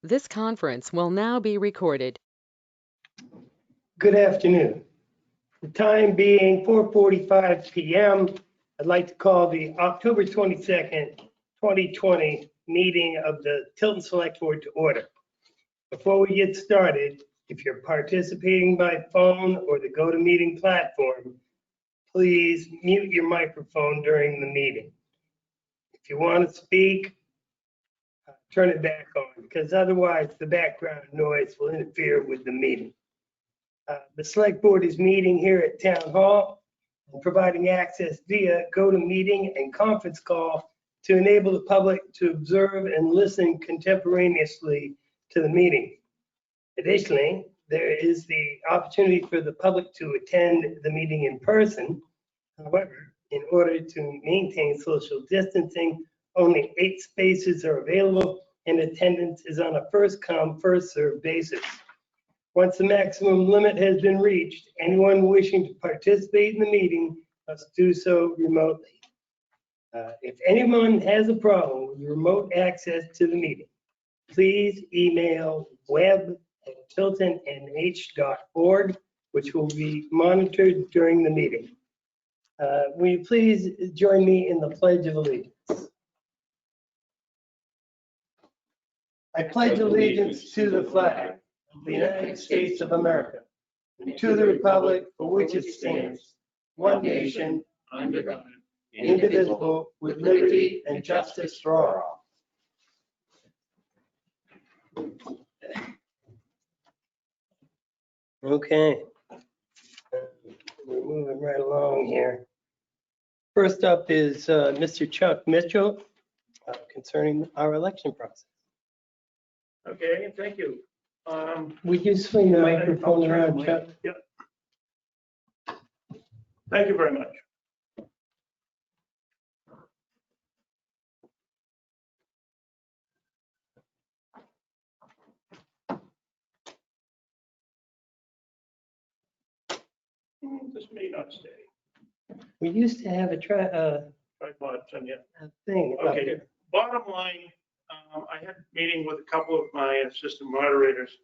This conference will now be recorded. Good afternoon. The time being 4:45 p.m., I'd like to call the October 22nd, 2020 meeting of the Tilton Select Board to order. Before we get started, if you're participating by phone or the GoToMeeting platform, please mute your microphone during the meeting. If you want to speak, turn it back on, because otherwise the background noise will interfere with the meeting. The Select Board is meeting here at Town Hall and providing access via GoToMeeting and conference call to enable the public to observe and listen contemporaneously to the meeting. Additionally, there is the opportunity for the public to attend the meeting in person. However, in order to maintain social distancing, only 8 spaces are available and attendance is on a first-come, first-served basis. Once the maximum limit has been reached, anyone wishing to participate in the meeting must do so remotely. If anyone has a problem with remote access to the meeting, please email web@tiltonnh.org, which will be monitored during the meeting. Will you please join me in the Pledge of Allegiance? I pledge allegiance to the flag of the United States of America, and to the republic for which it stands, one nation, under God, indivisible, with liberty and justice for all. Okay. We're moving right along here. First up is Mr. Chuck Mitchell concerning our election process. Okay, thank you. Would you swing the microphone around, Chuck? Yep. Thank you very much. This may not stay. We used to have a Tripod, yeah. thing up Okay, there. bottom line, I had a meeting with a couple of my assistant moderators.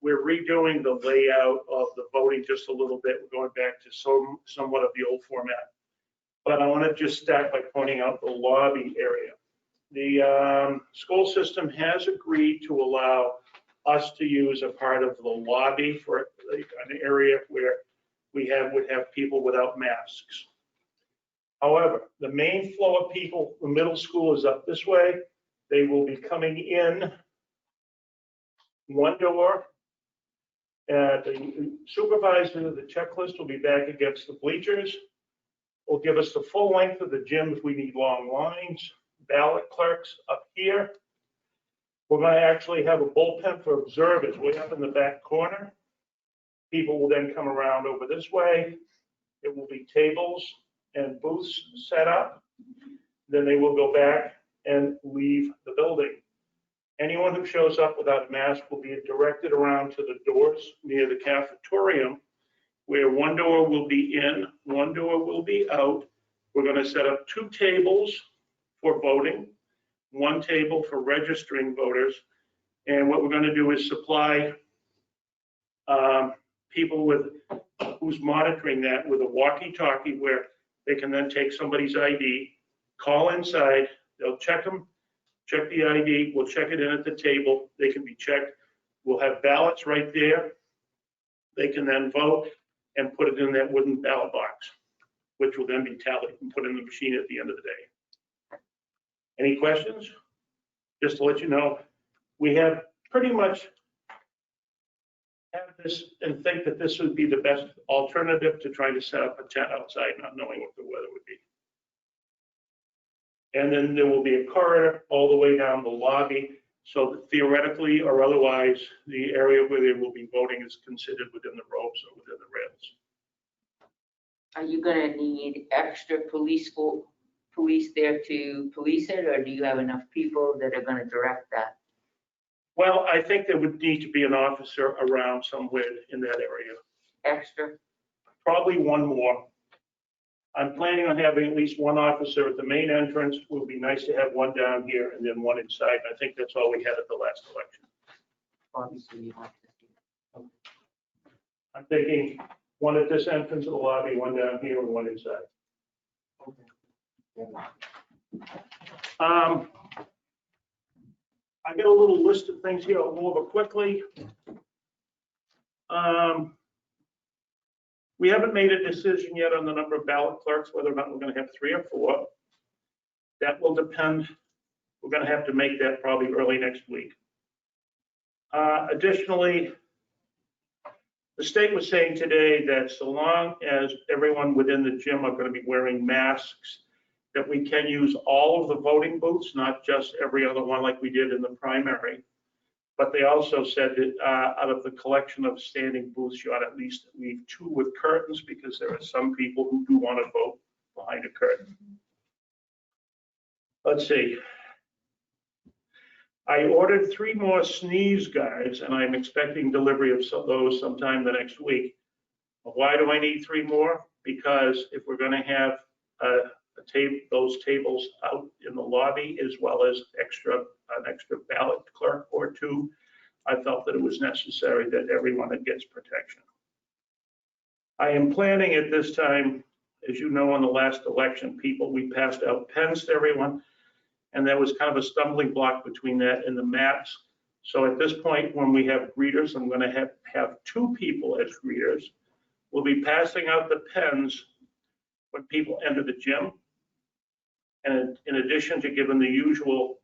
We're redoing the layout of the voting just a little bit. We're going back to somewhat of the old format. But I want to just start by pointing out the lobby area. The school system has agreed to allow us to use a part of the lobby for like an area where we would have people without masks. However, the main flow of people, the middle school is up this way. They will be coming in one door. The supervisor of the checklist will be back against the bleachers. Will give us the full length of the gym if we need long lines. Ballot clerks up here. We're going to actually have a bullpen for observers way up in the back corner. People will then come around over this way. It will be tables and booths set up. Then they will go back and leave the building. Anyone who shows up without a mask will be directed around to the doors near the cafetorium, where one door will be in, one door will be out. We're going to set up 2 tables for voting, 1 table for registering voters. And what we're going to do is supply people who's monitoring that with a walkie-talkie where they can then take somebody's ID, call inside, they'll check them, check the ID, we'll check it in at the table, they can be checked. We'll have ballots right there. They can then vote and put it in that wooden ballot box, which will then be tallied and put in the machine at the end of the day. Any questions? Just to let you know, we have pretty much have this and think that this would be the best alternative to trying to set up a tent outside, not knowing what the weather would be. And then there will be a corridor all the way down the lobby, so that theoretically or otherwise, the area where they will be voting is considered within the ropes or within the rails. Are you gonna need extra police there to police it, or do you have enough people that are gonna direct that? Well, I think there would need to be an officer around somewhere in that area. Extra? Probably one more. I'm planning on having at least one officer at the main entrance. It would be nice to have one down here and then one inside. I think that's all we had at the last election. copy so you have to see. I'm thinking one at this entrance of the lobby, one down here, and one inside. I got a little list of things here. I'll go over quickly. We haven't made a decision yet on the number of ballot clerks, whether or not we're going to have 3 or 4. That will depend. We're going to have to make that probably early next week. Additionally, the state was saying today that so long as everyone within the gym are going to be wearing masks, that we can use all of the voting booths, not just every other one like we did in the primary. But they also said that out of the collection of standing booths, you ought at least leave 2 with curtains, because there are some people who do want to vote behind a curtain. Let's see. I ordered 3 more sneeze guards, and I'm expecting delivery of those sometime the next week. Why do I need 3 more? Because if we're going to have those tables out in the lobby, as well as an extra ballot clerk or 2, I felt that it was necessary that everyone gets protection. I am planning at this time, as you know, in the last election, we passed out pens to everyone, and there was kind of a stumbling block between that and the mats. So at this point, when we have greeters, I'm going to have 2 people as greeters. We'll be passing out the pens when people enter the gym. And in addition to giving the usual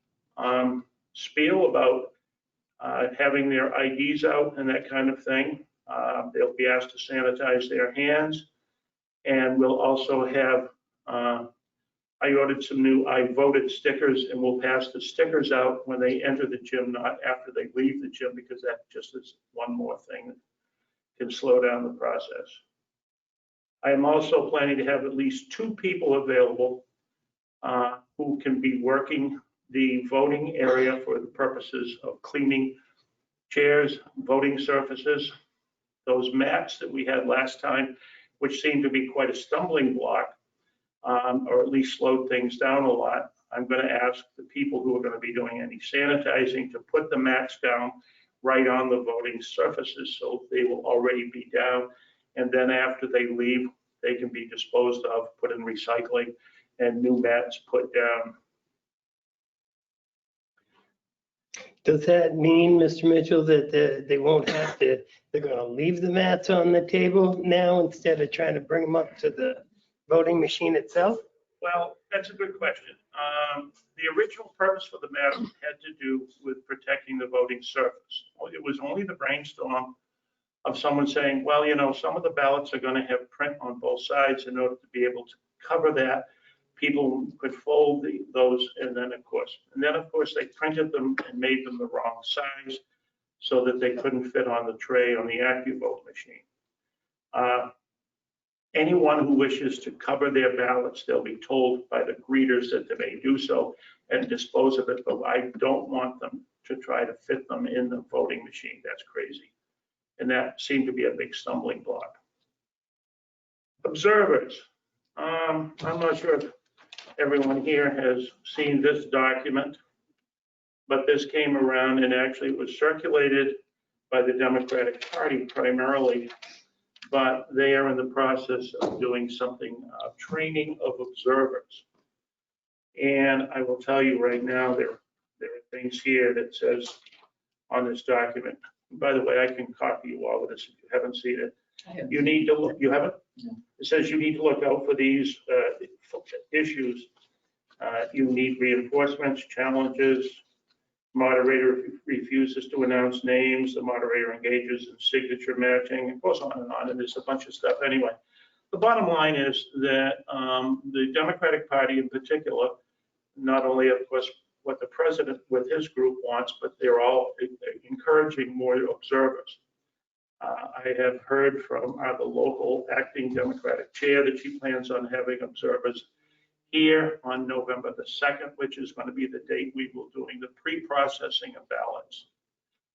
spiel about having their IDs out and that kind of thing, they'll be asked to sanitize their hands. And we'll also have, I ordered some new I voted stickers, and we'll pass the stickers out when they enter the gym, not after they leave the gym, because that just is one more thing that can slow down the process. I am also planning to have at least 2 people available who can be working the voting area for the purposes of cleaning chairs, voting surfaces, those mats that we had last time, which seemed to be quite a stumbling block, or at least slowed things down a lot. I'm going to ask the people who are going to be doing any sanitizing to put the mats down right on the voting surfaces, so they will already be down. And then after they leave, they can be disposed of, put in recycling, and new mats put down. Does that mean, Mr. Mitchell, that they won't have to, they're going to leave the mats on the table now instead of trying to bring them up to the voting machine itself? Well, that's a good question. The original purpose for the mat had to do with protecting the voting surface. It was only the brainstorm of someone saying, well, you know, some of the ballots are going to have print on both sides. In order to be able to cover that, people could fold those, and then of course they printed them and made them the wrong size so that they couldn't fit on the tray on the AccuVote machine. Anyone who wishes to cover their ballots, they'll be told by the greeters that they may do so and dispose of it, but I don't want them to try to fit them in the voting machine. That's crazy. And that seemed to be a big stumbling block. Observers. I'm not sure if everyone here has seen this document, but this came around, and actually it was circulated by the Democratic Party primarily, but they are in the process of doing something, training of observers. And I will tell you right now, there are things here that says on this document. By the way, I can copy you all of this if you haven't seen it. You need to look, you haven't? No. It says you need to look out for these issues. You need reinforcements, challenges. Moderator refuses to announce names. The moderator engages in signature matching. It goes on, and there's a bunch of stuff. Anyway, the bottom line is that the Democratic Party in particular, not only, of course, what the president with his group wants, but they're all encouraging more observers. I have heard from the local acting Democratic chair that she plans on having observers here on November the 2nd, which is going to be the date we will doing the pre-processing of ballots.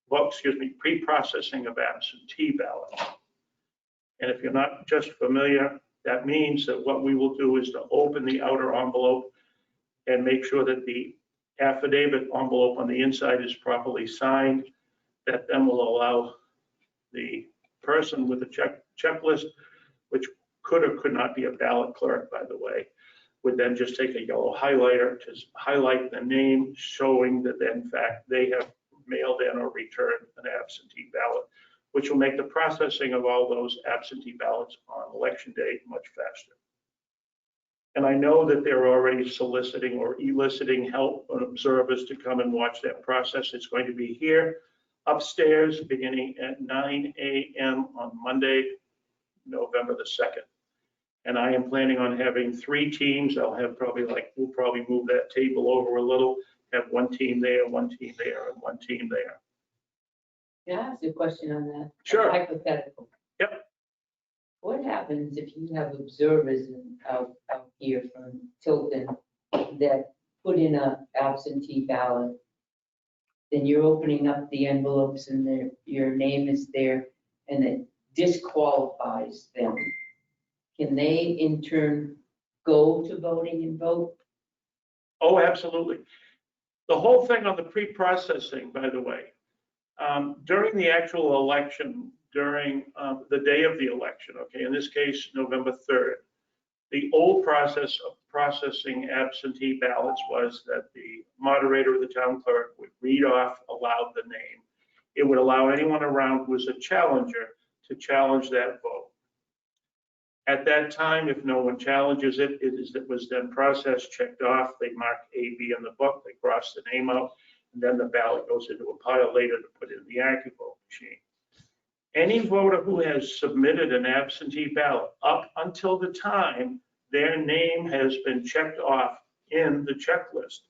Well, excuse me, pre-processing of absentee ballots. And if you're not just familiar, that means that what we will do is to open the outer envelope and make sure that the affidavit envelope on the inside is properly signed. That then will allow the person with the checklist, which could or could not be a ballot clerk, by the way, would then just take a yellow highlighter to highlight the name, showing that in fact they have mailed in or returned an absentee ballot, which will make the processing of all those absentee ballots on election day much faster. And I know that they're already soliciting or eliciting help and observers to come and watch that process. It's going to be here upstairs beginning at 9 a.m. on Monday, November the 2nd. And I am planning on having 3 teams. We'll probably move that table over a little, have one team there, one team there, and one team there. Can I ask you a question on that? Sure. Hypothetical. Yep. What happens if you have observers out here from Tilton that put in a absentee ballot? Then you're opening up the envelopes and your name is there and it disqualifies them. Can they in turn go to voting and vote? Oh, absolutely. The whole thing on the pre-processing, by the way, during the actual election, during the day of the election, okay, in this case, November 3rd, the old process of processing absentee ballots was that the moderator or the town clerk would read off aloud the name. It would allow anyone around who was a challenger to challenge that vote. At that time, if no one challenges it, it was then processed, checked off, they mark A, B in the book, they cross the name out, and then the ballot goes into a pile later to put in the AccuVote machine. Any voter who has submitted an absentee ballot up until the time their name has been checked off in the checklist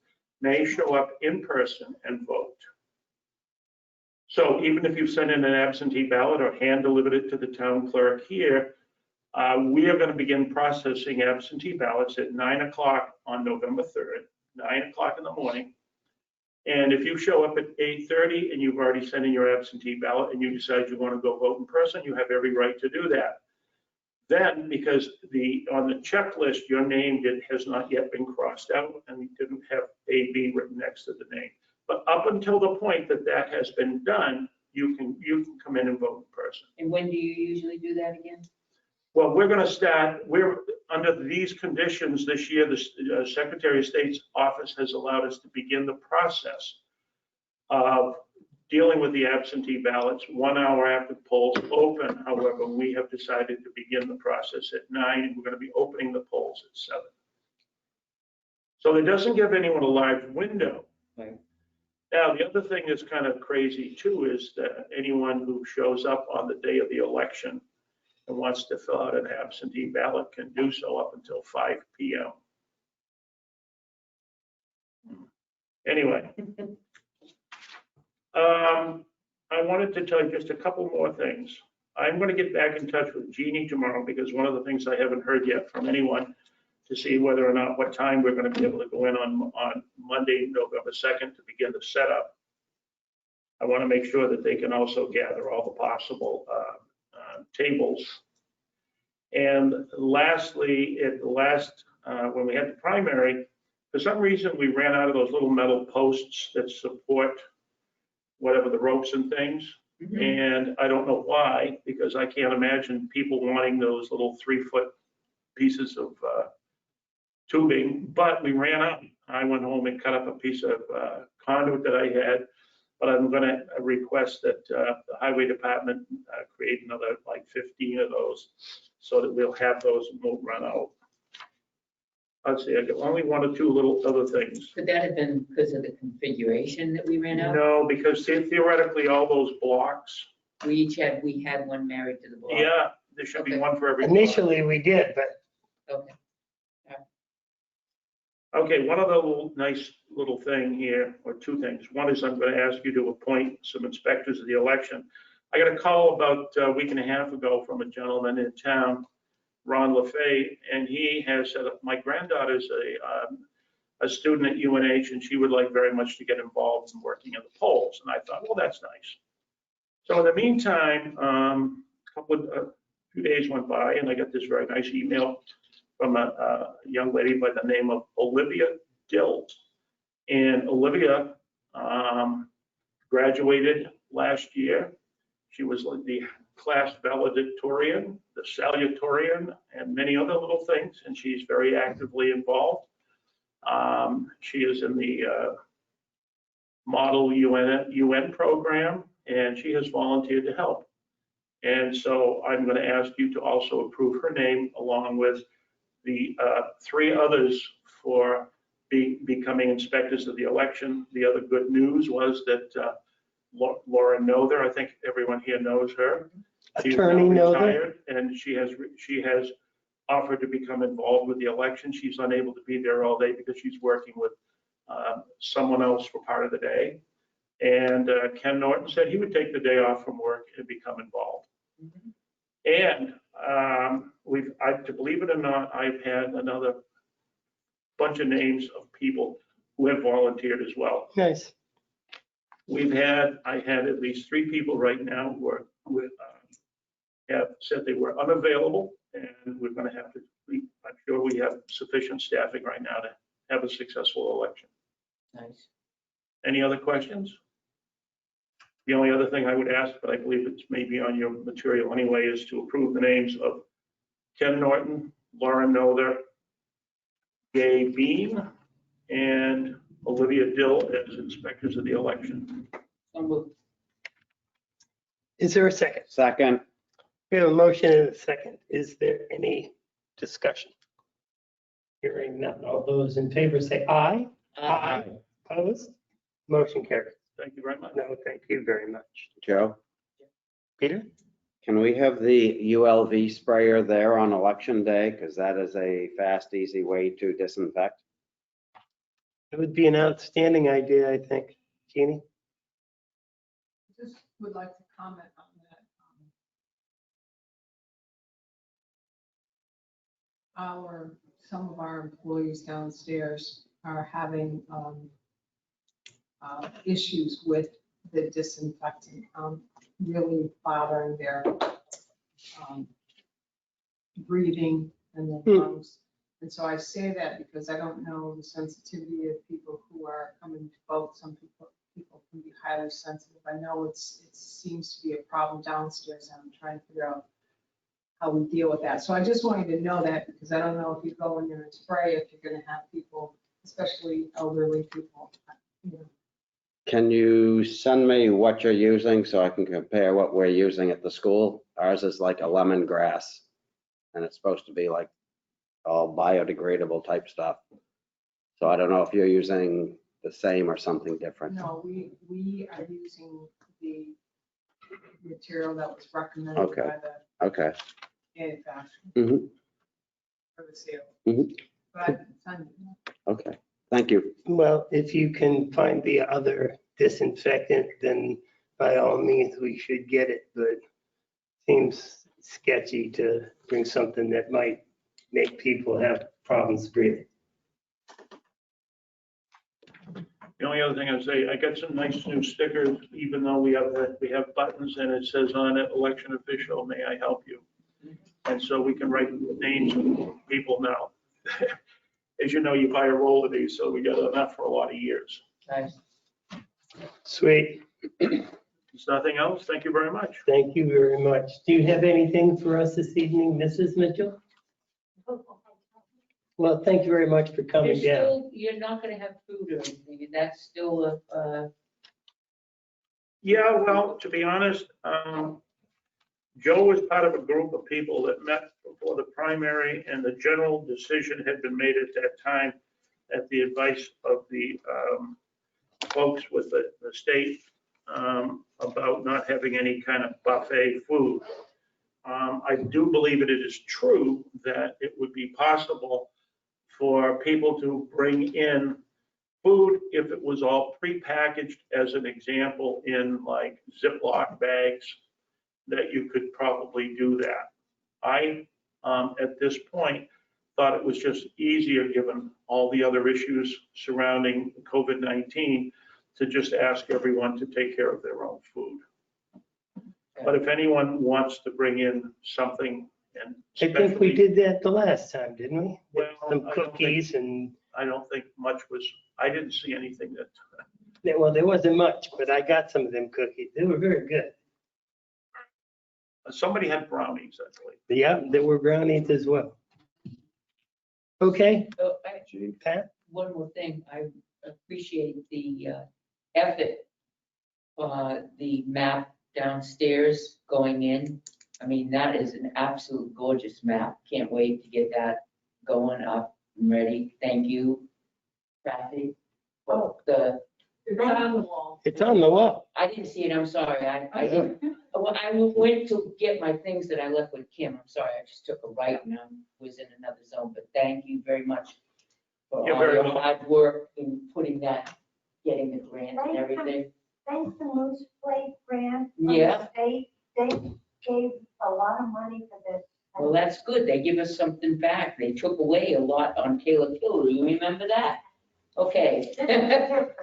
may show up in person and vote. So even if you send in an absentee ballot or hand delivered it to the town clerk here, we are going to begin processing absentee ballots at 9 o'clock on November 3rd, 9 o'clock in the morning. And if you show up at 8:30 and you've already sent in your absentee ballot and you decide you want to go vote in person, you have every right to do that. Then, because on the checklist, your name has not yet been crossed out and we didn't have A, B written next to the name. But up until the point that that has been done, you can come in and vote in person. And when do you usually do that again? Well, we're going to start, we're under these conditions this year, the Secretary of State's office has allowed us to begin the process of dealing with the absentee ballots 1 hour after the polls open. However, we have decided to begin the process at 9 and we're going to be opening the polls at 7. So it doesn't give anyone a large window. Right. Now, the other thing that's kind of crazy too is that anyone who shows up on the day of the election and wants to fill out an absentee ballot can do so up until 5 p.m. Anyway, I wanted to tell you just a couple more things. I'm going to get back in touch with Jeannie tomorrow because one of the things I haven't heard yet from anyone to see whether or not what time we're going to be able to go in on Monday, November 2nd to begin the setup. I want to make sure that they can also gather all the possible tables. And lastly, when we had the primary, for some reason we ran out of those little metal posts that support whatever the ropes and things. Mm-hmm. And I don't know why, because I can't imagine people wanting those little 3-foot pieces of tubing, but we ran out. I went home and cut up a piece of conduit that I had. But I'm going to request that the highway department create another like 15 of those so that we'll have those and won't run out. Let's see, I got only 1 or 2 little other things. Could that have been because of the configuration that we ran out? No, because theoretically all those blocks. We had one married to the block. Yeah, there should be one for every Initially we did, but Okay. Okay, one other nice little thing here, or 2 things. One is I'm going to ask you to appoint some inspectors of the election. I got a call about a week and a half ago from a gentleman in town, Ron LaFay, and he has said, my granddaughter's a student at UNH and she would like very much to get involved in working in the polls. And I thought, well, that's nice. So in the meantime, a few days went by and I got this very nice email from a young lady by the name of Olivia Dilt. And Olivia graduated last year. She was the class valedictorian, the salutatorian, and many other little things, and she's very actively involved. She is in the Model UN program, and she has volunteered to help. And so I'm going to ask you to also approve her name along with the 3 others for becoming inspectors of the election. The other good news was that Laura Nother, I think everyone here knows her. She's Attorney now Nother? retired, and she has offered to become involved with the election. She's unable to be there all day because she's working with someone else for part of the day. And Ken Norton said he would take the day off from work and become involved. And to believe it or not, I've had another bunch of names of people who have volunteered as well. Nice. I had at least 3 people right now who have said they were unavailable, and we're going to have to, I'm sure we have sufficient staffing right now to have a successful election. Nice. Any other questions? The only other thing I would ask, but I believe it's maybe on your material anyway, is to approve the names of Ken Norton, Laura Nother, Gay Bean, and Olivia Dill as inspectors of the election. Is there a second? Second. We have a motion and a second. Is there any discussion? Hearing none. All those in favor say aye. Aye. Opposed? Motion carries. Thank you very much. No, thank you very much. Joe, Peter? can we have the ULV sprayer there on election day? Because that is a fast, easy way to disinfect. It would be an outstanding idea, I think. Jeannie? Just would like to comment on that. Some of our employees downstairs are having issues with the disinfectant, really bothering their breathing and their lungs. And so I say that because I don't know the sensitivity of people who are coming to vote. Some people can be highly sensitive. I know it seems to be a problem downstairs, and I'm trying to figure out how we deal with that. So I just wanted to know that, because I don't know if you go in there and spray, if you're going to have people, especially elderly people, you know. Can you send me what you're using so I can compare what we're using at the school? Ours is like a lemongrass, and it's supposed to be like all biodegradable type stuff. So I don't know if you're using the same or something different. No, we are using the material that was recommended Okay. by the Okay. manufacturer Mhm. for the sale. Mhm. But I can send you. Okay. Thank you. Well, if you can find the other disinfectant, then by all means, we should get it, but seems sketchy to bring something that might make people have problems breathing. The only other thing I'd say, I got some nice new stickers, even though we have buttons and it says on it, election official, may I help you? And so we can write names of people now. As you know, you buy a roll of these, so we got enough for a lot of years. Nice. Sweet. There's nothing else. Thank you very much. Thank you very much. Do you have anything for us this evening, Mrs. Mitchell? Well, thank you very much for coming down. You're not gonna have food or anything, and that's still Yeah, well, to be honest, Joe was part of a group of people that met before the primary, and the general decision had been made at that time at the advice of the folks with the state about not having any kind of buffet food. I do believe it is true that it would be possible for people to bring in food if it was all prepackaged, as an example, in like Ziploc bags, that you could probably do that. I, at this point, thought it was just easier, given all the other issues surrounding COVID-19, to just ask everyone to take care of their own food. But if anyone wants to bring in something, and I think we did that the last time, didn't we? Well, Some I don't cookies and, I don't think much was, I didn't see anything that Well, there wasn't much, but I got some of them cookies. They were very good. Somebody had brownies, I believe. Yeah, there were brownies as well. Okay, So Pat? one more thing, I appreciate the effort, the map downstairs going in. I mean, that is an absolute gorgeous map. Can't wait to get that going up and ready. Thank you, Kathy. Oh, It's on the wall. It's on the wall. I didn't see it, I'm sorry. I didn't. Well, I went to get my things that I left with Kim. I'm sorry, I just took a right and I was in another zone, but thank you very much for You're all very your welcome. hard work in putting that, getting the grant and everything. Thanks to Moose Plate Grant from Yeah. the state, they gave a lot of money for this. Well, that's good. They give us something back. They took away a lot on Taylor Kill. Do you remember that? Okay.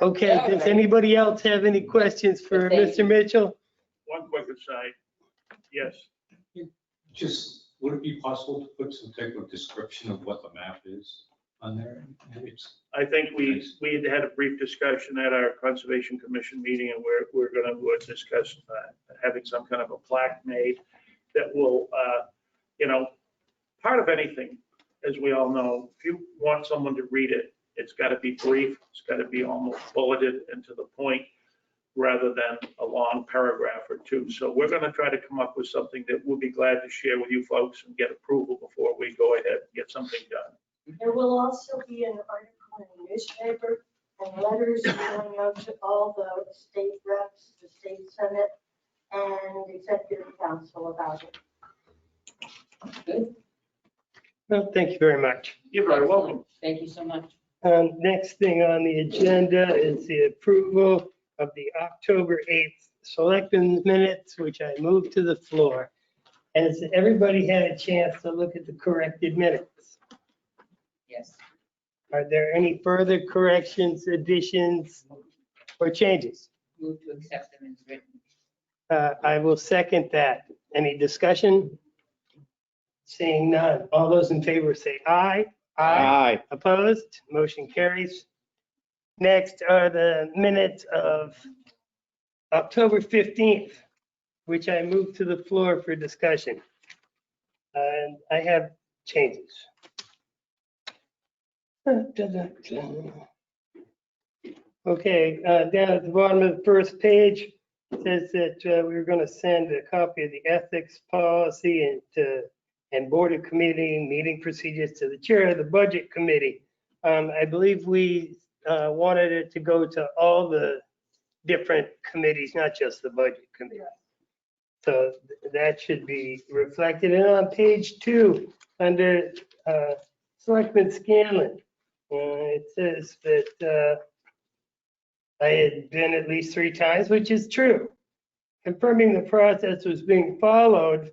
Okay, does anybody else have any questions for Thank you. Mr. Mitchell? One quick aside. Yes. Just, would it be possible to put some type of description of what the map is on there? It's, I think we had a brief discussion at our Conservation Commission meeting, and we're going to discuss having some kind of a plaque made that will, part of anything, as we all know, if you want someone to read it, it's got to be brief, it's got to be almost bulleted and to the point, rather than a long paragraph or two. So we're going to try to come up with something that we'll be glad to share with you folks and get approval before we go ahead and get something done. There will also be an article in the newspaper and letters going out to all the state reps, the state senate, and executive council about it. Good. Well, thank you very much. You're very welcome. Thank you so much. Next thing on the agenda is the approval of the October 8th Selectmen minutes, which I move to the floor. Has everybody had a chance to look at the corrected minutes? Yes. Are there any further corrections, additions, or changes? Move to accept them as written. I will second that. Any discussion? Seeing none. All those in favor say aye. Aye. Opposed? Motion carries. Next are the minutes of October 15th, which I move to the floor for discussion. And I have changes. Okay, down at the bottom of the first page, it says that we were going to send a copy of the ethics policy and board of committee meeting procedures to the chair of the budget committee. I believe we wanted it to go to all the different committees, not just the budget committee. So that should be reflected. And on page 2, under Selectman Scanlon, it says that I had been at least 3 times, which is true. Confirming the process was being followed.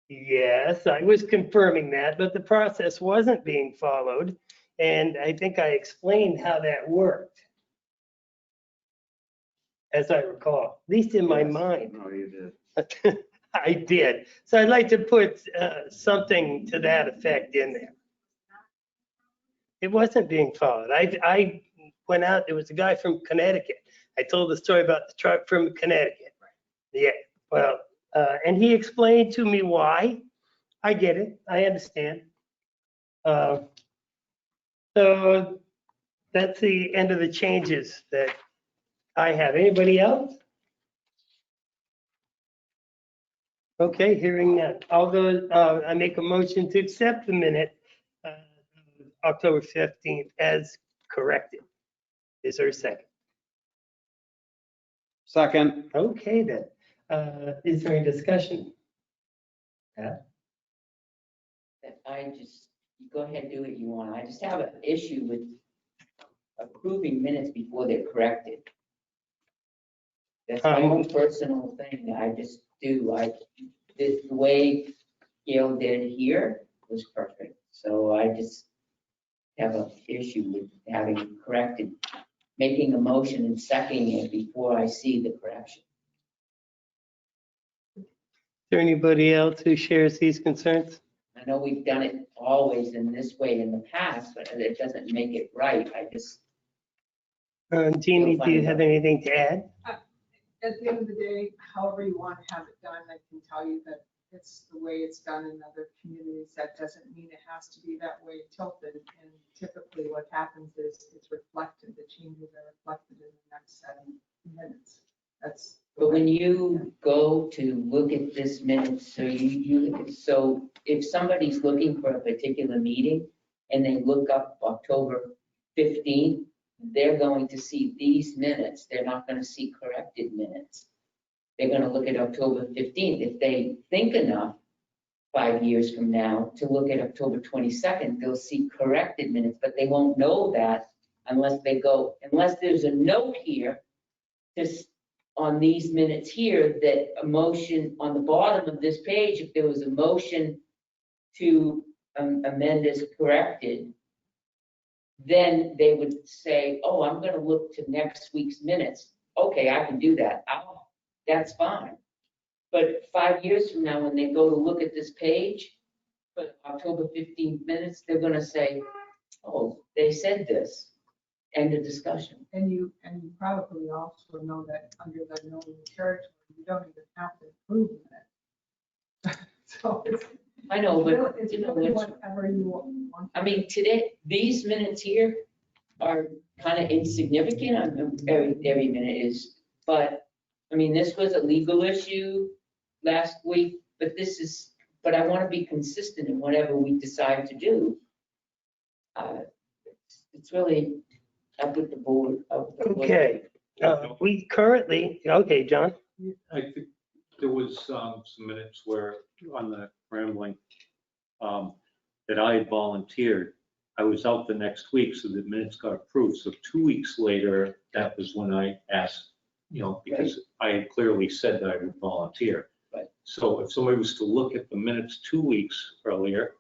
Yes, I was confirming that, but the process wasn't being followed. And I think I explained how that worked, as I recall, at least in my mind. No, you did. I did. So I'd like to put something to that effect in there. It wasn't being followed. I went out, there was a guy from Connecticut. I told the story about the truck from Connecticut. Yeah, well, and he explained to me why. I get it. I understand. So that's the end of the changes that I have. Anybody else? Okay, hearing none. Although I make a motion to accept the minute October 15th as corrected. Is there a second? Second. Okay, then. Is there any discussion? That I just, you go ahead and do what you want. I just have an issue with approving minutes before they're corrected. That's my own personal thing. I just do. The way Gail did here was perfect. So I just have an issue with having it corrected, making a motion and seconding it before I see the correction. Is there anybody else who shares these concerns? I know we've done it always in this way in the past, but it doesn't make it right. I just, Jeannie, do you have anything to add? At the end of the day, however you want to have it done, I can tell you that it's the way it's done in other communities. That doesn't mean it has to be that way in Tilton. And typically what happens is it's reflected, the changes are reflected in the next 7 minutes. That's. But when you go to look at this minutes, so if somebody's looking for a particular meeting and they look up October 15th, they're going to see these minutes. They're not going to see corrected minutes. They're going to look at October 15th. If they think enough 5 years from now to look at October 22nd, they'll see corrected minutes, but they won't know that unless there's a note here just on these minutes here that a motion on the bottom of this page, if there was a motion to amend as corrected, then they would say, oh, I'm going to look to next week's minutes. Okay, I can do that. That's fine. But 5 years from now, when they go to look at this page, for October 15th minutes, they're going to say, oh, they said this. End of discussion. And you probably also know that under the known territory, you don't even have to approve it. So it's. I know, but It's you know, really whatever you want. I mean, today, these minutes here are kind of insignificant. I mean, every minute is, but I mean, this was a legal issue last week, but I want to be consistent in whatever we decide to do. It's really up with the board. Okay, we currently, okay, John? I think there was some minutes where on the rambling that I had volunteered. I was out the next week, so the minutes got approved. So 2 weeks later, that was when I asked, because I had clearly said that I would volunteer. Right. So if somebody was to look at the minutes 2 weeks earlier,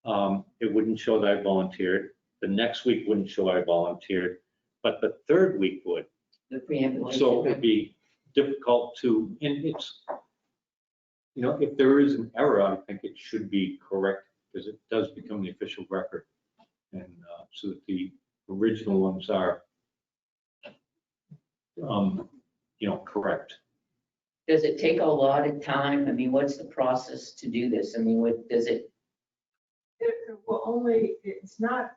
it wouldn't show that I volunteered. The next week wouldn't show I volunteered, but the third week would. The preambulation. So it would be difficult to, and it's, if there is an error, I think it should be correct because it does become the official record. And so that the original ones are, correct. Does it take a lot of time? I mean, what's the process to do this? I mean, what does it? It will only, it's not,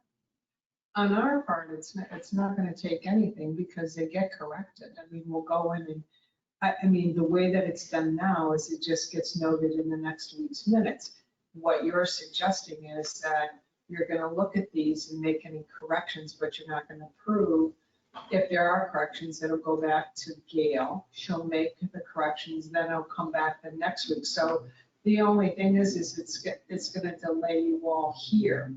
on our part, it's not going to take anything because they get corrected. I mean, we'll go in and, I mean, the way that it's done now is it just gets noted in the next week's minutes. What you're suggesting is that you're going to look at these and make any corrections, but you're not going to approve. If there are corrections, it'll go back to Gail. She'll make the corrections, then it'll come back the next week. So the only thing is it's going to delay you all here,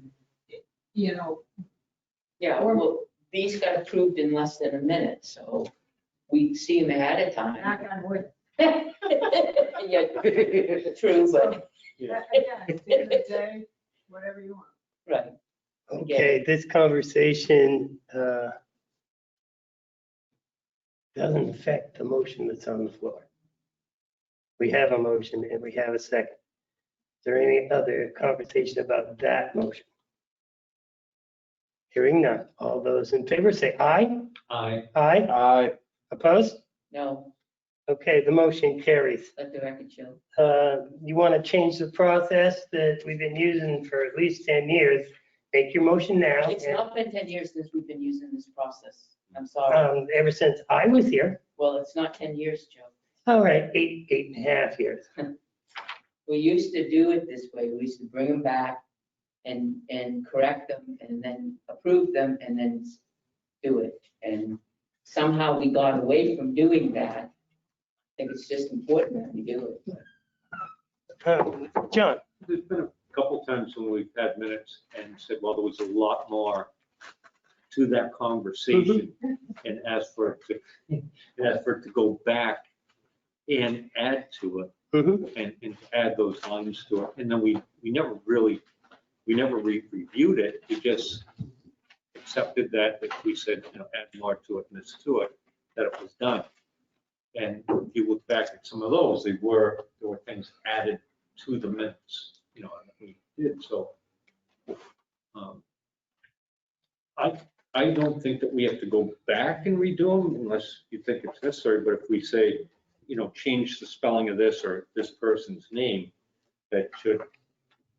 Yeah, well, these got approved in less than a minute, so we see them ahead of time. Knock on wood. Yeah, true, but, Again, at the end of the day, whatever you want. right. Okay, this conversation doesn't affect the motion that's on the floor. We have a motion and we have a second. Is there any other conversation about that motion? Hearing none. All those in favor say aye. Aye. Aye. Aye. Opposed? No, Okay, the motion carries. let the record show. You want to change the process that we've been using for at least 10 years? Make your motion now. It's not been 10 years since we've been using this process. I'm sorry. Ever since I was here. Well, it's not 10 years, Joe. All right, 8.5 years. We used to do it this way. We used to bring them back and correct them and then approve them and then do it. And somehow we got away from doing that. I think it's just important that we do it. John? There's been a couple times when we've had minutes and said, well, there was a lot more to that conversation and asked for it to go back and add to it and add those lines to it. And then we never reviewed it. We just accepted that we said, add more to it and this to it, that it was done. And if you look back at some of those, there were things added to the minutes, that we did. So I I don't think that we have to go back and redo them unless you think it's necessary, but if we say, change the spelling of this or this person's name, that should,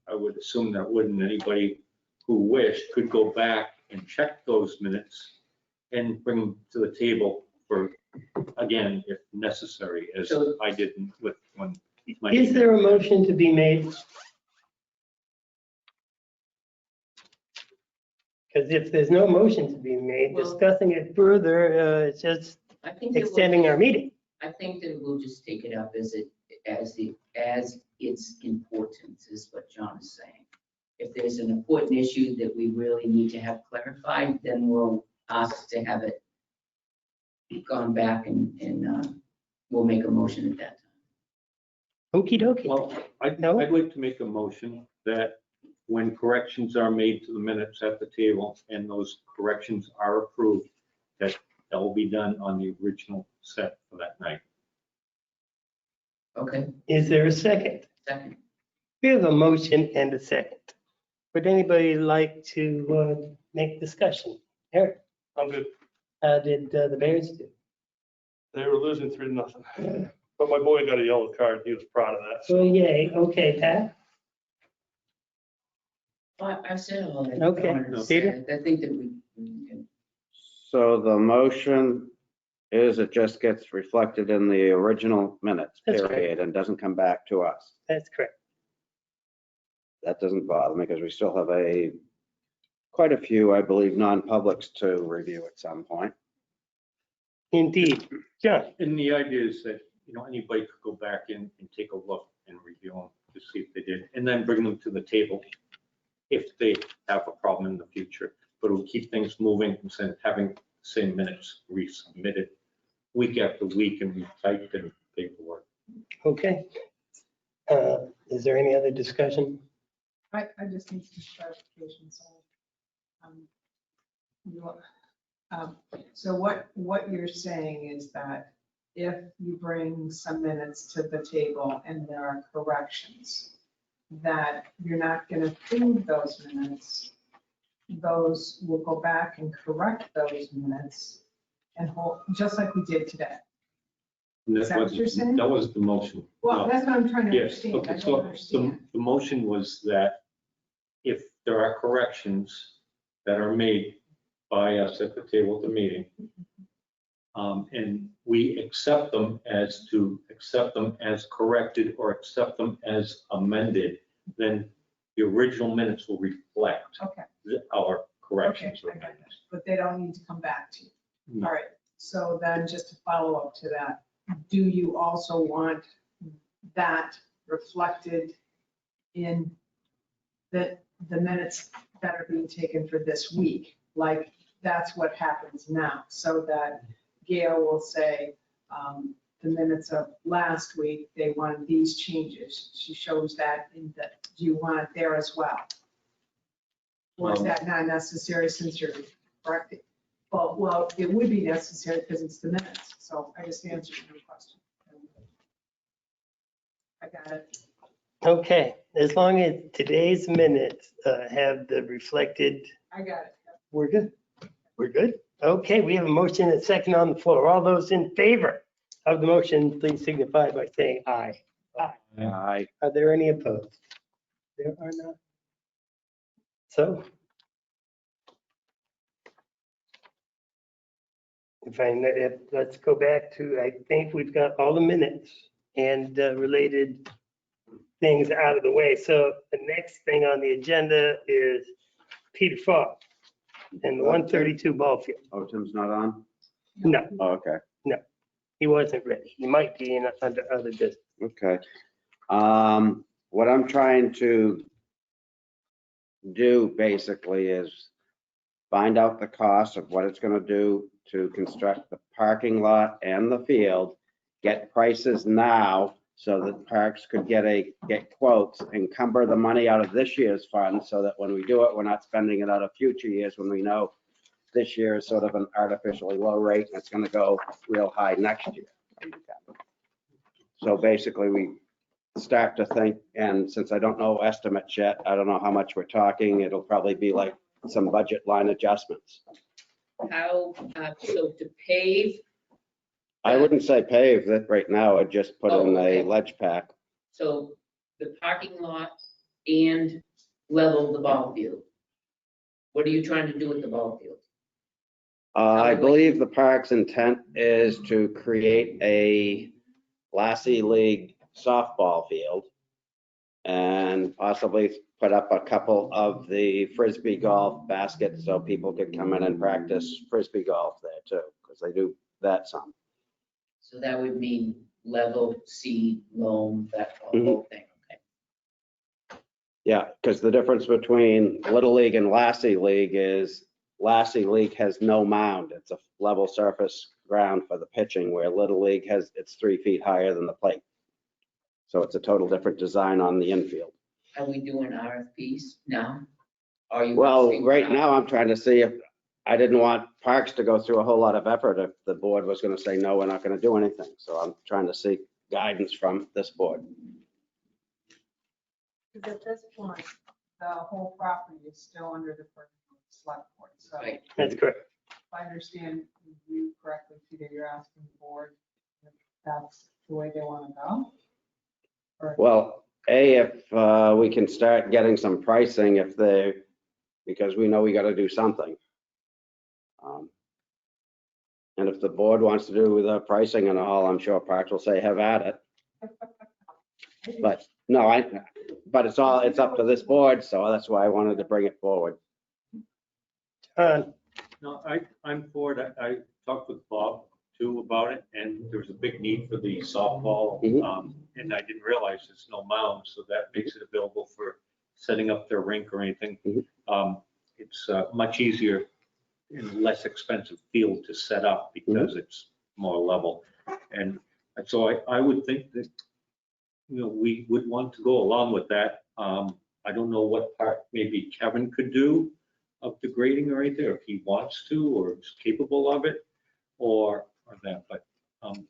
I would assume that wouldn't, anybody who wished could go back and check those minutes and bring them to the table for, again, if necessary, as I did with one. Is there a motion to be made? Because if there's no motion to be made, Well- discussing it further, it's just I think that extending our meeting. I think that we'll just take it up as its importance is what John is saying. If there's an important issue that we really need to have clarified, then we'll ask to have it gone back and we'll make a motion at that time. Okey dokey. Well, I'd No? like to make a motion that when corrections are made to the minutes at the table and those corrections are approved, that will be done on the original set for that night. Okay, Is there a second? second. We have a motion and a second. Would anybody like to make discussion? Eric, I'm good. how did the Bears do? They were losing 3-0. But my boy got a yellow card. He was proud of that. Oh, yay. Okay, Pat? Well, I've said all that. Okay, Peter? I think that we can. So the motion is it just gets reflected in the original minutes, That's right. period, and doesn't come back to us. That's correct. That doesn't bother me because we still have quite a few, I believe, non-publics to review at some point. Indeed. John? And the idea is that, anybody could go back in and take a look and review them to see if they did, and then bring them to the table if they have a problem in the future. But it'll keep things moving instead of having the same minutes resubmitted week after week and retyped and paperwork. Okay. Is there any other discussion? I just need some clarification, so. So what you're saying is that if you bring some minutes to the table and there are corrections, that you're not going to approve those minutes, those will go back and correct those minutes and hold, just like we did today. And Is that what you're saying? That was the motion. Well, that's what I'm trying to Yes, understand. I okay, don't so understand. the motion was that if there are corrections that are made by us at the table at the meeting, and we accept them as corrected or accept them as amended, then the original minutes will reflect Okay. our corrections. Okay, I got that. But they don't need to come back to you. No. All right, so then just to follow up to that, do you also want that reflected in the minutes that are being taken for this week? Like, that's what happens now, so that Gail will say, the minutes of last week, they wanted these changes. She shows that in the, do you want it there as well? Or is that not necessary since you're correcting? Well, it would be necessary because it's the minutes, so I just answered your question. I got it. Okay, as long as today's minutes have the reflected, I got it. we're good. We're good? Okay, we have a motion and a second on the floor. All those in favor of the motion, please signify by saying aye. Aye. Are there any opposed? There are not. So let's go back to, I think we've got all the minutes and related things out of the way. So the next thing on the agenda is Peter Falk and the 132 ball field. Oh, Tim's not on? No, Oh, okay, he wasn't ready. He might be in under other business. okay. What I'm trying to do basically is find out the cost of what it's gonna do to construct the parking lot and the field, get prices now so that parks could get quotes, encumber the money out of this year's fund so that when we do it, we're not spending it out of future years when we know this year is sort of an artificially low rate and it's gonna go real high next year. So basically, we start to think, and since I don't know estimates yet, I don't know how much we're talking, it'll probably be like some budget line adjustments. how, so to pave, I wouldn't say pave that right now, I'd just put in Oh, okay. a ledge pack. so the parking lot and level the ball field? What are you trying to do with the ball field? I believe the park's intent is to create a Lassie League softball field and possibly put up a couple of the frisbee golf baskets so people could come in and practice frisbee golf there too, because they do that some. So that would mean level, seed, loam, that Mhm. whole thing, okay? Yeah, because the difference between Little League and Lassie League is Lassie League has no mound. It's a level surface ground for the pitching, where Little League it's 3 feet higher than the plate. So it's a total different design on the infield. Are we doing RFPs now? Are you? Well, right now I'm trying to see if, I didn't want parks to go through a whole lot of effort if the board was going to say, no, we're not going to do anything. So I'm trying to seek guidance from this board. Because at this point, the whole property is still under the purview of the select board. So if Right. That's correct. I understand you correctly, Peter, you're asking the board if that's the way they want to go? Or- Well, if we can start getting some pricing because we know we got to do something. And if the board wants to do the pricing and all, I'm sure Parks will say, have at it. But no, but it's up to this board, so that's why I wanted to bring it forward. No, I'm for it. I talked with Bob too about it, and there's a big need for the softball. Mhm. And I didn't realize there's no mound, so that makes it available for setting up their rink or anything. Mhm. It's much easier and less expensive field to set up because it's more level. And so I would think that, we would want to go along with that. I don't know what part maybe Kevin could do of the grading or anything, or if he wants to, or is capable of it, or that, but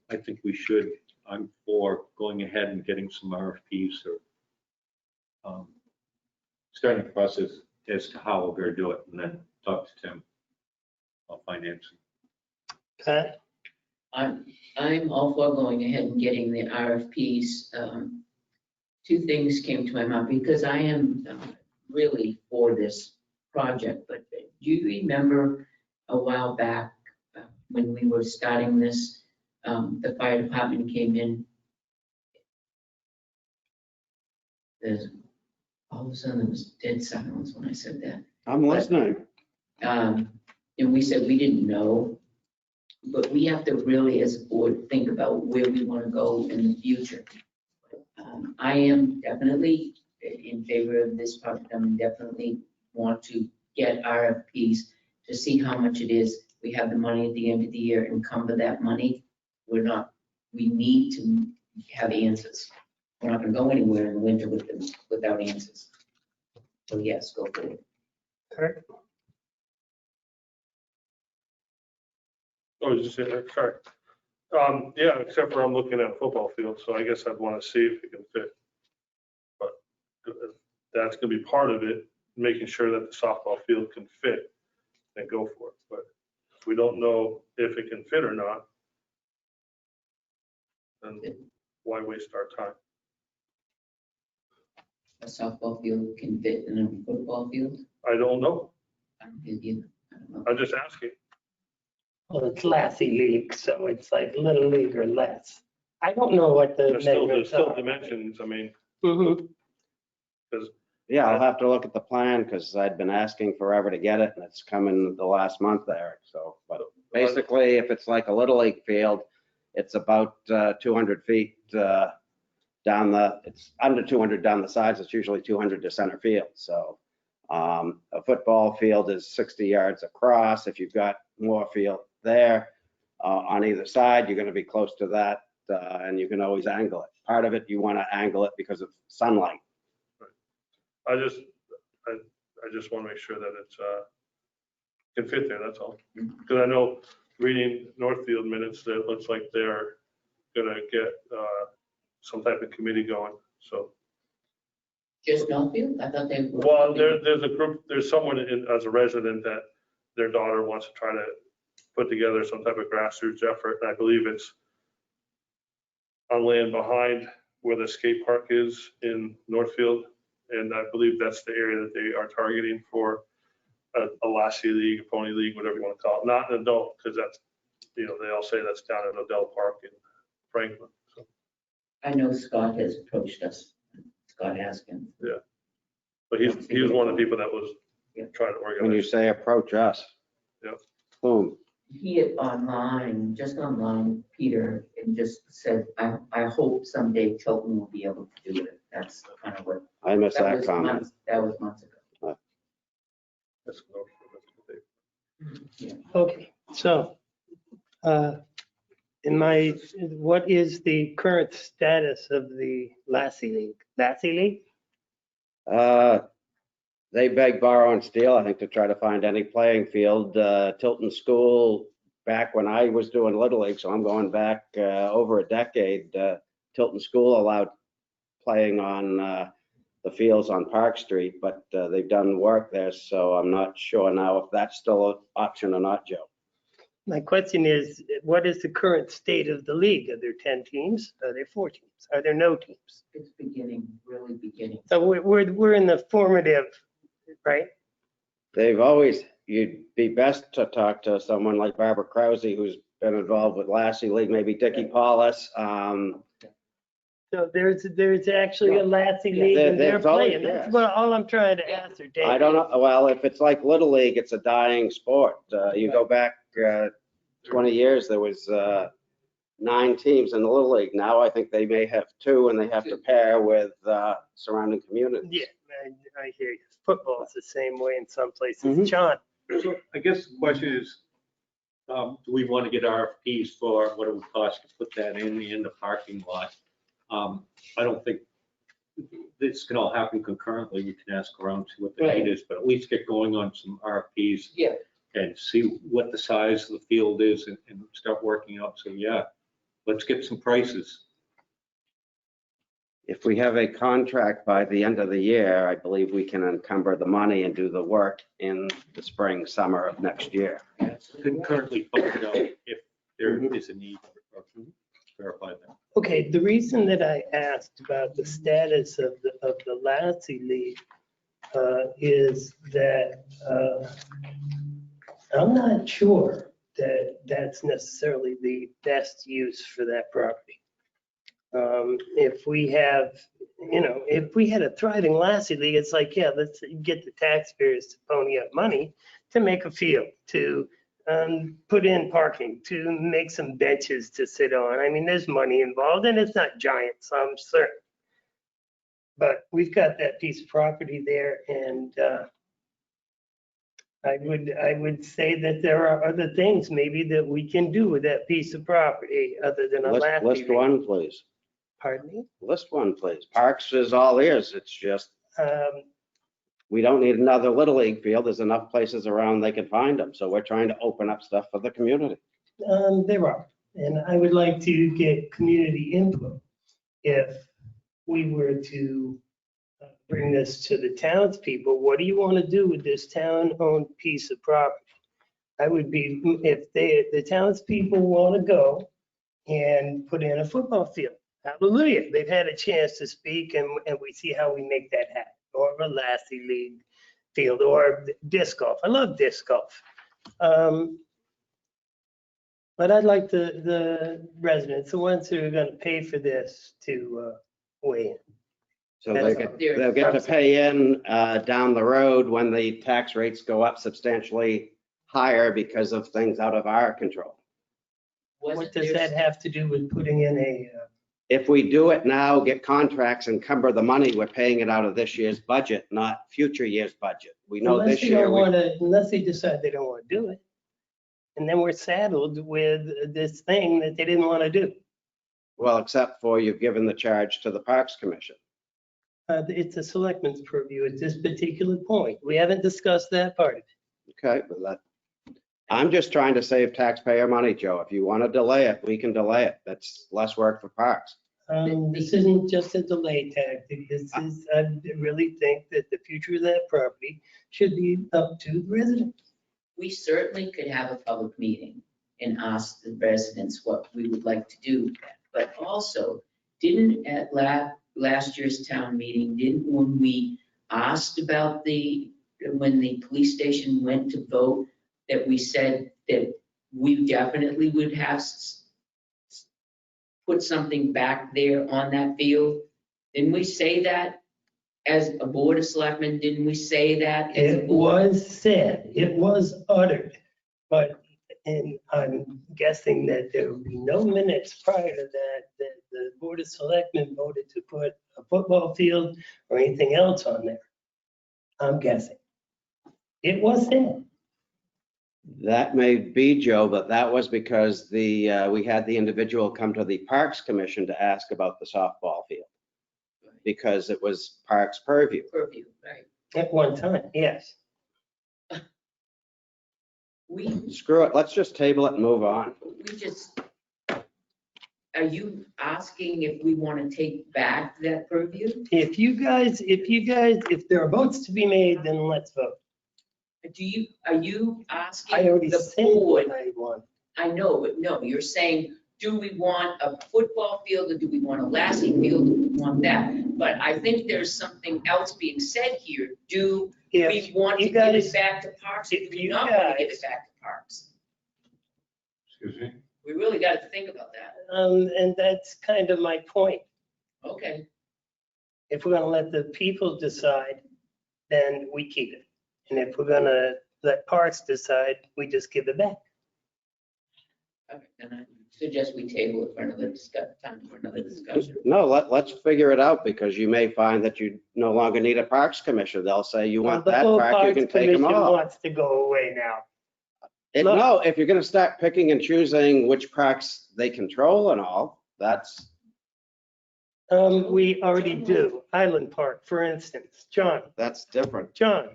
I think we should. I'm for going ahead and getting some RFPs or starting the process as to how we're going to do it, and then talk to Tim about financing. Pat? I'm all for going ahead and getting the RFPs. Two things came to my mind because I am really for this project, but do you remember a while back when we were starting this, the fire department came in? All of a sudden there was dead silence when I said that. I'm listening. And we said we didn't know, but we have to really, as a board, think about where we want to go in the future. I am definitely in favor of this project. I definitely want to get RFPs to see how much it is. We have the money at the end of the year, encumber that money. We need to have answers. We're not going to go anywhere in the winter with them without answers. So yes, go for it. Kurt? Oh, just sorry. Yeah, except for I'm looking at a football field, so I guess I'd want to see if it can fit. But that's gonna be part of it, making sure that the softball field can fit and go for it. But if we don't know if it can fit or not, then why waste our time? A softball field can fit in a football field? I don't know. I don't think either. I don't know. I'm just asking. Well, it's Lassie League, so it's like Little League or less. I don't know what the There's measurements still are. dimensions. I mean, Mhm. Yeah, I'll have to look at the plan because I'd been asking forever to get it and it's coming the last month, Eric. So, but basically, if it's like a Little League field, it's about 200 feet it's under 200 down the sides. It's usually 200 to center field. So a football field is 60 yards across. If you've got more field there on either side, you're going to be close to that and you can always angle it. Part of it, you want to angle it because of sunlight. I just want to make sure that it's can fit there, that's all. Because I know reading Northfield minutes, that it looks like they're gonna get some type of committee going, so. Just Northfield? I thought they were. Well, there's a group, there's someone as a resident that their daughter wants to try to put together some type of grassroots effort. And I believe it's on land behind where the skate park is in Northfield. And I believe that's the area that they are targeting for a Lassie League, a Pony League, whatever you want to call it. Not an adult, because that's, they all say that's down at Odell Park in Franklin. So, I know Scott has approached us, Scott Haskins. but he was one of the people that was trying to When you organize. say approach us. Yeah. Whom? He had just online, Peter, and just said, I hope someday Tilton will be able to do it. That's kind of what, I missed that that was comment. months ago. That's what they- Okay, so, what is the current status of the Lassie League? Lassie League? They beg, borrow, and steal, I think, to try to find any playing field. Tilton School, back when I was doing Little League, so I'm going back over a decade, Tilton School allowed playing on the fields on Park Street, but they've done work there, so I'm not sure now if that's still an option or not, Joe. My question is, what is the current state of the league? Are there 10 teams? Are there 4 teams? Are there no teams? It's beginning, really beginning. So we're in the formative, right? You'd be best to talk to someone like Barbara Krause, who's been involved with Lassie League, maybe Dickie Paulus. So there's actually a Lassie League and they're There's always- playing. That's yes. all I'm trying to ascertain. I don't know, well, if it's like Little League, it's a dying sport. You go back 20 years, there was 9 teams in the Little League. Now I think they may have 2 and they have to pair with surrounding communities. Yeah, I hear you. Football's the same way in some places. Mhm. John, So I guess the question is, do we want to get RFPs for what it would cost to put that in the parking lot? I don't think this can all happen concurrently. We can ask around, see what the need is, but at least get going on some RFPs. Yeah. And see what the size of the field is and start working out. So yeah, let's get some prices. If we have a contract by the end of the year, I believe we can encumber the money and do the work in the spring, summer of next year. Concurrently find out if there is a need or verify that. okay, the reason that I asked about the status of the Lassie League is that I'm not sure that that's necessarily the best use for that property. If we have, if we had a thriving Lassie League, it's like, yeah, let's get the taxpayers to pony up money to make a field, to put in parking, to make some benches to sit on. I mean, there's money involved and it's not giant, so I'm certain. But we've got that piece of property there and I would say that there are other things maybe that we can do with that piece of property other than a Lassie List League. one, please. Pardon me? List one, please. Parks is all ears. It's just, we don't need another Little League field. There's enough places around they can find them. So we're trying to open up stuff for the community. There are, and I would like to get community input. If we were to bring this to the townspeople, what do you want to do with this town-owned piece of property? I would be, if the townspeople want to go and put in a football field, hallelujah, they've had a chance to speak and we see how we make that happen. Or a Lassie League field or disc golf. I love disc golf. But I'd like the residents, the ones who are going to pay for this, to weigh in. So they'll get to pay in down the road when the tax rates go up substantially higher because of things out of our control. What does that have to do with putting in a? If we do it now, get contracts, encumber the money, we're paying it out of this year's budget, not future year's budget. We know this year. Unless they decide they don't want to do it. And then we're saddled with this thing that they didn't want to do. Well, except for you've given the charge to the Parks Commission. It's a selectman's purview at this particular point. We haven't discussed that part of it. Okay, but I'm just trying to save taxpayer money, Joe. If you want to delay it, we can delay it. That's less work for Parks. This isn't just a delay tactic. I really think that the future of that property should be up to the residents. we certainly could have a public meeting and ask the residents what we would like to do. But also, didn't at last year's town meeting, when we asked about when the police station went to vote, that we said that we definitely would have put something back there on that field? Didn't we say that as a board of selectmen? Didn't we say that as a It board? was said, it was uttered, but, and I'm guessing that there will be no minutes prior to that the Board of Selectmen voted to put a football field or anything else on there. I'm guessing. It was said. That may be, Joe, but that was because we had the individual come to the Parks Commission to ask about the softball field because it was Parks purview. Purview, right. At one time, yes. Screw it, let's just table it and move on. Are you asking if we want to take back that purview? If there are votes to be made, then let's vote. Are you I asking already the said board? what I want. I know, but no, you're saying, do we want a football field or do we want a lasting field? Do we want that? But I think there's something else being said here. Do we want to give it back to Parks or do we not want to give it back to Parks? Excuse me? We really got to think about that. And that's kind of my point. Okay, If we're gonna let the people decide, then we keep it. And if we're gonna let Parks decide, we just give it back. okay, then I suggest we table it for another time for another discussion. No, let's figure it out because you may find that you no longer need a Parks Commission. They'll say you want The that whole park, you Parks can take them Commission all. wants to go away now. Look. No, if you're gonna start picking and choosing which parks they control and all, that's, We already do. Island Park, for instance. that's different. John,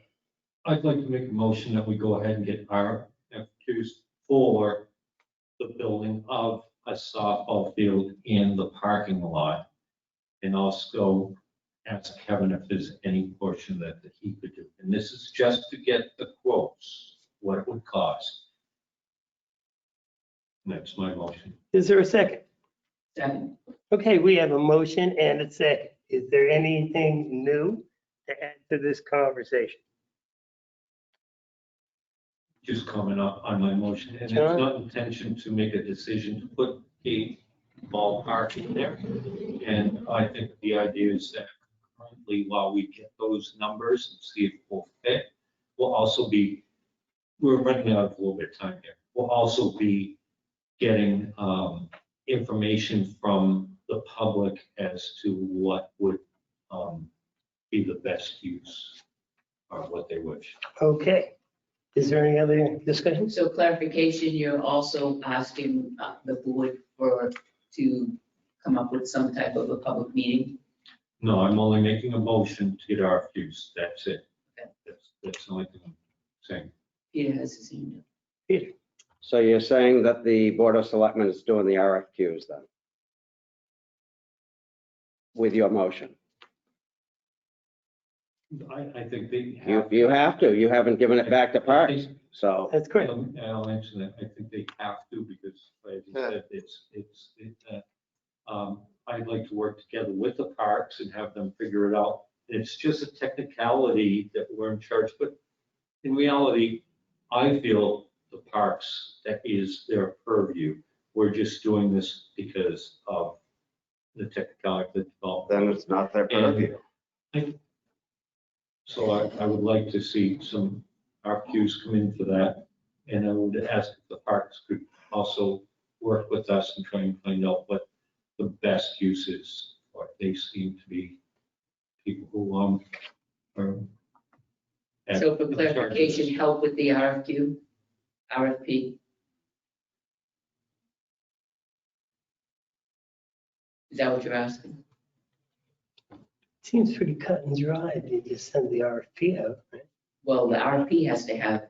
I'd like to make a motion that we go ahead and get RFQs for the building of a softball field in the parking lot. And also ask Kevin if there's any portion that he could do. And this is just to get the quotes, what it would cost. That's my motion. is there a second? Second. Okay, we have a motion and a second. Is there anything new to add to this conversation? Just comment on my motion. And it's John? not intention to make a decision to put a ballpark in there. And I think the idea is that currently, while we get those numbers and see if it will fit, we're running out of a little bit of time here. We'll also be getting information from the public as to what would be the best use or what they wish. Okay. Is there any other discussion? So clarification, you're also asking the board to come up with some type of a public meeting? No, I'm only making a motion to get RFQs. That's it. That's the only thing I'm saying. Peter has his hand up. Peter? So you're saying that the Board of Selectmen is doing the RFQs then? With your motion? I think they You have to. You haven't given it back to Parks, so. That's correct. I'll answer that. I think they have to because, like I said, I'd like to work together with the parks and have them figure it out. It's just a technicality that we're in charge, but in reality, I feel the parks, that is their purview. We're just doing this because of the technicality of the development. Then it's not their purview. So I would like to see some RFQs come in for that. And I would ask if the parks could also work with us and try and find out what the best use is. Or they seem to be people who are. So for clarification, help with the RFP? Is that what you're asking? Seems pretty cut and dry. They just send the RFP out, right? Well, the RFP has to have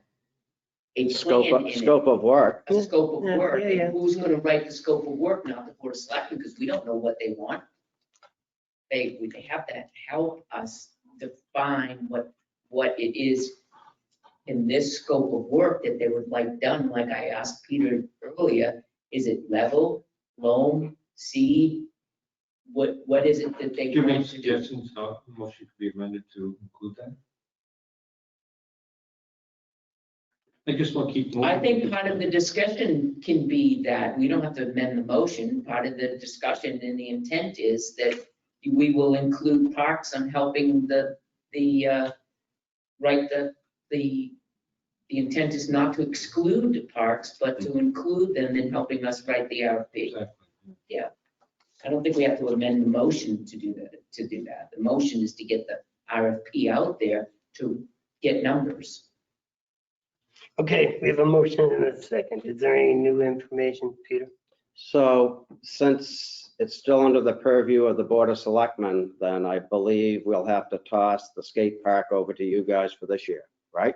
a plan in it. Scope of work. A scope of Yeah, work. yeah, yeah. And who's going to write the scope of work? Not the Board of Selectmen, because we don't know what they want. They have to help us define what it is in this scope of work that they would like done, like I asked Peter earlier, is it level, loam, seed? What is it that they Do you have any want to do? suggestions how the motion could be amended to include that? I just want to keep moving. I think part of the discussion can be that we don't have to amend the motion. Part of the discussion and the intent is that we will include parks on helping the intent is not to exclude the parks, but to include them in helping us write the RFP. Exactly. Yeah. I don't think we have to amend the motion to do that. The motion is to get the RFP out there to get numbers. Okay, we have a motion and a second. Is there any new information, Peter? So since it's still under the purview of the Board of Selectmen, then I believe we'll have to toss the skate park over to you guys for this year, right?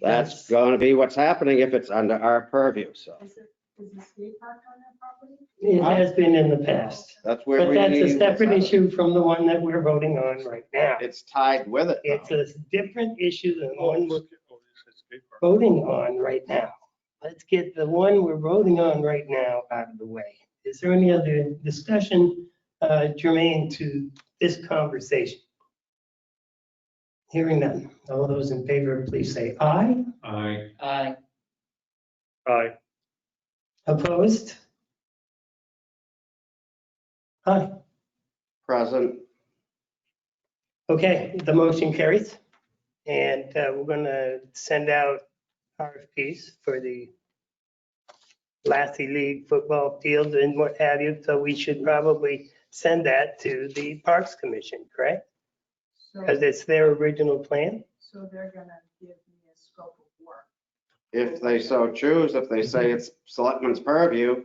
That's going to be what's happening if it's under our purview, so. Is the skate park on that property? It has been in the past, That's where but we. that's a separate issue from the one that we're voting on right now. It's tied with it. It's though. a different issue than the Oh, one we're look at- oh, this is skate park. voting on right now. Let's get the one we're voting on right now out of the way. Is there any other discussion germane to this conversation? Hearing none. All those in favor, please say aye. I Aye. Opposed? Aye. Present. Okay, the motion carries. And we're going to send out RFPs for the Lassie League football field and what have you. So we should probably send that to the Parks Commission, correct? Because So, it's their original plan. so they're gonna give me a scope of work. If they so choose, if they say it's Selectmen's purview,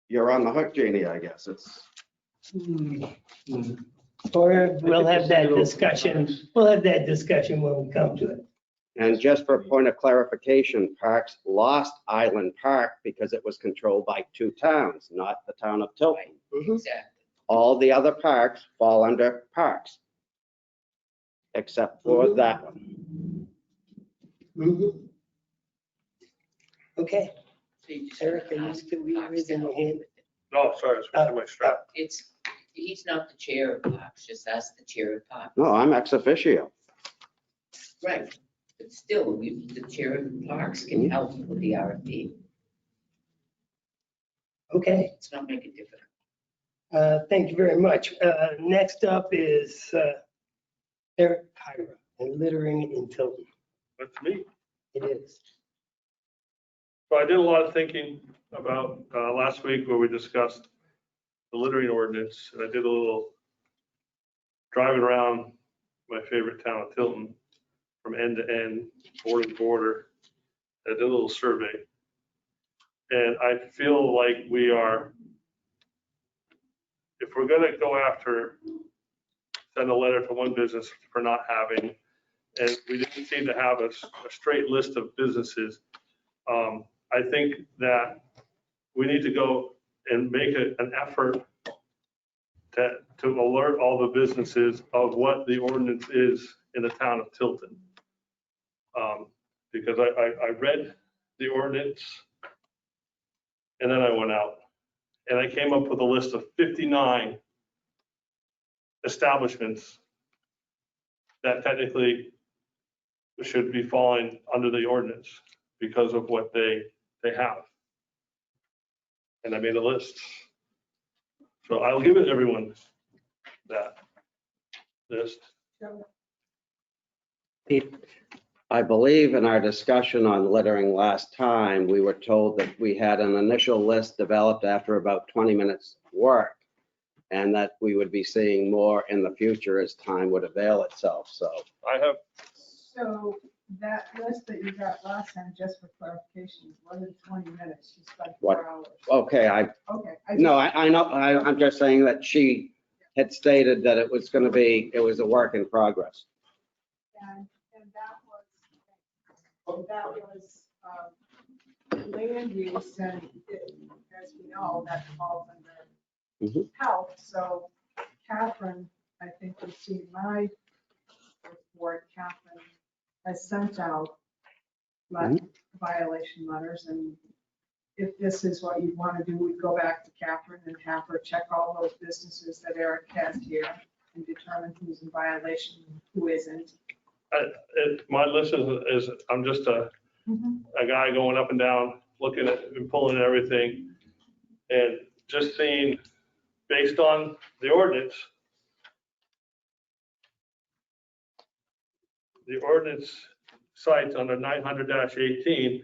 you're on the hook, Jeannie, I guess. It's, Or we'll have that discussion. We'll have that discussion when we come to it. and just for a point of clarification, Parks lost Island Park because it was controlled by two towns, not the town of Tilton. Exactly. All the other parks fall under Parks, except for that one. Mhm. Okay, So you just Eric, are you ask still Parks to raising your help hand? with it. No, sorry, it's missing my strap. He's not the chair of Parks, just ask the chair of Parks. No, I'm ex officio. Right, but still, the chair of Parks can help with the RFP. Okay, It's not make it difficult. thank you very much. Next up is Eric Kyra and littering in Tilton. That's me. It is. So I did a lot of thinking about last week where we discussed the littering ordinance, and I did a little driving around my favorite town of Tilton from end to end, border to border. I did a little survey. And I feel like we are, if we're gonna go after, send a letter to one business for not having, and we didn't seem to have a straight list of businesses. I think that we need to go and make an effort to alert all the businesses of what the ordinance is in the town of Tilton. Because I read the ordinance and then I went out and I came up with a list of 59 establishments that technically should be falling under the ordinance because of what they have. And I made a list. So I'll give it everyone that list. I believe in our discussion on littering last time, we were told that we had an initial list developed after about 20 minutes work, and that we would be seeing more in the future as time would avail itself, so. I have, So that list that you got last time, just for clarification, wasn't 20 minutes, you spent What? 4 hours. Okay, Okay. no, I know, I'm just saying that she had stated that it was gonna be, it was a work in progress. And that was land use, and as we know, that falls under Mhm. health. So Catherine, I think, received my board, Catherine, has sent out violation letters, and if this is what you want to do, we'd go back to Catherine and have her check all those businesses that Eric has here and determine who's in violation and who isn't. My list is, I'm just a guy going up and down, looking at and pulling at everything, and just seeing, based on the ordinance cites under 900-18,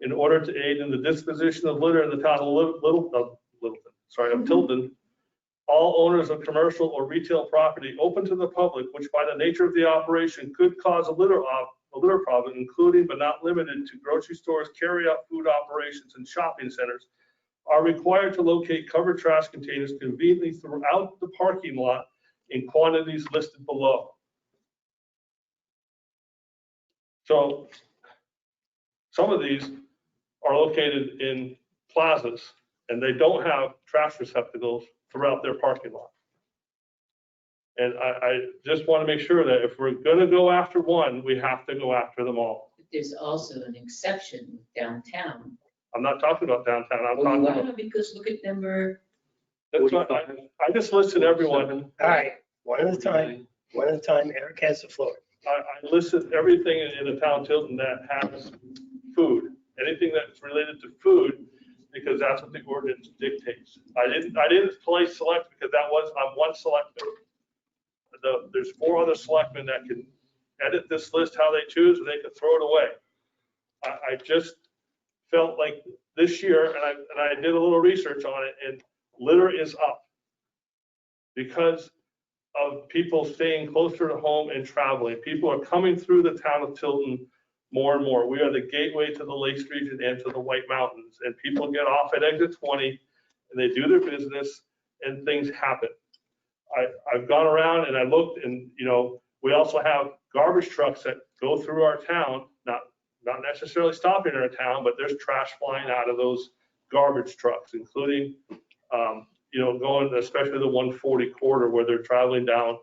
in order to aid in the disposition of litter in the town of Tilton, all owners of commercial or retail property open to the public, which by the nature of the operation could cause a litter problem, including but not limited to grocery stores, carry-out food operations, and shopping centers, are required to locate covered trash containers conveniently throughout the parking lot in quantities listed below. So some of these are located in plazas, and they don't have trash receptacles throughout their parking lot. And I just want to make sure that if we're going to go after one, we have to go after them all. But there's also an exception downtown. I'm not talking about downtown. I'm Oh, talking you about. are, because look at number, That's what I just listed everyone. All right, one at a time, one at a time. Eric has the floor. I listed everything in the town of Tilton that has food, anything that's related to food, because that's what the ordinance dictates. I didn't play select because I'm one selectman. There's 4 other selectmen that can edit this list how they choose, and they can throw it away. I just felt like this year, and I did a little research on it, and litter is up because of people staying closer to home and traveling. People are coming through the town of Tilton more and more. We are the gateway to the Lakes region and to the White Mountains, and people get off at exit 20 and they do their business and things happen. I've gone around and I looked, and we also have garbage trucks that go through our town, not necessarily stopping in our town, but there's trash flying out of those garbage trucks, including going, especially the 140 corridor where they're traveling down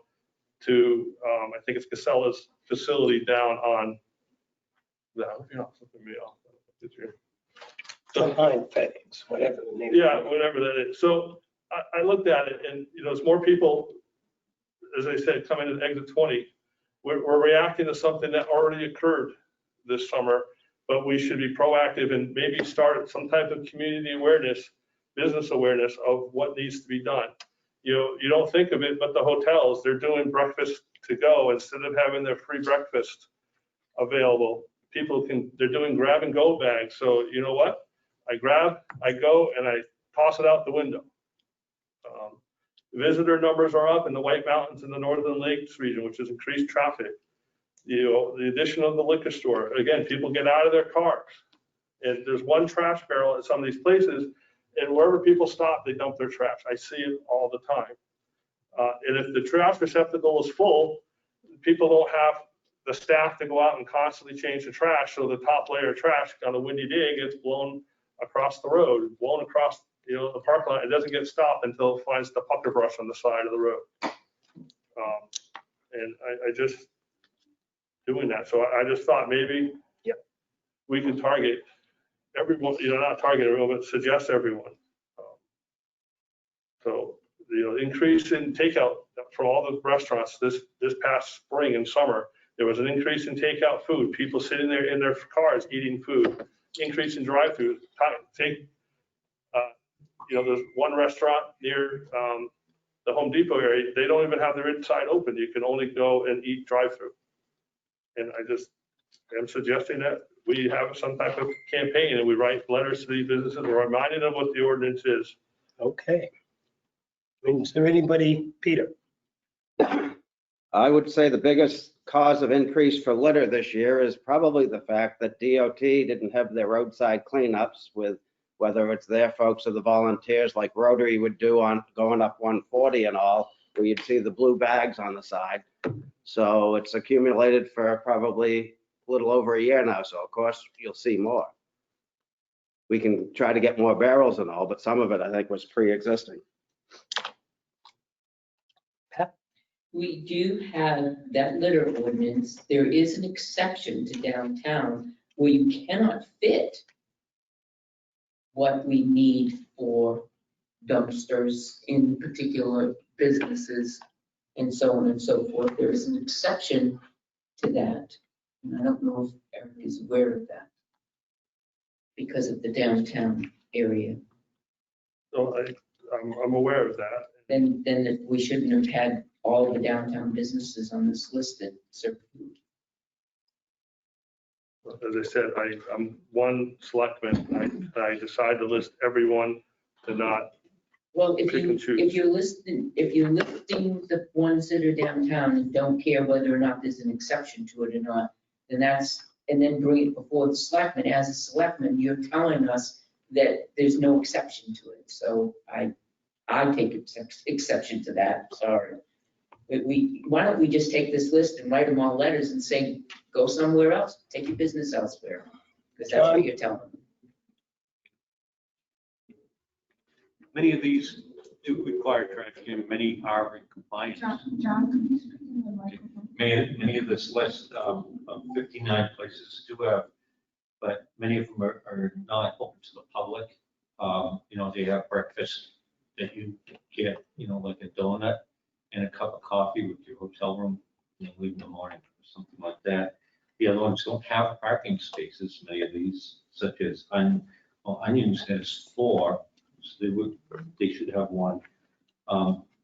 to, I think it's Casella's facility down on, something me off. Behind FedEx, whatever the name. Yeah, whatever that is. So I looked at it, and there's more people, as I said, coming in exit 20. We're reacting to something that already occurred this summer, but we should be proactive and maybe start some type of community awareness, business awareness of what needs to be done. You don't think of it, but the hotels, they're doing breakfast to go instead of having their free breakfast available. They're doing grab and go bags. So you know what? I grab, I go, and I toss it out the window. Visitor numbers are up in the White Mountains and the Northern Lakes region, which has increased traffic. The addition of the liquor store. Again, people get out of their cars. And there's one trash barrel at some of these places, and wherever people stop, they dump their trash. I see it all the time. And if the trash receptacle is full, people don't have the staff to go out and constantly change the trash. So the top layer of trash on a windy day gets blown across the road, blown across the parking lot. It doesn't get stopped until it finds the pucker brush on the side of the road. And I just doing that. So I just thought maybe we can target everyone, not target everyone, but suggest everyone. So, increase in takeout for all the restaurants this past spring and summer. There was an increase in takeout food, people sitting there in their cars eating food, increase in drive-through. There's one restaurant near the Home Depot area, they don't even have their inside open. You can only go and eat drive-through. And I just am suggesting that we have some type of campaign and we write letters to these businesses, we're reminding them what the ordinance is. Okay. Is there anybody, Peter? I would say the biggest cause of increase for litter this year is probably the fact that DOT didn't have their roadside cleanups with whether it's their folks or the volunteers like Rotary would do on going up 140 and all, where you'd see the blue bags on the side. So it's accumulated for probably a little over a year now. So of course you'll see more. We can try to get more barrels and all, but some of it I think was pre-existing. We do have that litter ordinance. There is an exception to downtown where you cannot fit what we need for dumpsters in particular businesses and so on and so forth. There is an exception to that. And I don't know if Eric is aware of that because of the downtown area. So I'm aware of that. Then we shouldn't have had all the downtown businesses on this list that serve food. As I said, I'm one selectman. I decide to list everyone to not, Well, if Pick and choose. you're listing the ones that are downtown and don't care whether or not there's an exception to it or not, then and then bring it before the selectmen. As a selectman, you're telling us that there's no exception to it. So I take exception to that, sorry. But why don't we just take this list and write them all letters and say, go somewhere else, take your business elsewhere, because that's what you're telling them. Many of these do require trash can, many are in compliance. John, could you speak in the microphone? Many of this list, 59 places do have, but many of them are not open to the public. They have breakfast that you get, like a donut and a cup of coffee with your hotel room, leave in the morning or something like that. The other ones don't have parking spaces, many of these, such as Onions has 4, so they should have 1.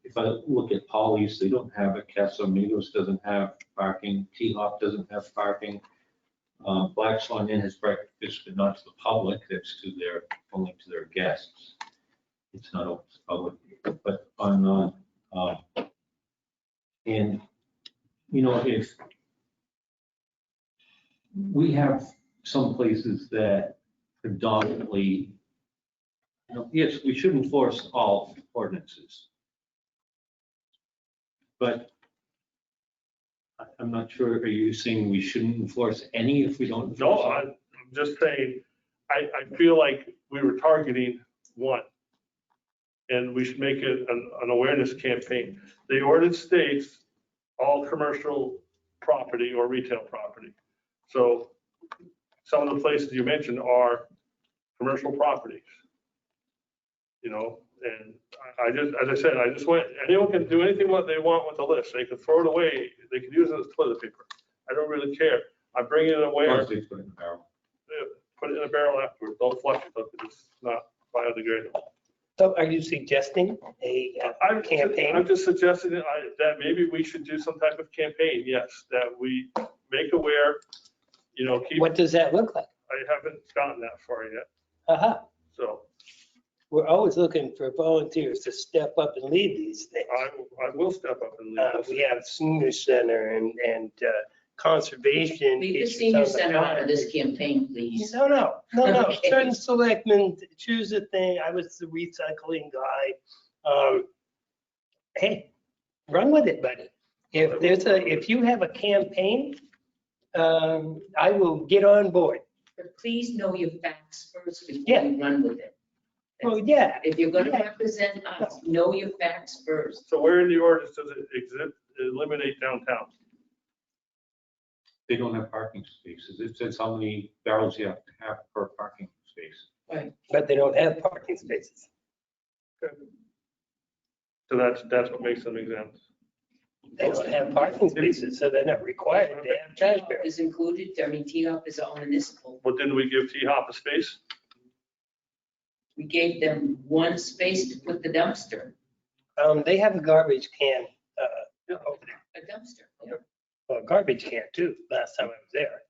If I look at Polly's, they don't have it. Casamigos doesn't have parking. T-Hop doesn't have parking. Black Swan Inn has breakfast, but not to the public. That's only to their guests. It's not open to the public. But if we have some places that predominantly, yes, we should enforce all ordinances. But I'm not sure, are you saying we shouldn't enforce any if we don't? no, enforce all? I'm just saying, I feel like we were targeting one. And we should make it an awareness campaign. The ordinance states all commercial property or retail property. So some of the places you mentioned are commercial properties. And as I said, anyone can do anything what they want with the list. They can throw it away. They can use it as toilet paper. I don't really care. I'm bringing it aware. Once they put it in the barrel. Put it in a barrel afterwards. Don't flush it because it's not biodegradable. So are you suggesting a campaign? I'm just suggesting that maybe we should do some type of campaign, yes, that we make aware, keep, What does that look like? I haven't gotten that far yet, Uh-huh. so We're always looking for volunteers to step up and lead these things. I will step up and lead this. We have senior center and conservation. Leave the issues senior on the center out of mind. this campaign, please. No. Okay. Certain selectmen choose a thing. I was the recycling guy. Hey, run with it, buddy. If you have a campaign, I will get on board. But please know your facts first before Yeah. you run with it. Oh, yeah. If you're gonna Yeah. represent us, know your facts first. So where in the ordinance does it eliminate downtown? They don't have parking spaces. It says how many barrels you have to have per parking space. But they don't have parking spaces. So that's what makes them exempt. They don't have parking spaces, so they're not required to have trash T-Hop barrels. is included, T-Hop is all municipal. But didn't we give T-Hop a space? We gave them one space to put the dumpster, They have a garbage can over there. a dumpster. Well, a garbage can too, last time I was there.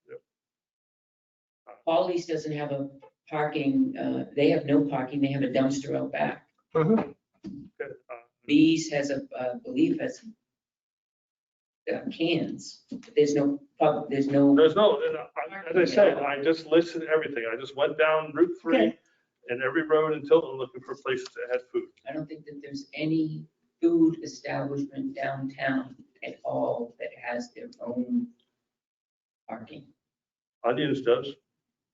Polly's doesn't have a parking, they have no parking, they have a dumpster out back. Mhm. Good. Bees has I believe has cans. There's no, There's no, as I said, I just listed everything. I just went down Route 3 Okay. and every road in Tilton looking for places that had food. I don't think that there's any food establishment downtown at all that has their own parking. Onions does,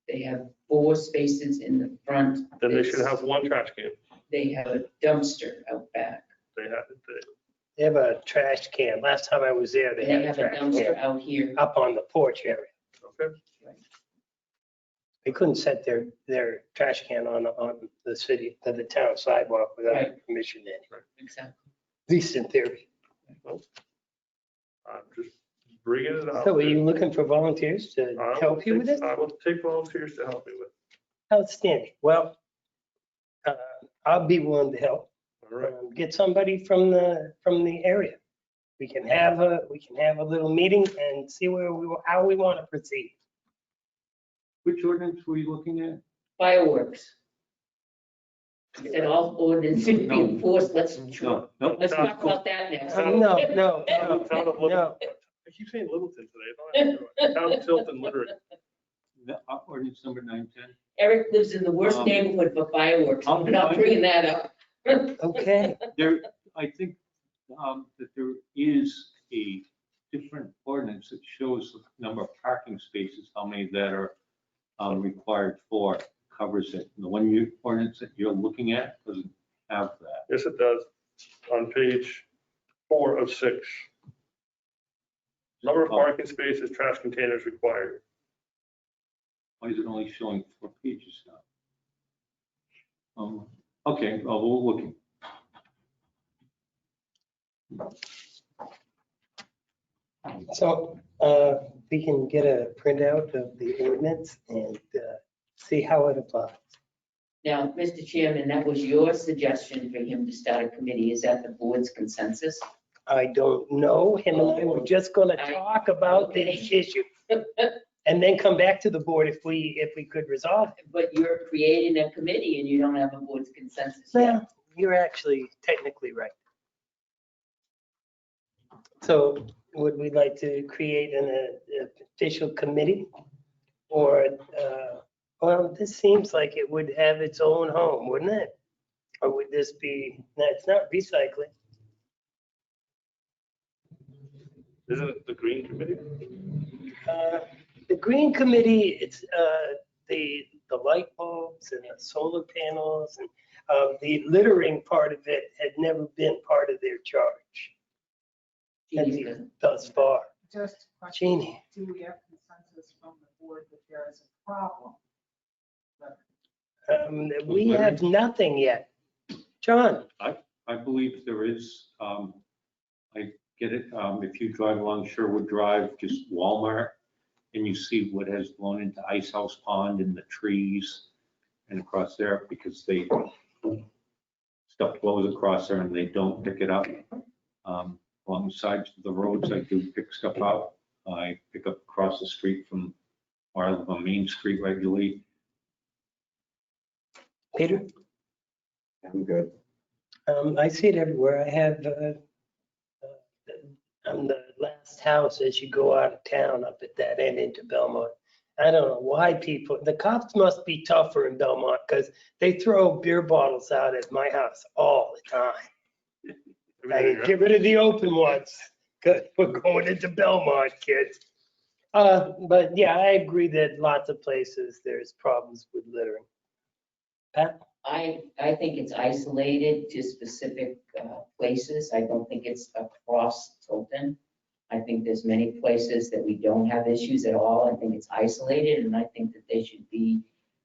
They have 4 spaces in the front. then they should have one trash can. They have a dumpster out back. They have, They have a trash can. Last time I was there, they They had a have a trash dumpster can out here. up on the porch area. Okay. They couldn't set their trash can on the city, to the town sidewalk without Right. permission in, Exactly. at least in theory. I'm just bringing it out. So are you looking for volunteers to I will help you with take- this? I will take volunteers to help me with. Outstanding. Well, I'll be willing to help. All right. Get somebody from the area. We can have a little meeting and see how we want to proceed. Which ordinance were you looking at? Fireworks. Said all ordinances be No. enforced. Let's No, no. talk about that next. No. Town of Littleton. I keep saying Littleton today. Town of Tilton littering. Ordinance number 910. Eric lives in the worst neighborhood for fireworks. I'm not bringing that up. Okay. I think that there is a different ordinance that shows the number of parking spaces, how many that are required for, covers it. The ordinance that you're looking at doesn't have that. Yes, it does. On page 4 of 6. Number of parking spaces, trash containers required. Why is it only showing 4 pages now? Okay, we'll look. So we can get a printout of the ordinance and see how it applies. Now, Mr. Chairman, that was your suggestion for him to start a committee. Is that the board's consensus? I don't know. Him and I were just going to talk about this issue and then come back to the board if we could resolve it. But you're creating a committee and you don't have a board's consensus yet. Yeah, you're actually technically right. So would we like to create an official committee? Or, well, this seems like it would have its own home, wouldn't it? Or would this be, no, it's not recycling. Isn't it the Green Committee? The Green Committee, it's the light bulbs and the solar panels and the littering part of it had never been part of their charge. At Geez, least thus far. Just a question, Jeannie. do we have consensus from the board that there is a problem? We have nothing yet. John, I believe there is, I get it, if you drive along Sherwood Drive, just Walmart, and you see what has blown into Ice House Pond and the trees and across there, because stuff blows across there and they don't pick it up. Along the sides of the roads, I do pick stuff up. I pick up across the street from where I live on Main Street regularly. Peter? I'm good. I see it everywhere. I have, on the last house as you go out of town up at that end into Belmont. I don't know why the cops must be tougher in Belmont because they throw beer bottles out at my house all the time. I mean, get rid of the open ones because we're going into Belmont, kids. But yeah, I agree that lots of places there's problems with littering. Pat? I think it's isolated to specific places. I don't think it's across Tilton. I think there's many places that we don't have issues at all. I think it's isolated, and I think that they should be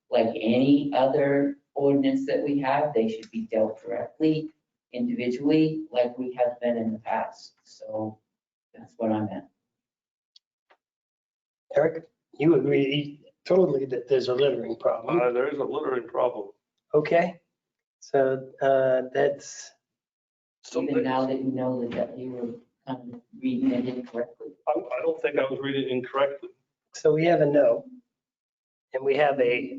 like any other ordinance that we have. They should be dealt directly, individually, like we have been in the past. So that's what I'm at. Eric, you agree totally that there's a littering problem? There is a littering problem. Okay, so that's, Even now that you know that you were kind of reading it incorrectly. I don't think I was reading it incorrectly. so we have a no. And we have a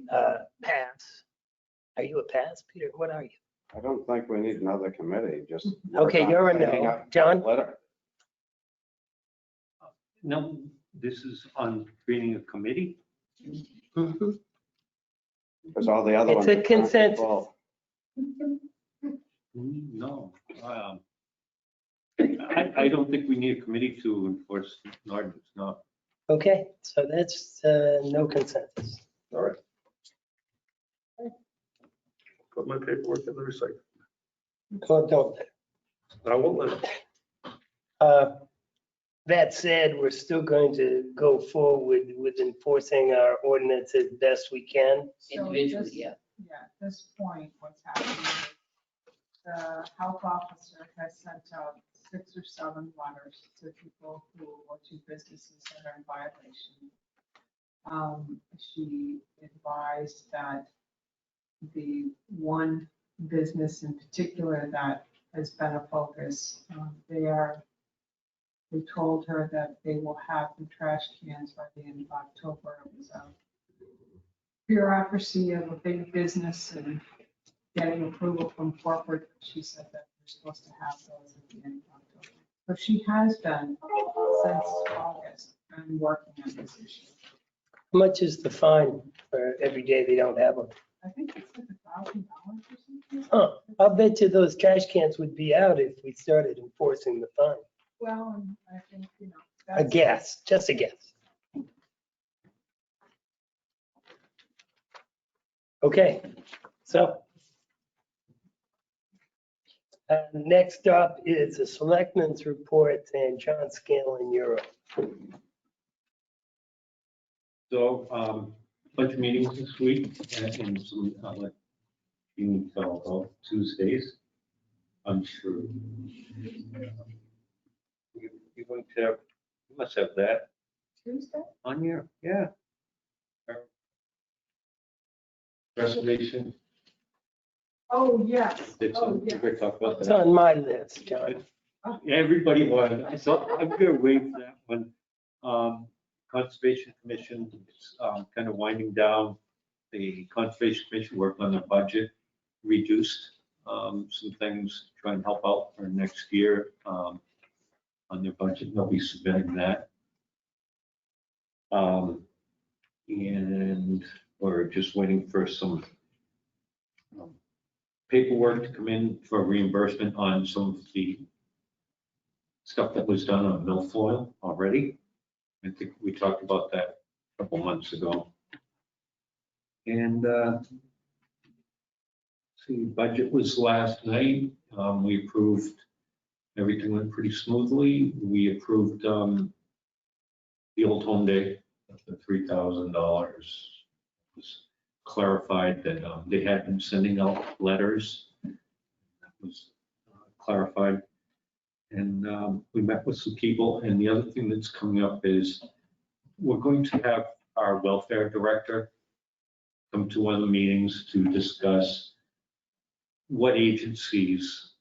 pass. Are you a pass, Peter? What are you? I don't think we need another committee, just. Okay, you're a cleaning no. up John? litter. No, this is on creating a committee. Mhm. Because all the other It's ones. a are consensus. full. No. I don't think we need a committee to enforce an ordinance, no. Okay, so that's no consensus. All right. Put my paperwork in the recycle. Well, don't. I won't let it. That said, we're still going to go forward with enforcing our ordinance as best we can. So Individually, this- yeah. Yeah, at this point, what's happening is the health officer has sent out 6 or 7 letters to people who, or to businesses that are in violation. She advised that the one business in particular that has been a focus, they told her that they will have the trash cans by the end of October. It was a bureaucracy of a big business and getting approval from corporate. She said that we're supposed to have those at the end of October. So she has been since August and working on this issue. How much is the fine for every day they don't have them? I think it's like $1,000 or something. Huh, I'll bet you those trash cans would be out if we started enforcing the fine. Well, and I think, you know. A guess, just a guess. Okay, so. Next up is the selectmen's report, and John Scanlon, you're up. So, bunch of meetings this week and some, like, meetings all Tuesdays. I'm sure. You're going to have, you must have that Tuesday? on your, yeah. Reservation. Oh, yes. It's Oh, on, yes. we're gonna talk about It's that. on my list, John. Everybody wanted, I thought, I'm gonna wait for that one. Conservation Commission, is kind of winding down. The Conservation Commission worked on their budget, reduced some things, to try and help out for next year on their budget. They'll be submitting that. And we're just waiting for some paperwork to come in for reimbursement on some of the stuff that was done on milfoil already. I think we talked about that a couple months ago. And see, budget was last night. We approved, everything went pretty smoothly. We approved the Old Home Day, the $3,000 was clarified that they had been sending out letters. That was clarified. And we met with some people. And the other thing that's coming up is we're going to have our welfare director come to one of the meetings to discuss what agencies,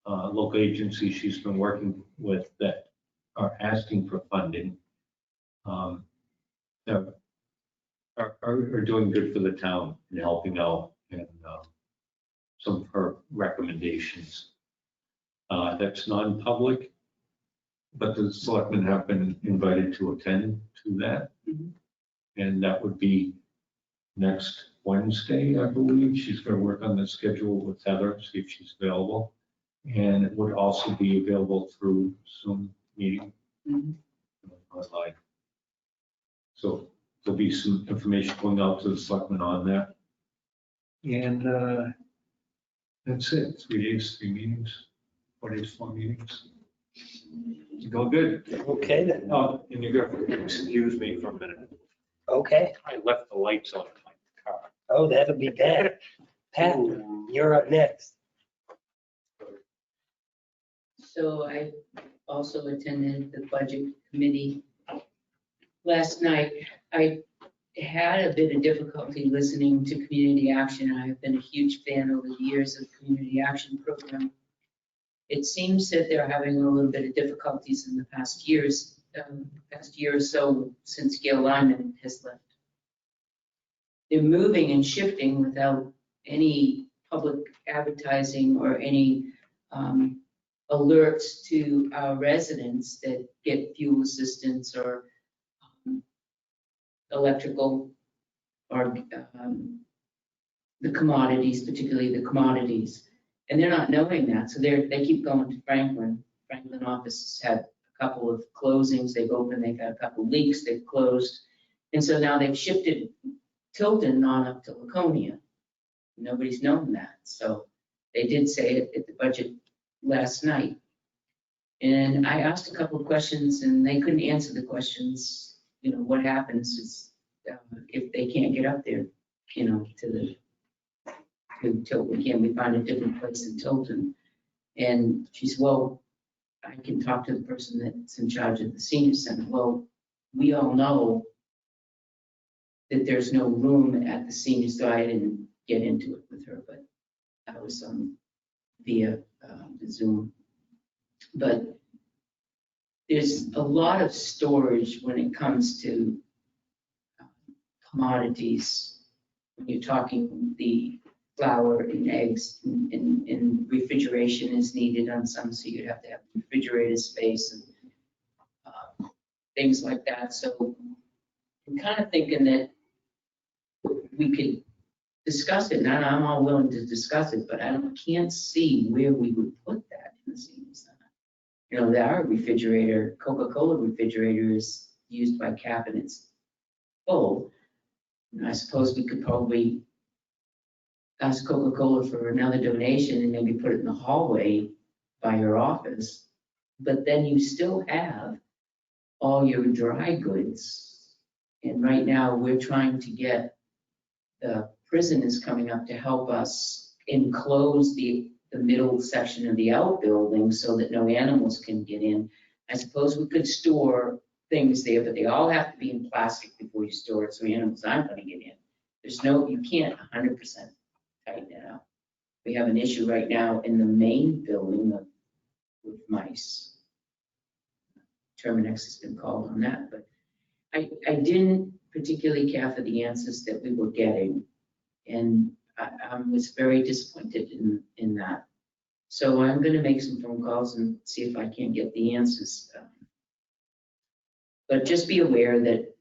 local agencies she's been working with that are asking for funding, that are doing good for the town and helping out, and some of her recommendations. That's non-public, but the selectmen have been invited to attend to that. And that would be next Wednesday, I believe. She's going to work on the schedule with Heather, see if she's available. And it would also be available through Zoom meeting online. So there'll be some information going out to the selectmen on that. And that's it. 3 days, 3 meetings, 4 days, 4 meetings. You're going good. Okay then, Oh, and you're going to excuse me for a minute. okay. I left the lights on in my car. Oh, that'll be bad. Pat, you're up next. So I also attended the budget committee last night. I had a bit of difficulty listening to community action. I've been a huge fan over the years of the community action program. It seems that they're having a little bit of difficulties in the past year or so since Gail Lyman has left. They're moving and shifting without any public advertising or any alerts to our residents that get fuel assistance or electrical or the commodities, particularly the commodities. And they're not knowing that, so they keep going to Franklin. Franklin office has had a couple of closings. They've opened, they've had a couple of leaks, they've closed. And so now they've shifted Tilton on up to Laconia. Nobody's known that. So they did say it at the budget last night. And I asked a couple of questions and they couldn't answer the questions. You know, what happens is if they can't get up there, you know, to Tilton, can we find a different place in Tilton? And she said, well, I can talk to the person that's in charge of the senior center. Well, we all know that there's no room at the senior, so I didn't get into it with her, but I was via the Zoom. But there's a lot of storage when it comes to commodities. When you're talking the flour and eggs and refrigeration is needed on some, so you'd have to have refrigerator space and things like that. So I'm kind of thinking that we could discuss it, and I'm all willing to discuss it, but I can't see where we would put that in the senior center. You know, our refrigerator, Coca-Cola refrigerator is used by cabinets full. And I suppose we could probably ask Coca-Cola for another donation and maybe put it in the hallway by your office. But then you still have all your dry goods. And right now we're trying to get, the prison is coming up to help us enclose the middle section of the outbuilding so that no animals can get in. I suppose we could store things there, but they all have to be in plastic before you store it, so animals aren't going to get in. There's no, you can't 100% tighten it up. We have an issue right now in the main building with mice. Terminex has been called on that, but I didn't particularly care for the answers that we were getting, and I was very disappointed in that. So I'm going to make some phone calls and see if I can get the answers. But just be aware that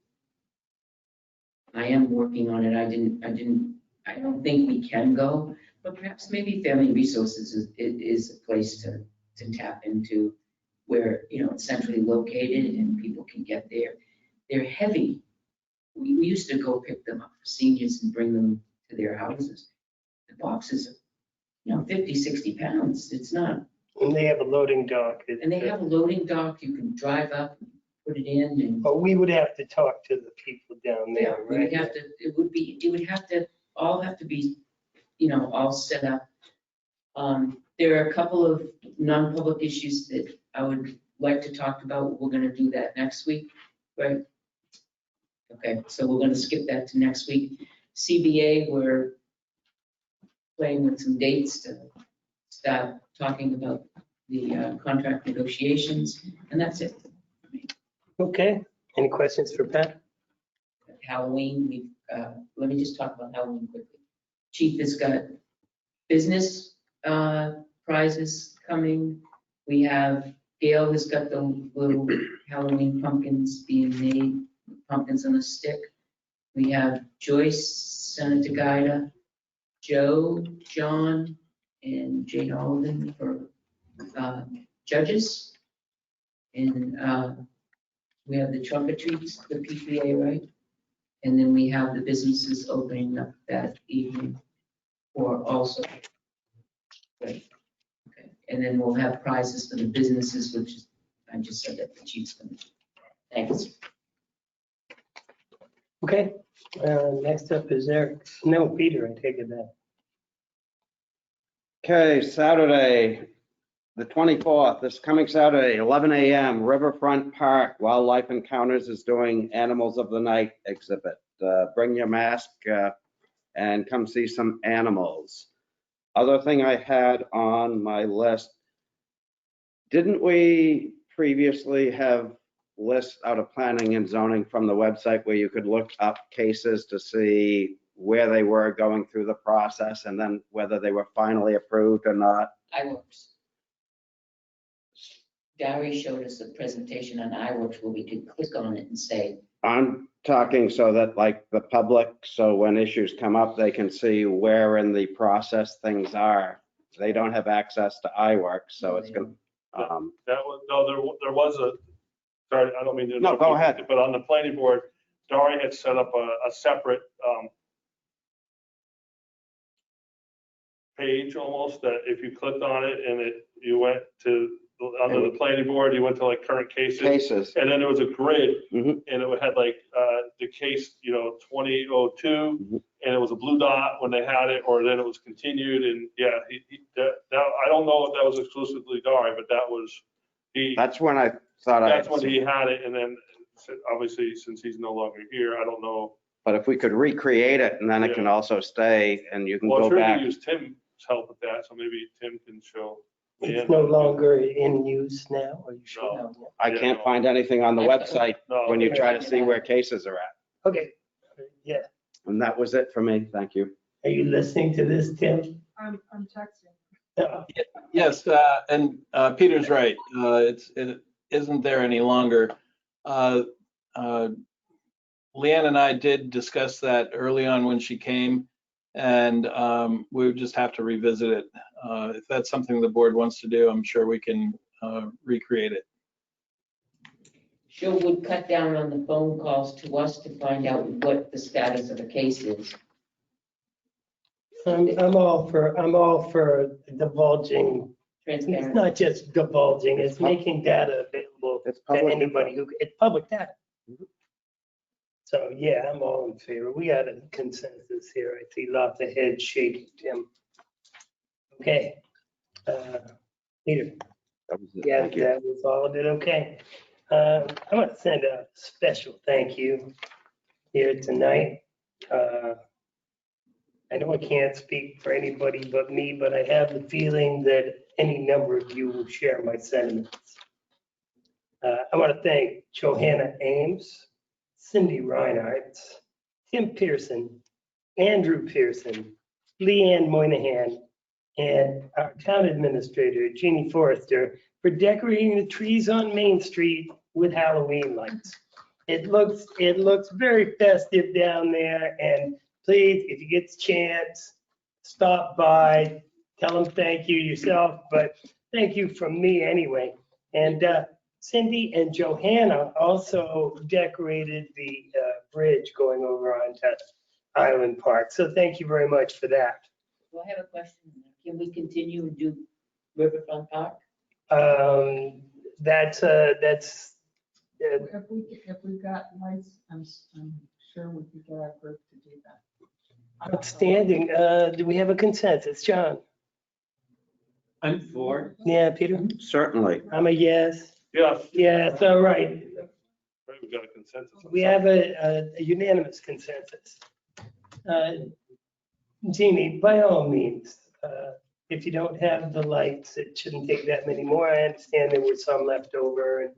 I am working on it. I don't think we can go, but perhaps maybe Family Resources is a place to tap into where, you know, it's centrally located and people can get there. They're heavy. We used to go pick them up for seniors and bring them to their houses. The boxes are, you know, 50, 60 pounds. It's not. And they have a loading dock. And they have a loading dock. You can drive up, put it in, and But we would have to talk to the people down yeah, there, we right? would have to, it would have to, all have to be, you know, all set up. There are a couple of non-public issues that I would like to talk about. We're gonna do that next week, right? Okay, so we're gonna skip that to next week. CBA, we're playing with some dates to start talking about the contract negotiations, and that's it. Okay, any questions for Pat? Halloween, let me just talk about Halloween quickly. Chief has got business prizes coming. We have, Gail has got the little Halloween pumpkins being made, pumpkins on a stick. We have Joyce, Senator Guida, Joe, John, and Jane Alden for judges. And we have the trunk or treats, the PPA, right? And then we have the businesses opening up that evening for also. Right. Okay. And then we'll have prizes for the businesses, which is, I just said that the chief's going to. Thanks. Okay, next up is Eric. No, Peter, I take it back. Okay, Saturday, the 24th, this coming Saturday, 11 a.m., Riverfront Park, Wildlife Encounters is doing Animals of the Night exhibit. Bring your mask and come see some animals. Other thing I had on my list, didn't we previously have lists out of planning and zoning from the website where you could look up cases to see where they were going through the process and then whether they were finally approved or not? iWorks. Gary showed us a presentation on iWorks where we could click on it and say. I'm talking so that like the public, so when issues come up, they can see where in the process things are. They don't have access to iWorks, so it's going to. That was, no, there was a, sorry, I don't mean to. No, go ahead. But on the planning board, Dory had set up a separate page almost that if you clicked on it and you went to under the planning board, you went to like current cases. Cases. And then there was a grid Mhm. and it had like the case, 2002, and it was a blue dot when they had it, or then it was continued. And yeah, I don't know if that was exclusively Dari, but that was, That's when I thought that's when he had it. And then obviously, since he's no longer here, I don't know. but if we could recreate it and then it can also stay and you can Well, go I'm sure back. you use Tim's help with that, so maybe Tim can show. It's no longer in use now, are you sure? No. I can't find anything on the website No. when you try to see where cases are at. Okay, yeah. And that was it for me. Thank you. Are you listening to this, Tim? I'm texting. Yes, and Peter's right. It isn't there any longer. Leanne and I did discuss that early on when she came, and we would just have to revisit it. If that's something the board wants to do, I'm sure we can recreate it. Sure would cut down on the phone calls to us to find out what the status of the case is. I'm all for divulging. It's Transparent. not just divulging, it's making data available It's to public anybody it's public data. So, yeah, I'm all in favor. We got a consensus here. I see lots of heads shaking, Tim. Okay. Peter, That was it. yeah, Thank you. that was all of it. Okay. I want to send a special thank you here tonight. I know I can't speak for anybody but me, but I have the feeling that any number of you will share my sentiments. I want to thank Johanna Ames, Cindy Reinhardt, Tim Pearson, Andrew Pearson, Leanne Moynihan, and our town administrator, Jeannie Forrester, for decorating the trees on Main Street with Halloween lights. It looks very festive down there, and please, if you get the chance, stop by, tell them thank you yourself, but thank you from me anyway. And Cindy and Johanna also decorated the bridge going over onto Island Park. So thank you very much for that. Well, I have a question. Can we continue and do Riverfront Park? That's If we got lights, I'm sure we could get our group to do that. outstanding. Do we have a consensus, John? I'm for. Yeah, Peter? Certainly. I'm a yes. Yeah. Yes, all right. Right, we got a consensus. We have a unanimous consensus. Jeannie, by all means, if you don't have the lights, it shouldn't take that many more. I understand there were some left over. And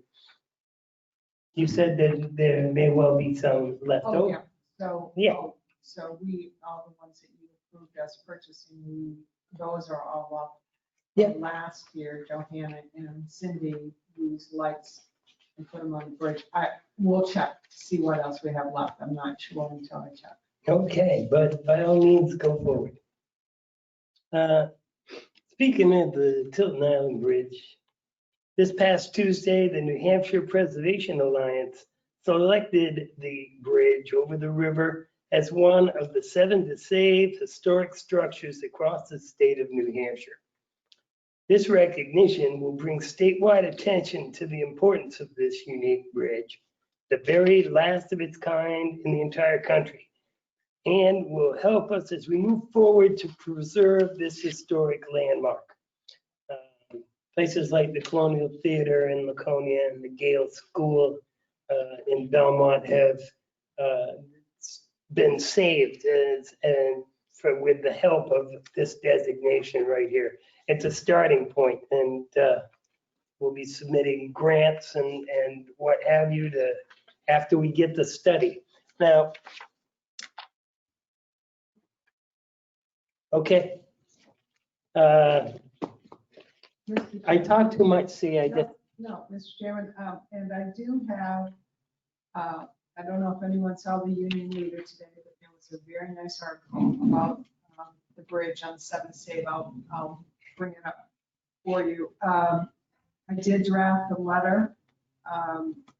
you said that there may well be some left Oh, over. yeah, so. Yeah. So all the ones that you approved us purchasing, those are all up. Yeah. Last year, Johanna and Cindy used lights and put them on the bridge. We'll check to see what else we have left. I'm not sure until I check. Okay, but by all means, go forward. Speaking of the Tilton Island Bridge, this past Tuesday, the New Hampshire Preservation Alliance selected the bridge over the river as one of the 7 to save historic structures across the state of New Hampshire. This recognition will bring statewide attention to the importance of this unique bridge, the very last of its kind in the entire country, and will help us as we move forward to preserve this historic landmark. Places like the Colonial Theater in Laconia and the Gale School in Belmont have been saved with the help of this designation right here. It's a starting point, and we'll be submitting grants and what have you to after we get the study. Now, okay. I talk too much, see, I just. No, Mr. Chairman, and I do have, I don't know if anyone saw the Union Leader today, but there was a very nice article about the bridge on 7th Save. I'll bring it up for you. I did draft a letter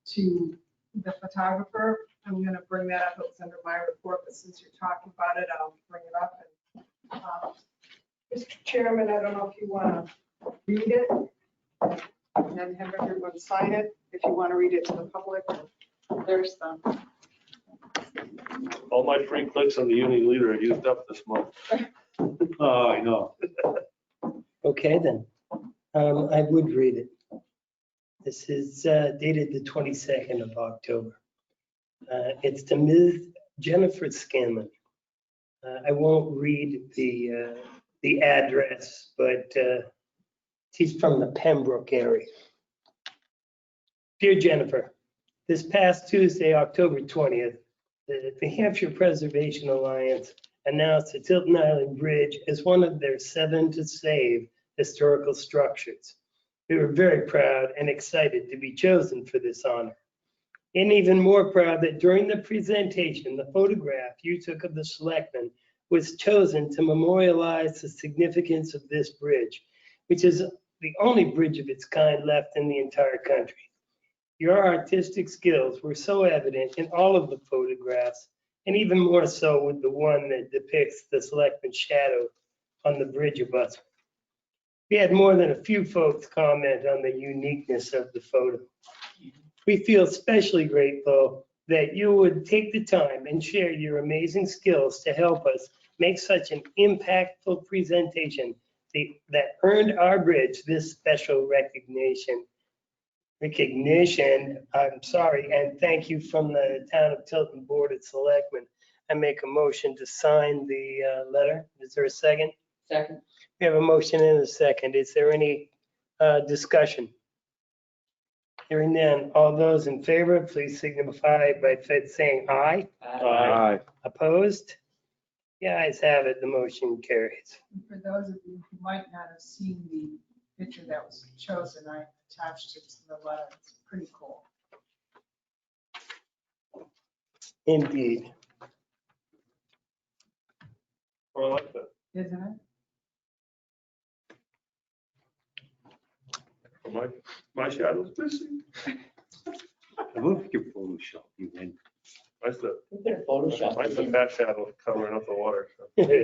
to the photographer. I'm going to bring that up. It was under my report, but since you're talking about it, I'll bring it up. And, Mr. Chairman, I don't know if you want to read it. sign it if you want to read it to the public. There's them. All my free clicks on the Uni Leader are used up this month. Oh, I know. Okay, then. I would read it. This is dated the 22nd of October. It's to Ms. Jennifer Scanlon. I won't read the address, but she's from the Pembroke area. Dear Jennifer, this past Tuesday, October 20th, the Hampshire Preservation Alliance announced the Tilton Island Bridge as one of their 7 to save historical structures. We were very proud and excited to be chosen for this honor. And even more proud that during the presentation, the photograph you took of the Selectmen was chosen to memorialize the significance of this bridge, which is the only bridge of its kind left in the entire country. Your artistic skills were so evident in all of the photographs, and even more so with the one that depicts the Selectmen's shadow on the bridge abutment. We had more than a few folks comment on the uniqueness of the photo. We feel especially grateful that you would take the time and share your amazing skills to help us make such an impactful presentation that earned our bridge this special recognition. I'm sorry, and thank you from the Town of Tilton Board of Selectmen. I make a motion to sign the letter. Is there a second? Second. We have a motion and a second. Is there any discussion? Hearing none, all those in favor, please signify by saying aye. Aye. Opposed? The ayes have it, the motion carries. And for those of you who might not have seen the picture that was chosen, I attached it to the letter. It's pretty cool. Indeed. Oh, I like that. Isn't it? My shadow's missing. I love your Photoshop, you win. Mine's the Photoshop. mine's the fat shadow covering up the water. So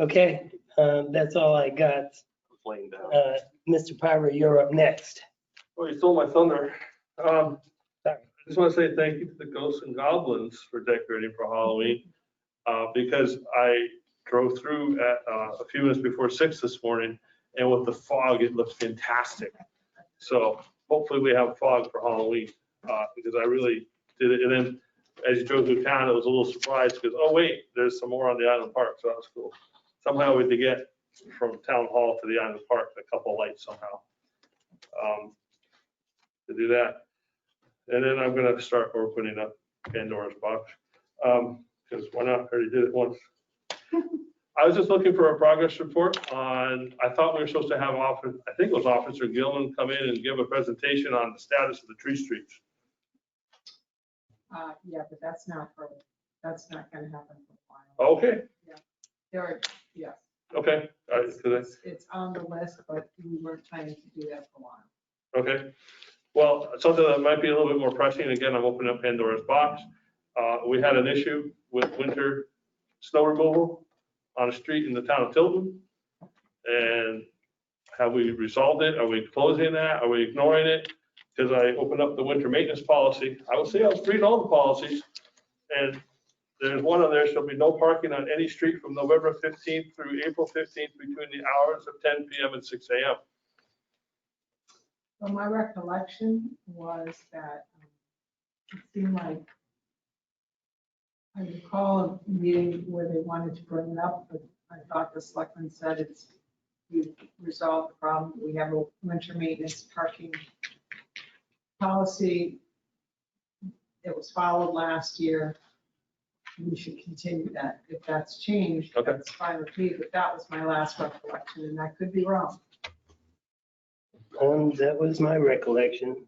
Okay, that's all I got. it's laying down. Mr. Pyra, you're up next. Well, you stole my thunder. Sorry. I just want to say thank you to the Ghosts and Goblins for decorating for Halloween. Because I drove through at a few minutes before 6 this morning, and with the fog, it looked fantastic. So hopefully we have fog for Halloween, because I really did it. And then as you drove through town, it was a little surprise because, oh wait, there's some more on the Island Park, so that was cool. Somehow we had to get from Town Hall to the Island Park, a couple lights somehow, to do that. And then I'm gonna start opening up Pandora's box, because why not? I already did it once. I was just looking for a progress report on, I thought we were supposed to have, I think it was Officer Gilman come in and give a presentation on the status of the tree streets. Yeah, but that's not going to happen for a while. Okay, There are, yes. okay. All right, so that's- It's on the list, but we weren't planning to do that for a while. Okay. Well, something that might be a little bit more pressing, again, I'm opening up Pandora's box. We had an issue with winter snow removal on a street in the town of Tilton. And have we resolved it? Are we closing that? Are we ignoring it? Because I opened up the winter maintenance policy. I would say I was reading all the policies. And there's one on there, there'll be no parking on any street from November 15th through April 15th between the hours of 10 p.m. and 6 a.m. Well, my recollection was that it seemed like, I recall a meeting where they wanted to bring it up, but I thought the selectman said we resolved the problem. We have a winter maintenance parking policy. It was followed last year. We should continue that. If that's changed, Okay. that's fine with me, but that was my last recollection, and I could be wrong. That was my recollection.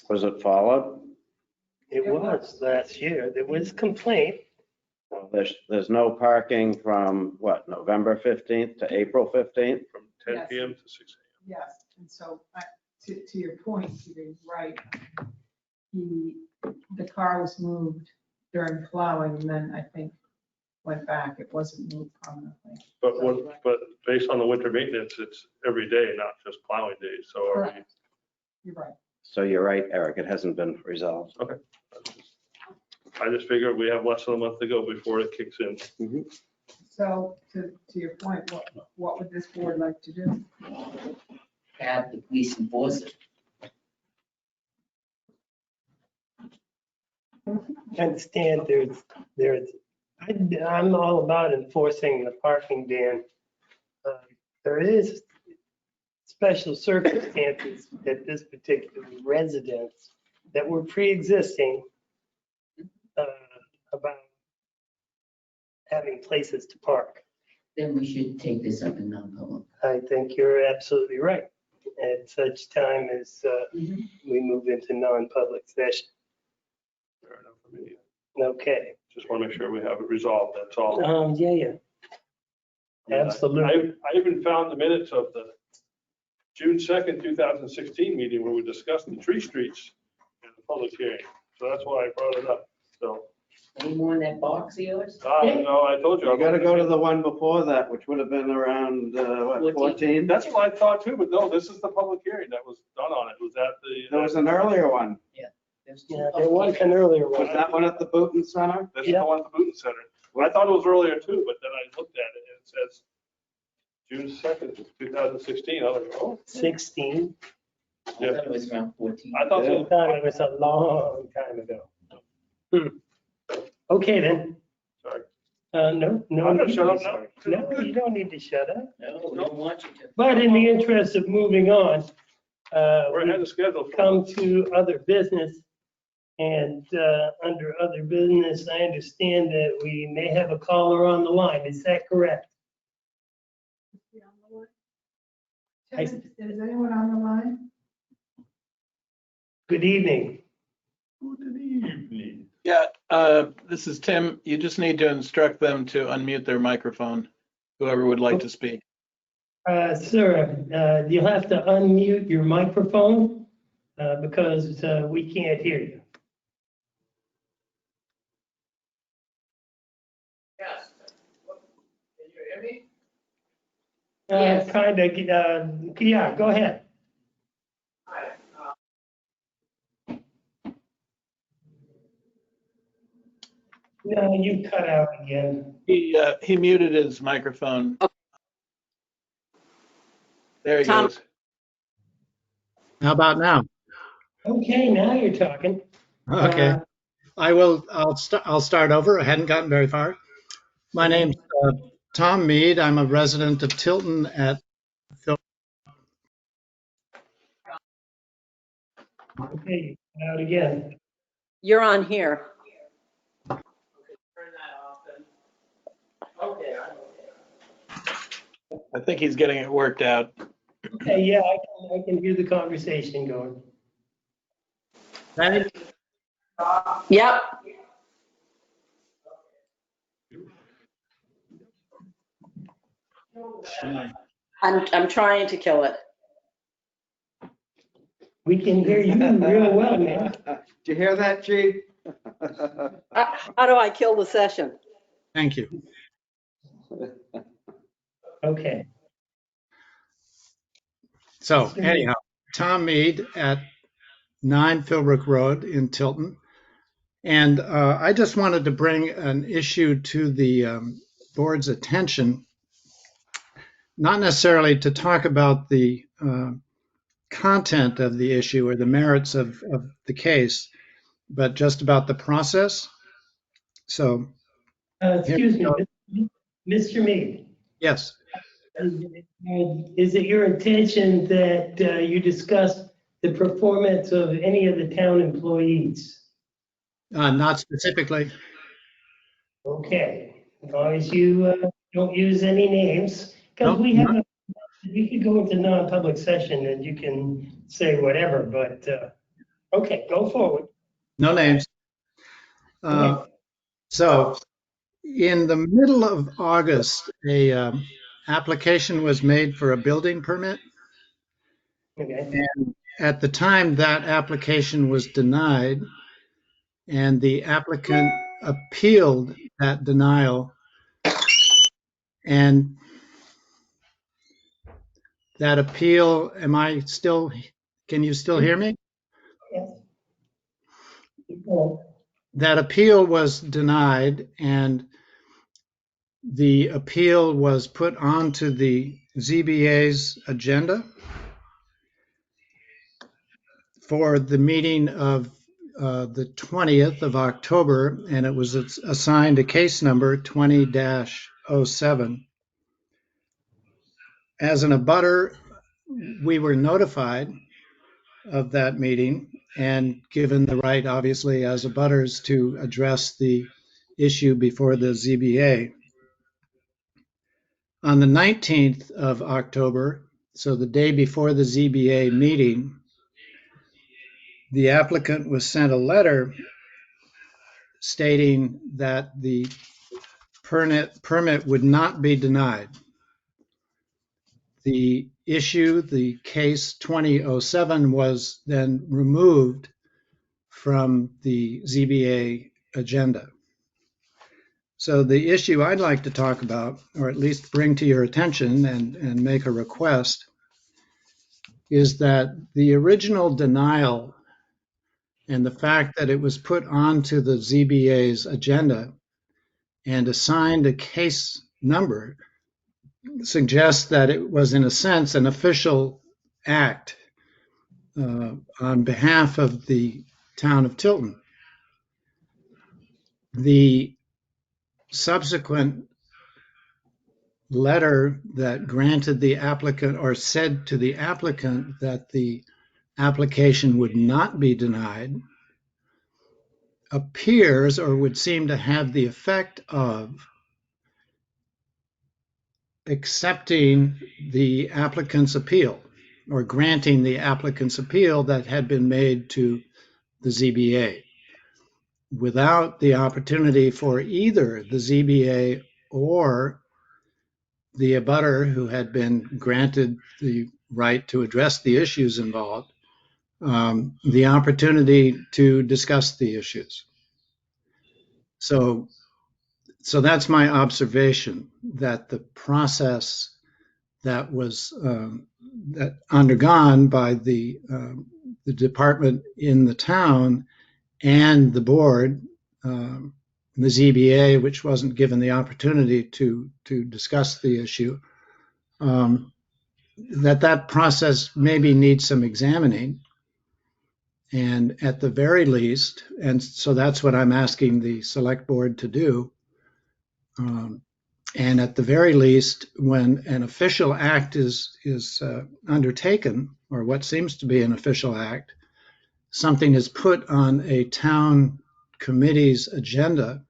Was it followed? It was last year. There was complaint. Well, there's no parking from what, November 15th to April 15th? From 10 Yes. p.m. to 6 a.m. Yes, and so to your point, Peter, right, the car was moved during plowing, and then I think went back. It wasn't moved permanently. But based on the winter maintenance, it's every day, not just plowing days. So are we, Correct. You're right. So you're right, Eric, it hasn't been resolved. I just figured we have less than a month to go before it kicks in. So to your point, what would this board like to do? Have the police enforce it. I understand I'm all about enforcing the parking ban. There is special circumstances at this particular residence that were pre-existing about having places to park. Then we should take this up in non-public. I think you're absolutely right. At such time as we move into non-public session. Fair enough for me. Okay. Just want to make sure we have it resolved, that's all. Yeah. Absolutely. I even found the minutes of the June 2nd, 2016 meeting where we discussed the tree streets in the public hearing. So that's why I brought it up. So, Any more in that box of yours? no, I told you. You gotta go to the one before that, which would have been around, what, 14? That's what I thought too, but no, this is the public hearing that was done on it. Was that There was an earlier one. There's two Yeah, there was an earlier one. Was that one at the Booton Center? This is the one at the Booton Center. Well, I thought it was earlier too, but then I looked at it and it says June 2nd, 2016. I was like, oh. 16. I thought it was around 14. I thought I so. thought it was a long time ago. Okay, then. Sorry. No. I'm gonna need shut to up be now. sorry. No, you don't need to shut up. No, we don't want you to. But in the interest of moving on, We're ahead we of schedule. come to other business. And under other business, I understand that we may have a caller on the line. Is that correct? Is anyone on the line? Good evening. Good evening. Yeah, this is Tim. You just need to instruct them to unmute their microphone, whoever would like to speak. Sir, you'll have to unmute your microphone because we can't hear you. Yes. Can you hear me? Yes. Kind of, yeah, go ahead. Hi. No, you cut out again. He muted his microphone. There he Tom. goes. How about now? Okay, now you're talking. Okay. I'll start over. I hadn't gotten very far. My name's Tom Mead. I'm a resident of Tilton at Okay, out again. You're on here. Turn that off then. Okay. I think he's getting it worked out. Okay, yeah, I can hear the conversation going. Ready? Yep. I'm trying to kill it. We can hear you real well, man. Did you hear that, Chief? How do I kill the session? Thank you. Okay. So anyhow, Tom Mead at 9 Philbrook Road in Tilton. And I just wanted to bring an issue to the board's attention, not necessarily to talk about the content of the issue or the merits of the case, but just about the process. So, Excuse me, Mr. Mead. yes, Is it your intention that you discuss the performance of any of the town employees? not specifically. Okay, as long as you don't use any names, because we could go into non-public session and you can say whatever, but, okay, go forward. No names. Okay. So, in the middle of August, a application was made for a building permit. Okay. And at the time, that application was denied, and the applicant appealed that denial And that appeal, can you still hear me? That appeal was denied, and the appeal was put onto the ZBA's agenda for the meeting of the 20th of October, and it was assigned a case number 20-07. As an abutter, we were notified of that meeting and given the right, obviously, as abutters to address the issue before the ZBA. On the 19th of October, so the day before the ZBA meeting, the applicant was sent a letter stating that the permit would not be denied. The issue, the case 2007, was then removed from the ZBA agenda. So the issue I'd like to talk about, or at least bring to your attention and make a request, is that the original denial and the fact that it was put onto the ZBA's agenda and assigned a case number suggests that it was, in a sense, an official act on behalf of the town of Tilton. The subsequent letter that granted the applicant, or said to the applicant that the application would not be denied, appears or would seem to have the effect of accepting the applicant's appeal or granting the applicant's appeal that had been made to the ZBA without the opportunity for either the ZBA or the abutter who had been granted the right to address the issues involved, the opportunity to discuss the issues. So that's my observation, that the process that was that undergone by the department in the town and the board, the ZBA, which wasn't given the opportunity to discuss the issue, that process maybe needs some examining. And at the very least, and so that's what I'm asking the select board to do. And at the very least, when an official act is undertaken, or what seems to be an official act, something is put on a town committee's agenda,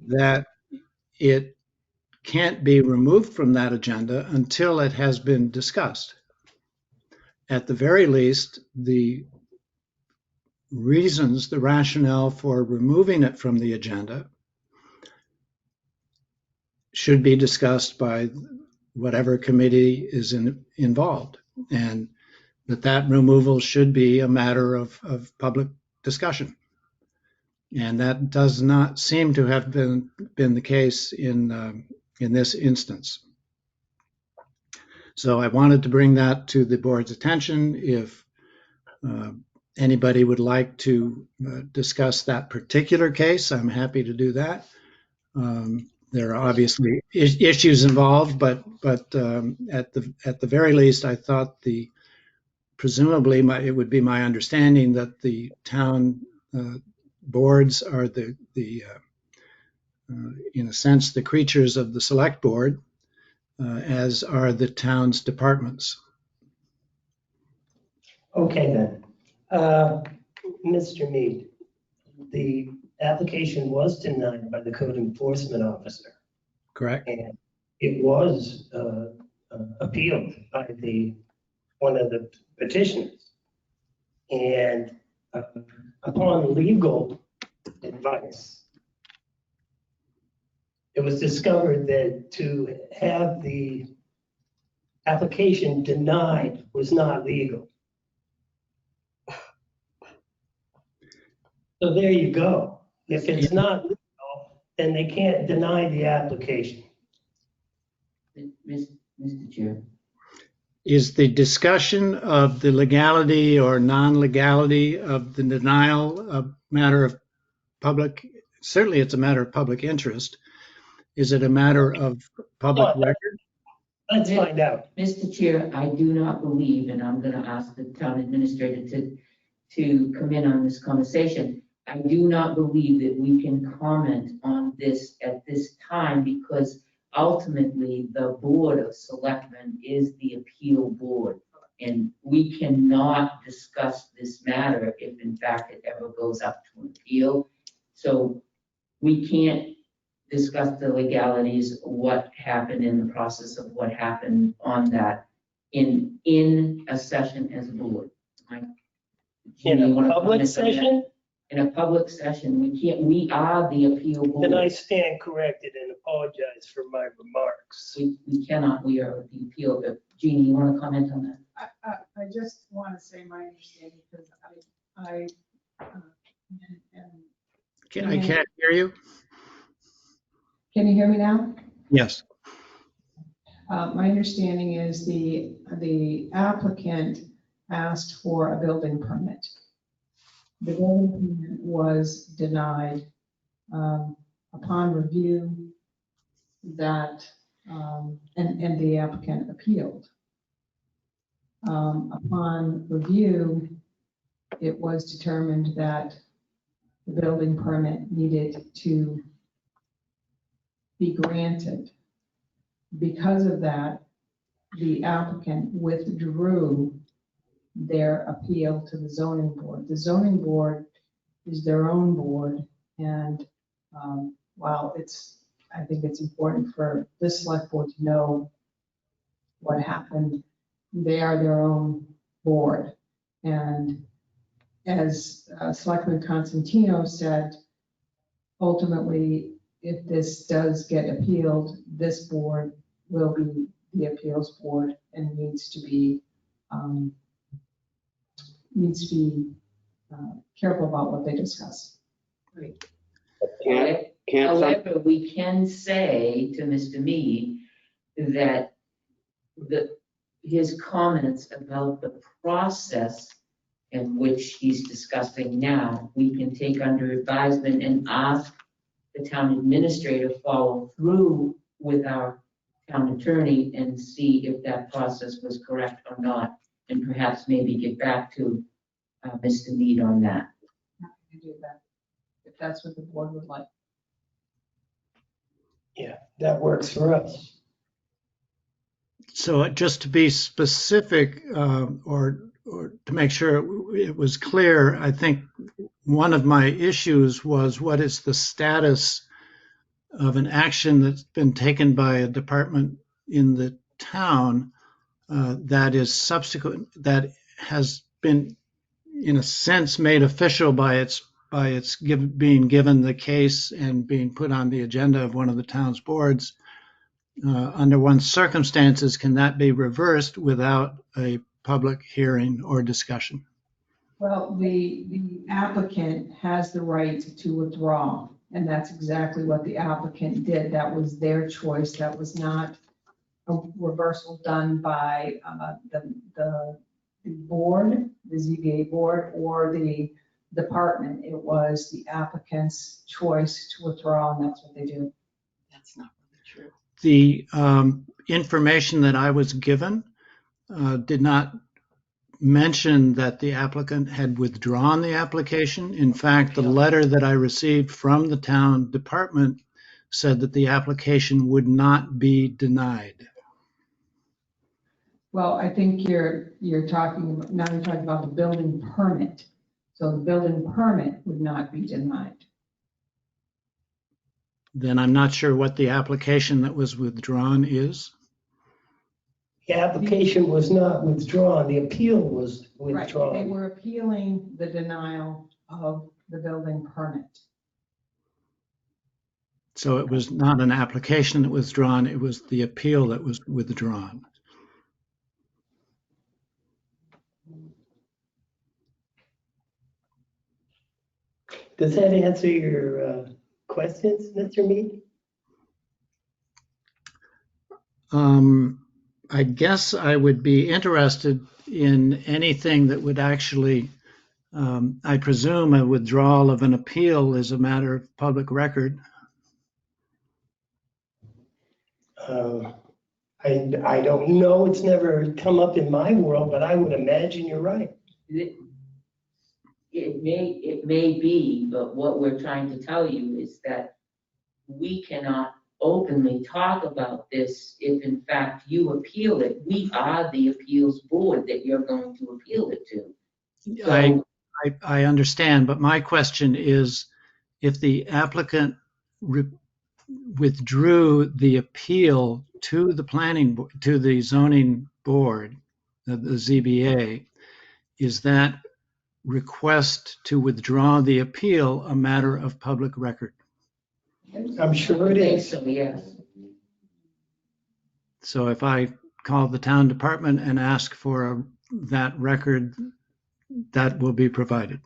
that it can't be removed from that agenda until it has been discussed. At the very least, the reasons, the rationale for removing it from the agenda should be discussed by whatever committee is involved, and that removal should be a matter of public discussion. And that does not seem to have been the case in this instance. So I wanted to bring that to the board's attention. If anybody would like to discuss that particular case, I'm happy to do that. There are obviously issues involved, but at the very least, I thought presumably it would be my understanding that the town boards are in a sense, the creatures of the select board, as are the town's departments. Okay then. Mr. Mead, the application was denied by the code enforcement officer. Correct. And it was appealed by one of the petitioners. And upon legal advice, it was discovered that to have the application denied was not legal. So there you go. If it's not legal, then they can't deny the application. Mr. Chair. Is the discussion of the legality or non-legality of the denial a matter of public, certainly it's a matter of public interest. Is it a matter of public record? Let's find out. Mr. Chair, I do not believe, and I'm going to ask the town administrator to come in on this conversation. I do not believe that we can comment on this at this time because ultimately the Board of Selectmen is the appeal board. And we cannot discuss this matter if in fact it ever goes up to an appeal. So we can't discuss the legalities, what happened in the process of what happened on that in a session as a board. In You wanna a public comment on that? session, In a public session, we are the appeal then I board. stand corrected and apologize for my remarks. We cannot, we are the appeal. Jeannie, you want to comment on that? I just want to say my understanding because I I can't hear you. can you hear me now? Yes. My understanding is the applicant asked for a building permit. The building permit was denied upon review that, and the applicant appealed. Upon review, it was determined that the building permit needed to be granted. Because of that, the applicant withdrew their appeal to the zoning board. The zoning board is their own board, and while I think it's important for this select board to know what happened, they are their own board. And as Selectman Constantino said, ultimately, if this does get appealed, this board will be the appeals board and needs to be careful about what they discuss. Can't some, However, we can say to Mr. Mead that his comments about the process in which he's discussing now, we can take under advisement and ask the town administrator follow through with our town attorney and see if that process was correct or not, and perhaps maybe get back to Mr. Mead on that. I can do that, if that's what the board would like. Yeah, that works for us. So just to be specific, or to make sure it was clear, I think one of my issues was what is the status of an action that's been taken by a department in the town that is subsequent, that has been, in a sense, made official by being given the case and being put on the agenda of one of the town's boards. Under what circumstances can that be reversed without a public hearing or discussion? Well, the applicant has the right to withdraw, and that's exactly what the applicant did. That was their choice. That was not a reversal done by the board, the ZBA board, or the department. It was the applicant's choice to withdraw, and that's what they do. That's not really true. The information that I was given did not mention that the applicant had withdrawn the application. In fact, the letter that I received from the town department said that the application would not be denied. Well, I think you're talking about the building permit. So the building permit would not be denied. Then I'm not sure what the application that was withdrawn is. The application was not withdrawn, the appeal was Right, they withdrawn. were appealing the denial of the building permit. So it was not an application that was withdrawn, it was the appeal that was withdrawn. Does that answer your questions, Mr. Mead? I guess I would be interested in anything that would actually, I presume a withdrawal of an appeal is a matter of public record. I don't know, it's never come up in my world, but I would imagine you're right. It may be, but what we're trying to tell you is that we cannot openly talk about this if in fact you appeal it. We are the appeals board that you're going to appeal it to. So, I understand, but my question is, if the applicant withdrew the appeal to the to the zoning board, the ZBA, is that request to withdraw the appeal a matter of public record? I'm sure I it think is. so, yes. So if I call the town department and ask for that record, that will be provided.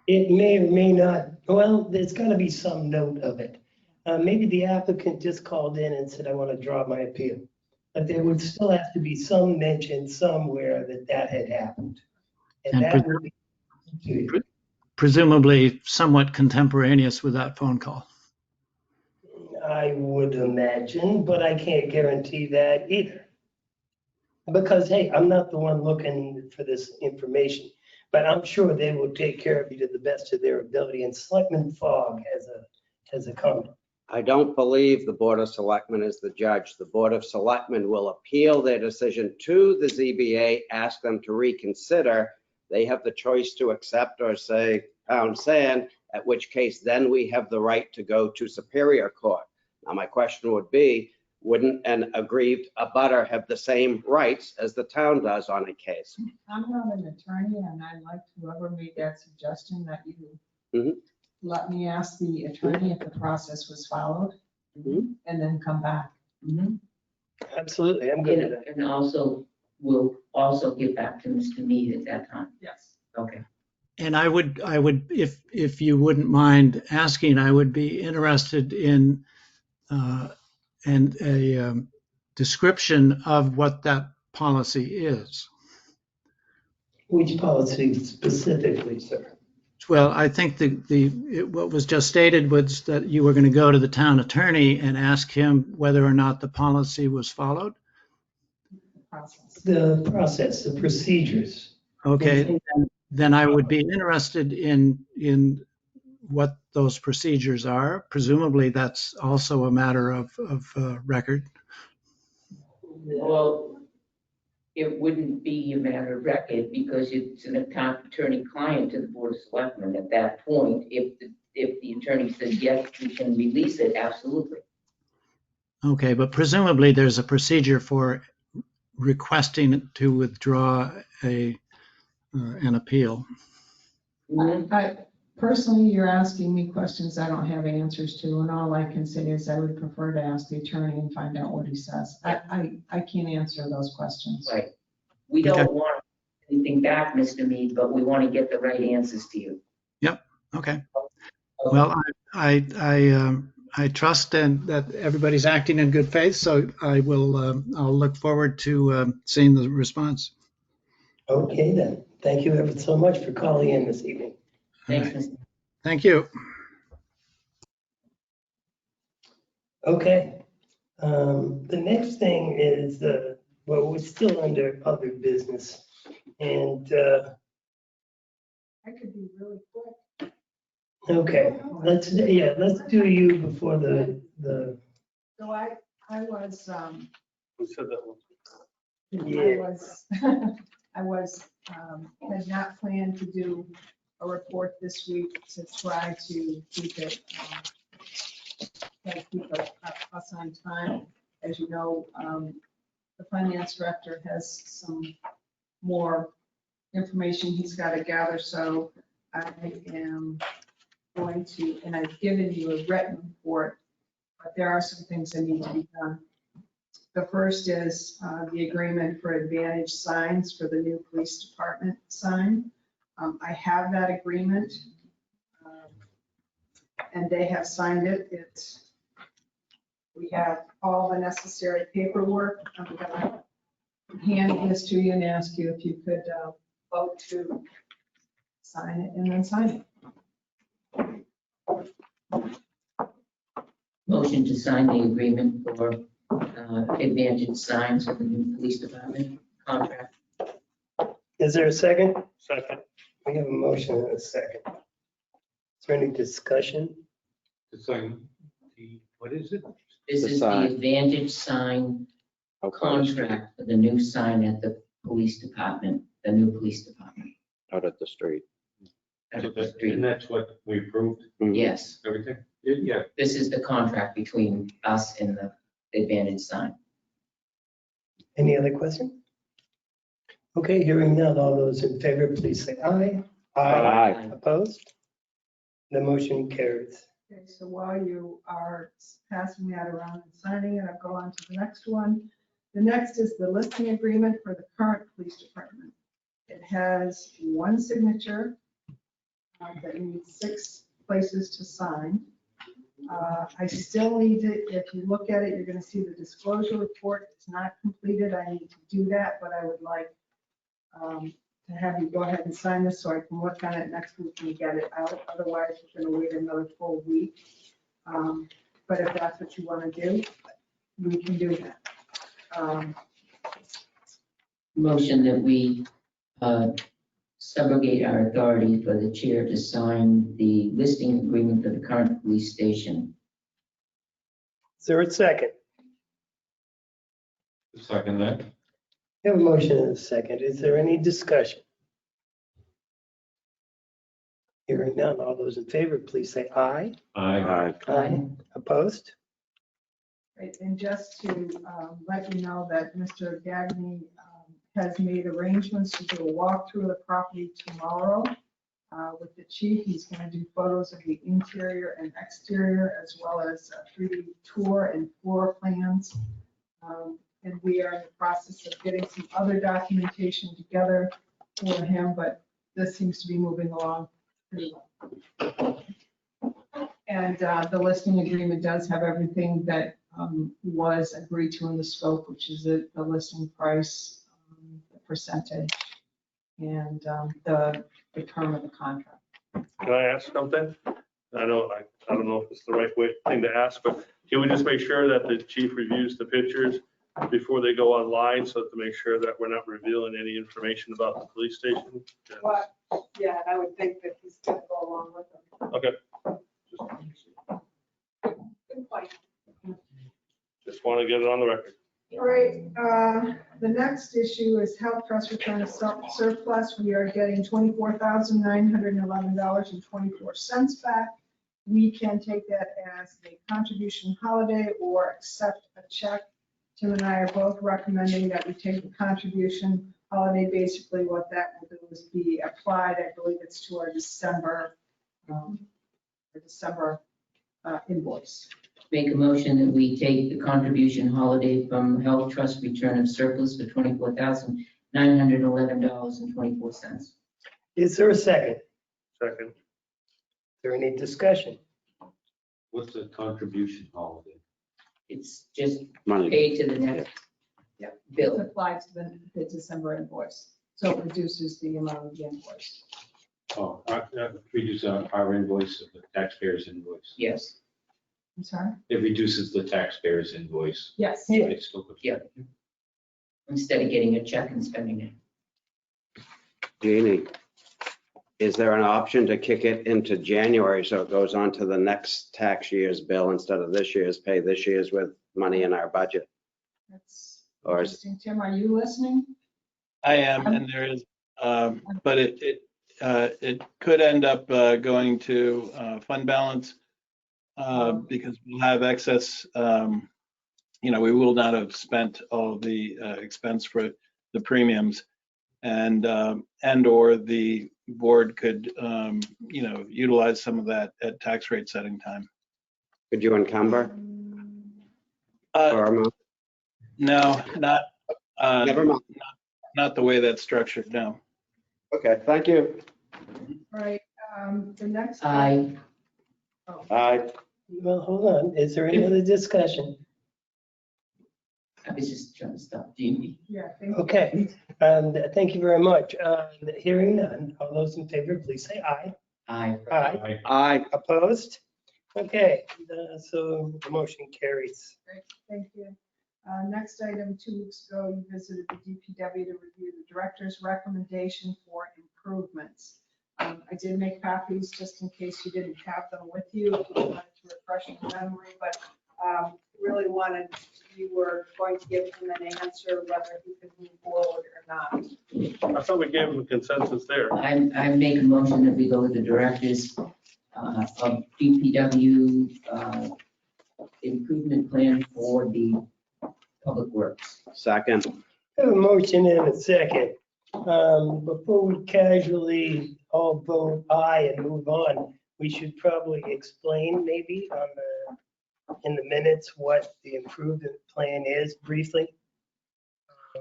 It may or may not, well, there's gotta be some note of it. Maybe the applicant just called in and said, I want to draw my appeal. But there would still have to be some mention somewhere that that had happened. And And that would be, presumably somewhat contemporaneous with that phone call. I would imagine, but I can't guarantee that either. Because, hey, I'm not the one looking for this information, but I'm sure they will take care of you to the best of their ability. And Selectman Fogg has a comment. I don't believe the Board of Selectmen is the judge. The Board of Selectmen will appeal their decision to the ZBA, ask them to reconsider. They have the choice to accept or say pound sand, at which case then we have the right to go to Superior Court. Now, my question would be, wouldn't an aggrieved abutter have the same rights as the town does on a case? I'm not an attorney, and I'd like whoever made that suggestion that you Mhm. let me ask the attorney if the process was followed, Mhm. and then come back. Mhm. Absolutely, I'm good with that. And also, we'll also get back to Mr. Mead at that time. Yes. Okay. And I would, if you wouldn't mind asking, I would be interested in a description of what that policy is. Which policy specifically, sir? Well, I think what was just stated was that you were going to go to the town attorney and ask him whether or not the policy was followed. Process. The process, the procedures. Okay, then I would be interested in what those procedures are. Presumably, that's also a matter of record. Well, it wouldn't be a matter of record because it's an attorney-client to the Board of Selectmen at that point. If the attorney says, yes, we can release it, absolutely. Okay, but presumably there's a procedure for requesting to withdraw an appeal. Personally, you're asking me questions I don't have answers to, and all I can say is I would prefer to ask the attorney and find out what he says. I can't answer those questions. Right. We don't want anything back, Mr. Mead, but we want to get the right answers to you. Yep. Okay. Well, I trust that everybody's acting in good faith, so I'll look forward to seeing the response. Okay, then. Thank you ever so much for calling in this evening. Thanks, All right. Mr. Thank you. Okay. The next thing is, well, we're still under other business. And, I could be really quick. okay, let's do you before the, So I was, Who said that one? had not planned to do a report this week to try to keep it, us on time. As you know, the finance director has some more information he's got to gather, so I am going to, and I've given you a written report, but there are some things that need to be done. The first is the agreement for Advantage signs for the new police department sign. I have that agreement, and they have signed it. We have all the necessary paperwork. I'm gonna hand this to you and ask you if you could vote to sign it and then sign it. Motion to sign the agreement for Advantage Signs for the new police department contract. Is there a second? Second. We have a motion and a second. Is there any discussion? It's like, what is it? This The is the sign. Advantage Sign contract for the new sign at the police department, the new police department. Out at the street. And that's what we approved, Yes, everything? Yeah. this is the contract between us and the Advantage Sign. Any other question? Okay, hearing none. All those in favor, please say aye. Aye. Opposed? The motion carries. Okay, so while you are passing that around and signing it, I'll go on to the next one. The next is the listing agreement for the current police department. It has one signature that needs 6 places to sign. I still need to, if you look at it, you're going to see the disclosure report. It's not completed. I need to do that, but I would like to have you go ahead and sign this so I can work on it next week and get it out. Otherwise, we're going to wait another full week. But if that's what you want to do, we can do that. Motion that we subrogate our authority for the chair to sign the listing agreement for the current police station. Is there a second? Second that. We have a motion and a second. Is there any discussion? Hearing none. All those in favor, please say aye. Aye. Aye. Opposed? Right, and just to let you know that Mr. Gagny has made arrangements to do a walkthrough of the property tomorrow with the chief. He's going to do photos of the interior and exterior, as well as a 3D tour and floor plans. And we are in the process of getting some other documentation together for him, but this seems to be moving along pretty well. And the listing agreement does have everything that was agreed to in the scope, which is the listing price, the percentage, and the term of the contract. Can I ask something? I don't know if it's the right thing to ask, but can we just make sure that the chief reviews the pictures before they go online, so to make sure that we're not revealing any information about the police station? But, yeah, I would think that he's going to go along with them. Okay. Good point. Just want to get it on the record. All right, the next issue is health trust return of surplus. We are getting $24,911.24 back. We can take that as a contribution holiday or accept a check. Tim and I are both recommending that we take the contribution holiday. Basically, what that will do is be applied, I believe it's to our December invoice. Make a motion that we take the contribution holiday from Health Trust return of surplus for $24,911.24. Is there a second? Second. Is there any discussion? What's the contribution holiday? It's just Money. paid to the next It's bill. applied to the December invoice, so it reduces the amount of the invoice. Oh, reduce our invoice of the taxpayer's invoice. Yes. I'm sorry? It reduces the taxpayer's invoice. Yes. Yeah. It's still good. Yeah. Instead of getting a check and spending it. Jeannie, is there an option to kick it into January so it goes on to the next tax year's bill instead of this year's, pay this year's with money in our budget? That's Or is- interesting. Tim, are you listening? I am, and there is, but it could end up going to fund balance because we'll have excess. We will not have spent all the expense for the premiums, and or the board could utilize some of that at tax rate setting time. Could you encumber? Or No, not never mind. not the way that's structured. No. Okay, thank you. All right, the next. Aye. Well, hold on. Is there any other discussion? I was just trying to stop Jamie. Yeah, thank you. Okay, thank you very much. Hearing none, all those in favor, please say aye. Aye. Aye. Aye. Opposed? Okay, so the motion carries. Great, thank you. Next item, 2 weeks ago, you visited the DPW to review the director's recommendation for improvements. I did make copies just in case you didn't have them with you, if you wanted to refresh your memory, but really wanted, you were going to give him an answer whether he could move forward or not. I thought we gave them a consensus there. I make a motion that we go with the directors of DPW improvement plan for the public works. Second. I have a motion and a second. Before we casually all vote aye and move on, we should probably explain maybe in the minutes what the improvement plan is briefly. How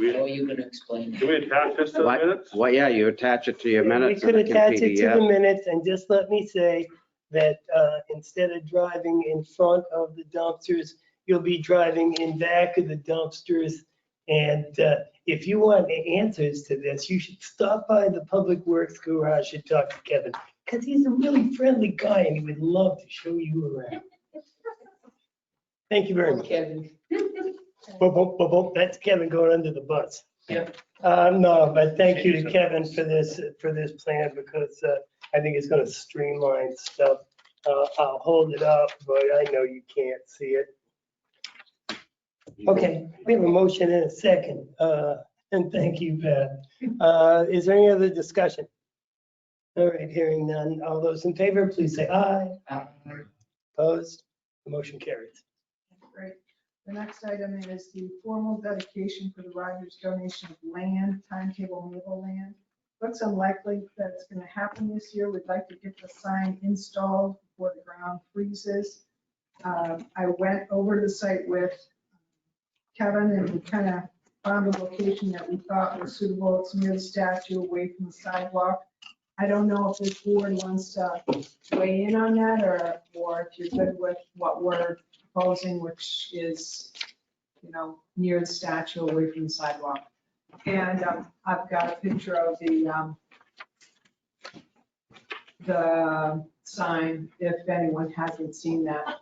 are you gonna explain Do it? we attach this to the minutes? Well, yeah, you attach it to your We minutes. could and it can attach it to the PDF. minutes and just let me say that instead of driving in front of the dumpsters, you'll be driving in back of the dumpsters. And if you want answers to this, you should stop by the Public Works garage and talk to Kevin, because he's a really friendly guy and he would love to show you around. Thank you very much. Kevin. Boop, boop, boop, boop. That's Kevin going under the bus. Yep. No, but thank you to Kevin for this plan, because I think it's gonna streamline stuff. I'll hold it up, but I know you can't see it. Okay, we have a motion and a second, and thank you, Pat. Is there any other discussion? All right, hearing none. All those in favor, please say aye. Opposed? The motion carries. Great. The next item is the formal dedication for the Rogers donation of land, timetable Maple land. Looks unlikely that it's going to happen this year. We'd like to get the sign installed before the ground freezes. I went over the site with Kevin and we kind of found a location that we thought was suitable. It's near the statue, away from the sidewalk. I don't know if this board wants to weigh in on that, or if you're good with what we're proposing, which is, near the statue, away from the sidewalk. And I've got a picture of the sign, if anyone hasn't seen that.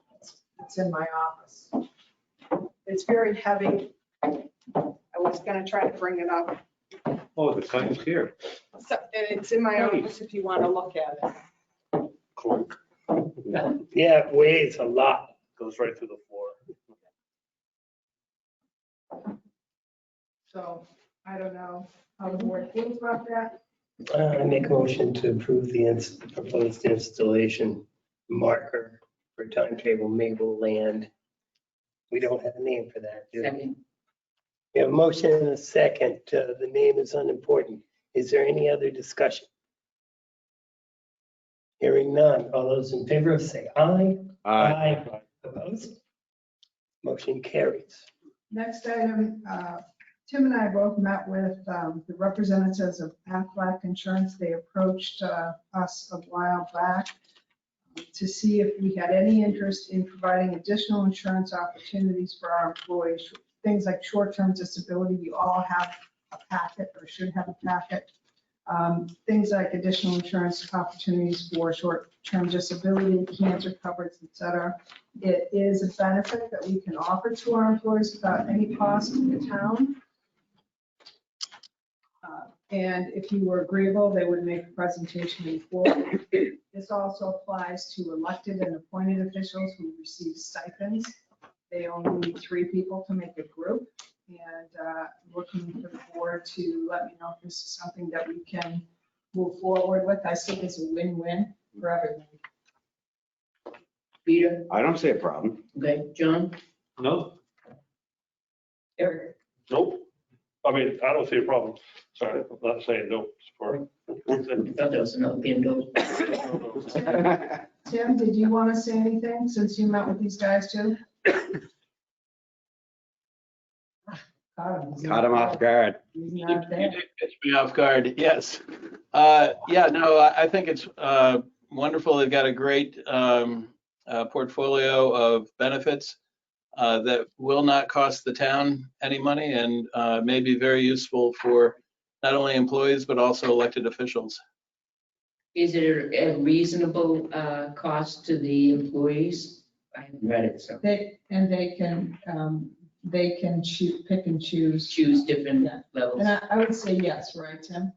It's in my office. It's very heavy. I was gonna try to bring it up. Oh, the sign's here. So, and it's in my office if you want to look at it. Clunk. Yeah, it weighs a lot. Goes right through the floor. So I don't know how the board feels about that. I make a motion to approve the proposed installation marker for timetable Maple land. We don't have a name for that, do we? Second. We have a motion and a second. The name is unimportant. Is there any other discussion? Hearing none. All those in favor say aye. Aye. Opposed? Motion carries. Next item, Tim and I both met with the representatives of Aflac Insurance. They approached us a while back to see if we had any interest in providing additional insurance opportunities for our employees. Things like short-term disability, you all have a packet or should have a packet. Things like additional insurance opportunities for short-term disability, cancer coverage, et cetera. It is a benefit that we can offer to our employees without any cost to the town. And if you were agreeable, they would make a presentation in full. This also applies to elected and appointed officials who receive stipends. They only need 3 people to make a group. And looking for the board to let me know if this is something that we can move forward with. I think it's a win-win for everyone. Peter, I don't see a problem. okay, John, No, Eric, Nope. I mean, I don't see a problem. Sorry, I'm not saying no. For thought there was another Pando. Tim, did you want to say anything since you met with these guys too? Caught him off guard. He's You not there. did catch me off guard, yes. Yeah, no, I think it's wonderful. They've got a great portfolio of benefits. that will not cost the town any money and may be very useful for not only employees, but also elected officials. Is it a reasonable cost to the employees? I haven't read it, so They can pick and choose. choose different Yeah. levels. And I would say yes, right, Tim?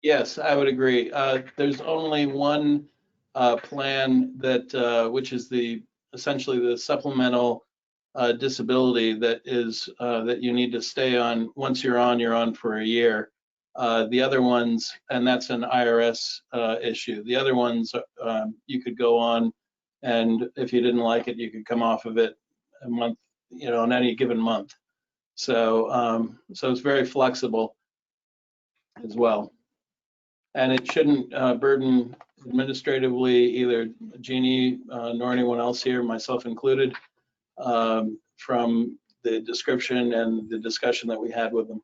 Yes, I would agree. There's only one plan that, which is essentially the supplemental disability that is, that you need to stay on. Once you're on for a year. The other ones, and that's an IRS issue. The other ones, you could go on, and if you didn't like it, you could come off of it a month, on any given month. So, so it's very flexible as well. And it shouldn't burden administratively either Jeannie nor anyone else here, myself included, from the description and the discussion that we had with them.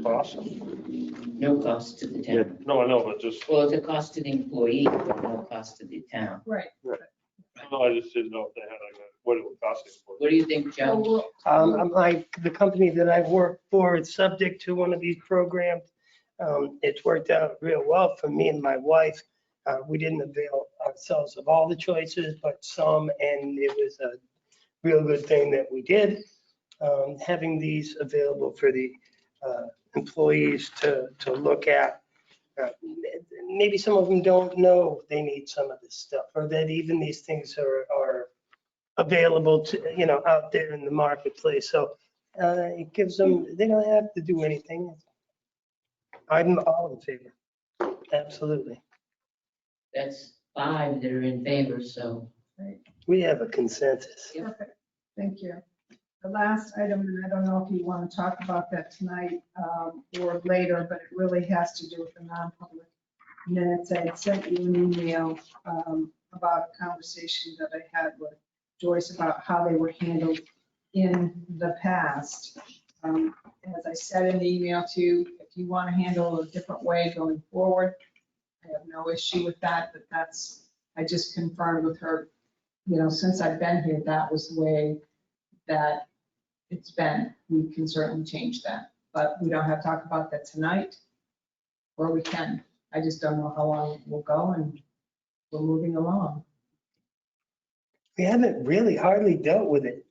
Awesome. No cost to the town. No, I know, but just, Well, it's a cost to the employee, but no cost to the town. Right. no, I just didn't know if they had like what it would cost them for. What do you think, Joe? The company that I work for is subject to one of these programs. It's worked out real well for me and my wife. We didn't avail ourselves of all the choices, but some, and it was a real good thing that we did. Having these available for the employees to look at. Maybe some of them don't know they need some of this stuff, or that even these things are available to, out there in the marketplace. So it gives them, they don't have to do anything. I'm all in favor. Absolutely. That's 5 that are in favor, so. We have a consensus. Perfect. Thank you. The last item, and I don't know if you want to talk about that tonight or later, but it really has to do with the non-public minutes. I had sent you an email about a conversation that I had with Joyce about how they were handled in the past. As I said in the email to you, if you want to handle a different way going forward, I have no issue with that, but I just confirmed with her, since I've been here, that was the way that it's been. We can certainly change that, but we don't have to talk about that tonight, or we can. I just don't know how long we'll go, and we're moving along. We haven't really hardly dealt with it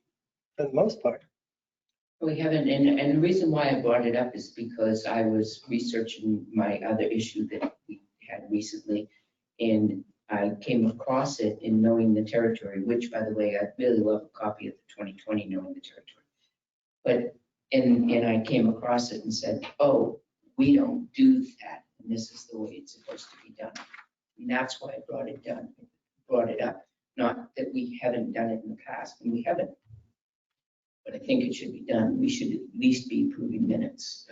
for the most part. We haven't, and the reason why I brought it up is because I was researching my other issue that we had recently, and I came across it in Knowing the Territory, which, by the way, I really love a copy of the 2020 Knowing the Territory. But, and I came across it and said, oh, we don't do that, and this is the way it's supposed to be done. And that's why I brought it up. Not that we haven't done it in the past, and we haven't. But I think it should be done. We should at least be approving minutes,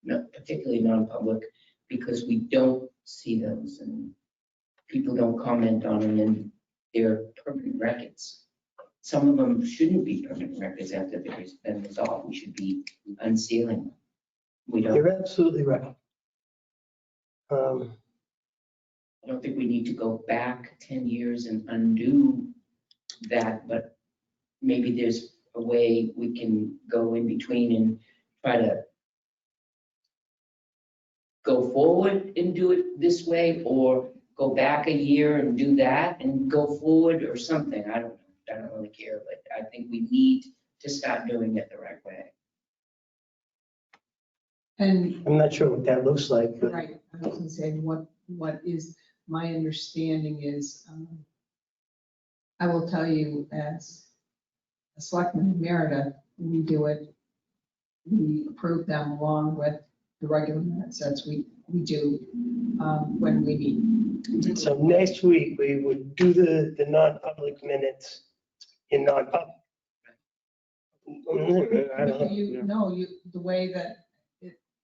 particularly non-public, because we don't see those and people don't comment on them, and they're permanent records. Some of them shouldn't be permanent records after they've been resolved. We should be unsealing them. We don't. You're absolutely right. I don't think we need to go back 10 years and undo that, but maybe there's a way we can go in between and try to go forward and do it this way, or go back a year and do that and go forward or something. I don't really care, but I think we need to start doing it the right way. And I'm not sure what that looks like, but right, I was gonna say, what is my understanding is, I will tell you as a selectman in Merida, we do it, we approve them along with the regular minutes as we do when we meet. so next week we would do the non-public minutes in non-public. I don't know. The way that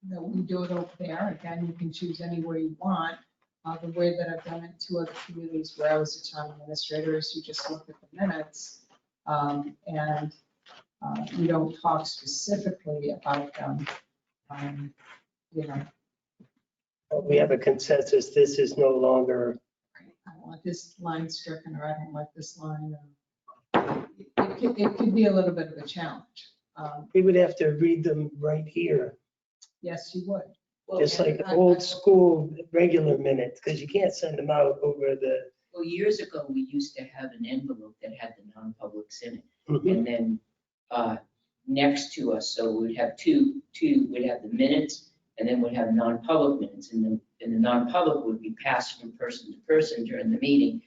we do it over there, again, you can choose any way you want. The way that I've done it in 2 other communities where I was a town administrator is you just look at the minutes and you don't talk specifically about them. We have a consensus, this is no longer, I want this line stricken, or I don't like this line. it could be a little bit of a challenge. We would have to read them right here, Yes, you would. just like old school regular minutes, because you can't send them out over the. Well, years ago, we used to have an envelope that had the non-publics in it. Mhm. And then next to us, so we'd have we'd have the minutes and then we'd have non-public minutes. And the non-public would be passed from person to person during the meeting.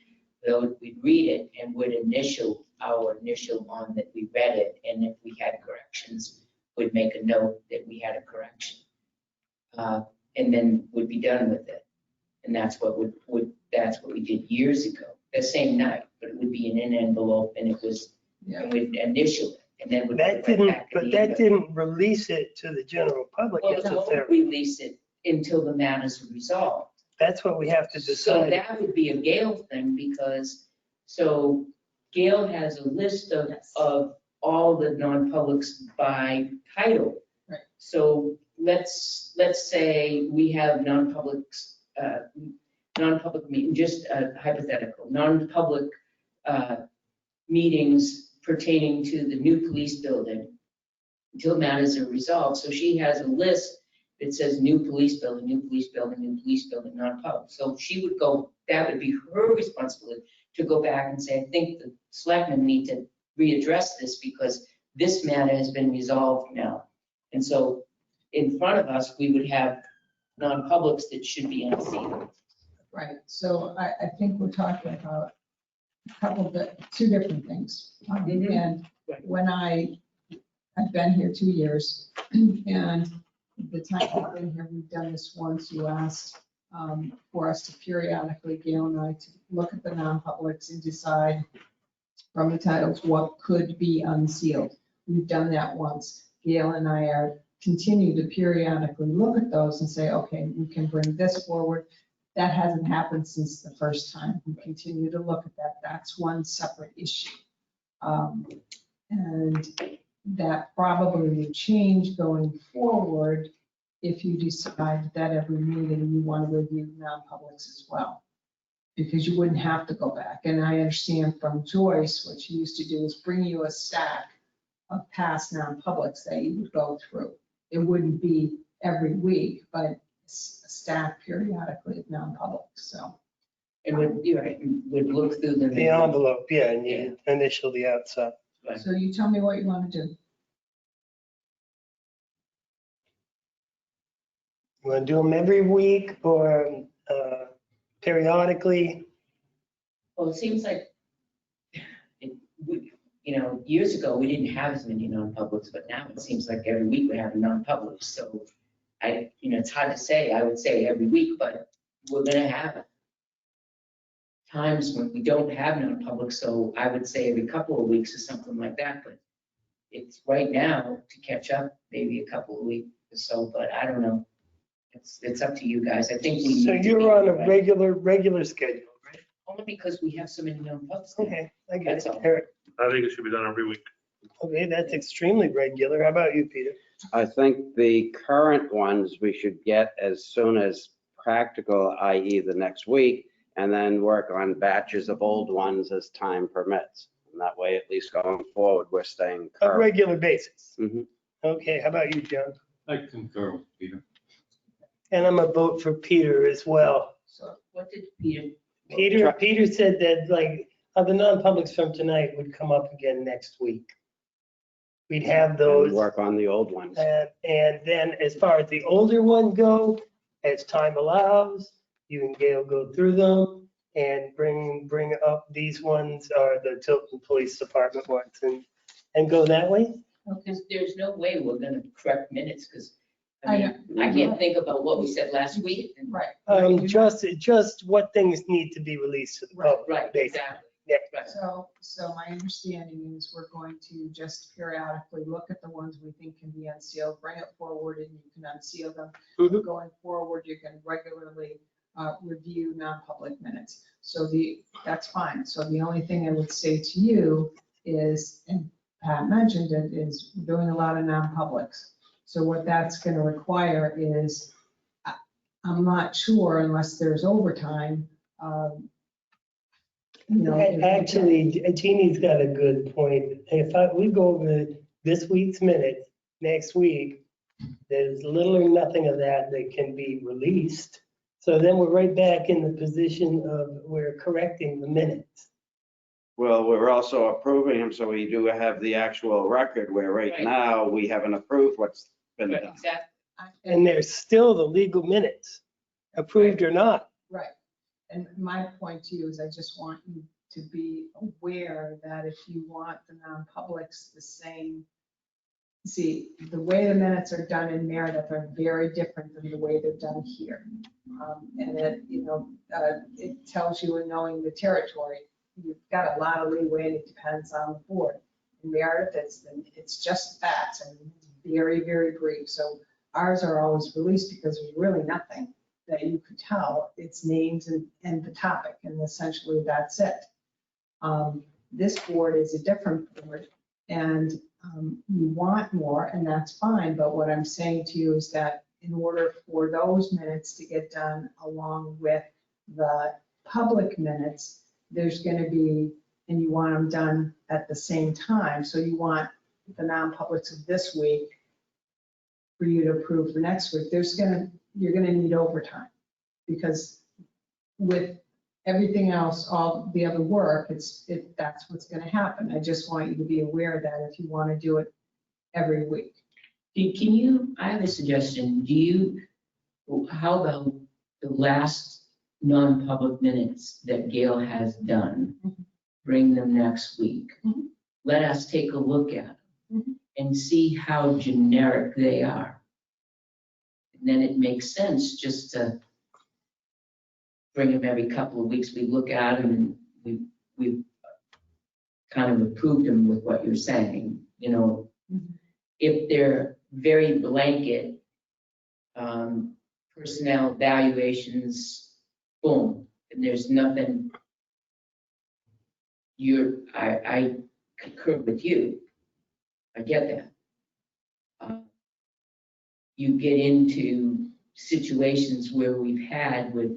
We'd read it and would initial our initial on that we read it. And if we had corrections, we'd make a note that we had a correction. And then would be done with it. And that's what that's what we did years ago, the same night, but it would be in an envelope and it was, and we'd initial it. And then we'd That put it right didn't, back in but the that envelope. didn't release it to the general public Well, it won't necessarily. release it until the matters are resolved. That's what we have to So decide. that would be a Gail thing because, so Gail has a list of all the non-publics by title. Right. So let's say we have non-publics, non-public meeting, just hypothetical, non-public meetings pertaining to the new police building until matters are resolved. So she has a list that says new police building, new police building, new police building, non-public. So she would go, that would be her responsibility to go back and say, I think the selectmen need to readdress this because this matter has been resolved now. And so in front of us, we would have non-publics that should be unsealed. Right, so I think we're talking about two different things. And when I've been here 2 years, and the time I've been here, we've done this once. You asked for us to periodically, Gail and I, to look at the non-publics and decide from the titles what could be unsealed. We've done that once. Gail and I are continue to periodically look at those and say, okay, we can bring this forward. That hasn't happened since the first time. We continue to look at that. That's one separate issue. And that probably will change going forward if you decide that every meeting you want to review non-publics as well. Because you wouldn't have to go back. And I understand from Joyce, what she used to do is bring you a stack of past non-publics that you would go through. It wouldn't be every week, but a stack periodically of non-publics, so. And would look through them. The envelope, yeah, and you initial the outside. So you tell me what you want to do. You want to do them every week or periodically? Well, it seems like, years ago, we didn't have as many non-publics, but now it seems like every week we have a non-public. So it's hard to say. I would say every week, but we're gonna have times when we don't have non-public. So I would say every couple of weeks or something like that. But it's right now to catch up, maybe a couple of weeks or so, but I don't know. It's up to you guys. I think we. So need to you're be on a right. regular schedule, right? Only because we have so many non-publics. now. Okay, I get That's it. all. Eric. I think it should be done every week. Okay, that's extremely regular. How about you, Peter? I think the current ones we should get as soon as practical, i.e. the next week, and then work on batches of old ones as time permits. And that way, at least going forward, we're staying On a current. regular basis. Mhm. Okay, how about you, John? I concur with Peter. And I'm a vote for Peter as well. So what did Peter? Peter said that like the non-publics from tonight would come up again next week. We'd have And those. work on the old ones. And then as far as the older ones go, as time allows, you and Gail go through them and bring up these ones or the Tilton Police Department ones and go that way. Because there's no way we're gonna correct minutes, because I I can't think about what we said last week. and- Right. Just what things need to be released to the public. Right, basically. exactly. Yeah. Right. So my understanding is we're going to just periodically look at the ones we think can be unsealed, bring it forward and you can unseal them. Mhm. Going forward, you're going to regularly review non-public minutes. So that's fine. So the only thing I would say to you is, and Pat mentioned it, is we're doing a lot of non-publics. So what that's going to require is, I'm not sure unless there's overtime, you know. Actually, Jeannie's got a good point. We go over this week's minutes next week, there's little or nothing of that that can be released. So then we're right back in the position of we're correcting the minutes. Well, we're also approving them, so we do have the actual record where right Right. now we haven't approved what's been done. Exactly. And there's still the legal minutes, approved or not. Right. And my point to you is I just want you to be aware that if you want the non-publics the same, see, the way the minutes are done in Meredith are very different than the way they're done here. And it, you know, it tells you in knowing the territory, you've got a lot of leeway and it depends on the board. In Meredith, it's just facts and very, very brief. So ours are always released because there's really nothing that you could tell. It's names and the topic, and essentially that's it. This board is a different board, and you want more, and that's fine, but what I'm saying to you is that in order for those minutes to get done along with the public minutes, there's going to be, and you want them done at the same time, so you want the non-publics of this week for you to approve for next week, you're gonna need overtime. Because with everything else, all the other work, that's what's gonna happen. I just want you to be aware that if you wanna do it every week. Can you, I have a suggestion. How about the last non-public minutes that Gail has done? Bring them next week. Mhm. Let us take a look at them Mhm. and see how generic they are. And then it makes sense just to bring them every couple of weeks. We look at them and we've kind of approved them with what you're saying, you know. If they're very blanket, personnel evaluations, boom, and there's nothing, I concur with you. I get that. You get into situations where we've had with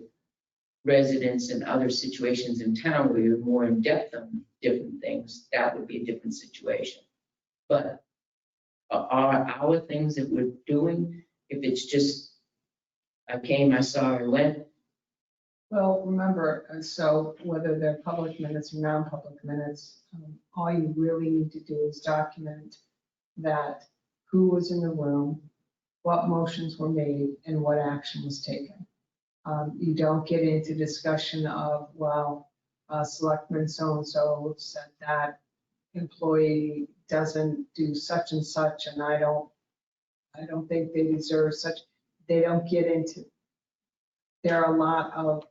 residents and other situations in town where you're more in depth on different things, that would be a different situation. But are our things that we're doing, if it's just, I came, I saw, I went, Well, remember, so whether they're public minutes or non-public minutes, all you really need to do is document that who was in the room, what motions were made, and what action was taken. You don't get into discussion of, well, Selectman so-and-so said that employee doesn't do such and such, and I don't think they deserve such. They don't get into, there are a lot of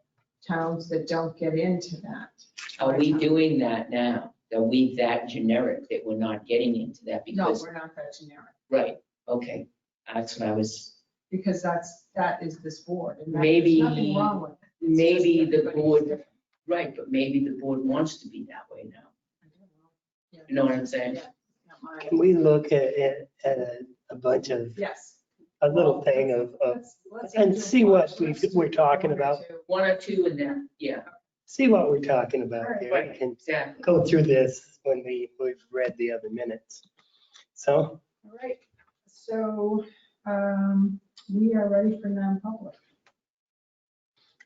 towns that don't get into that. are we doing that now? Are we that generic that we're not getting into that? No, Because, we're not that generic, right, okay, that's what I was, because that is this board, and Maybe- there's nothing wrong with it. It's maybe just the everybody's board, different. right, but maybe the board wants to be that way now. I don't know. Yeah. You know what I'm saying? Yeah, not mine. Can we look at a bunch of, Yes. a little Well, thing of, let's and do see one. what Let's do we're talking one or about. two. One or two and then, yeah, see what we're talking about here. right, And exactly. go through this when we've read the other minutes. So, All right, so we are ready for non-public.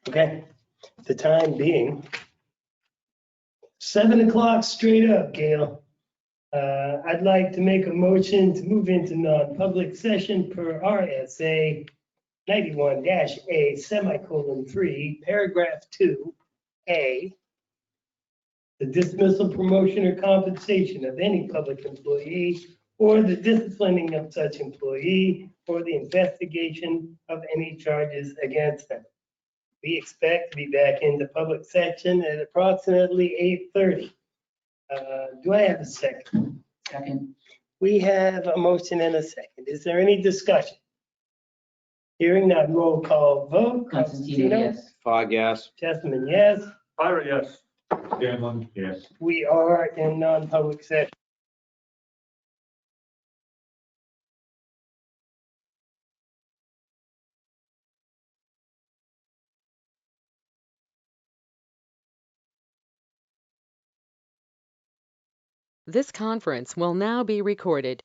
okay, the time being 7 o'clock straight up, Gail. I'd like to make a motion to move into non-public session per RSA 91-A semicolon 3, paragraph 2A. The dismissal, promotion, or compensation of any public employee, or the disciplining of such employee, or the investigation of any charges against them. We expect to be back into public section at approximately 8:30. Do I have a second? Second, We have a motion and a second. Is there any discussion? Hearing none, roll call vote. Constantino, yes. Fog gas. Chessman, yes. Ira, yes. Scanlon, yes. We are in non-public session. This conference will now be recorded.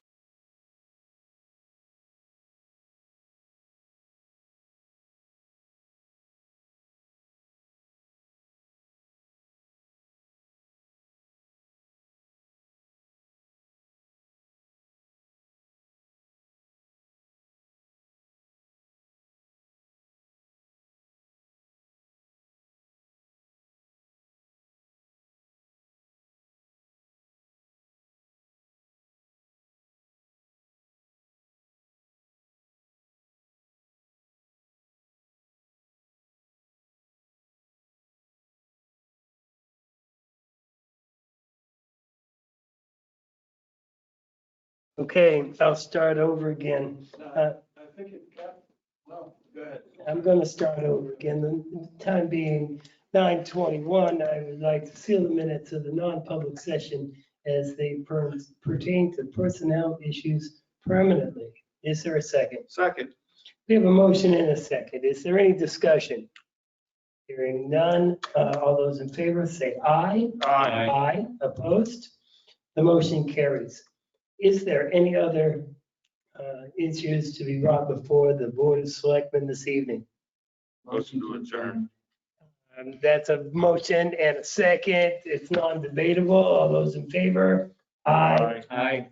Okay, I'll start over again. I think it got, well, go ahead. I'm going to start over again. The time being 9:21, I would like to seal the minutes of the non-public session as they pertain to personnel issues permanently. Is there a second? Second. We have a motion and a second. Is there any discussion? Hearing none. All those in favor say aye. Aye. Aye. Opposed? The motion carries. Is there any other issues to be brought before the Board of Selectmen this evening? Motion to adjourn. That's a motion and a second. It's non-debatable. All those in favor? Aye. Aye.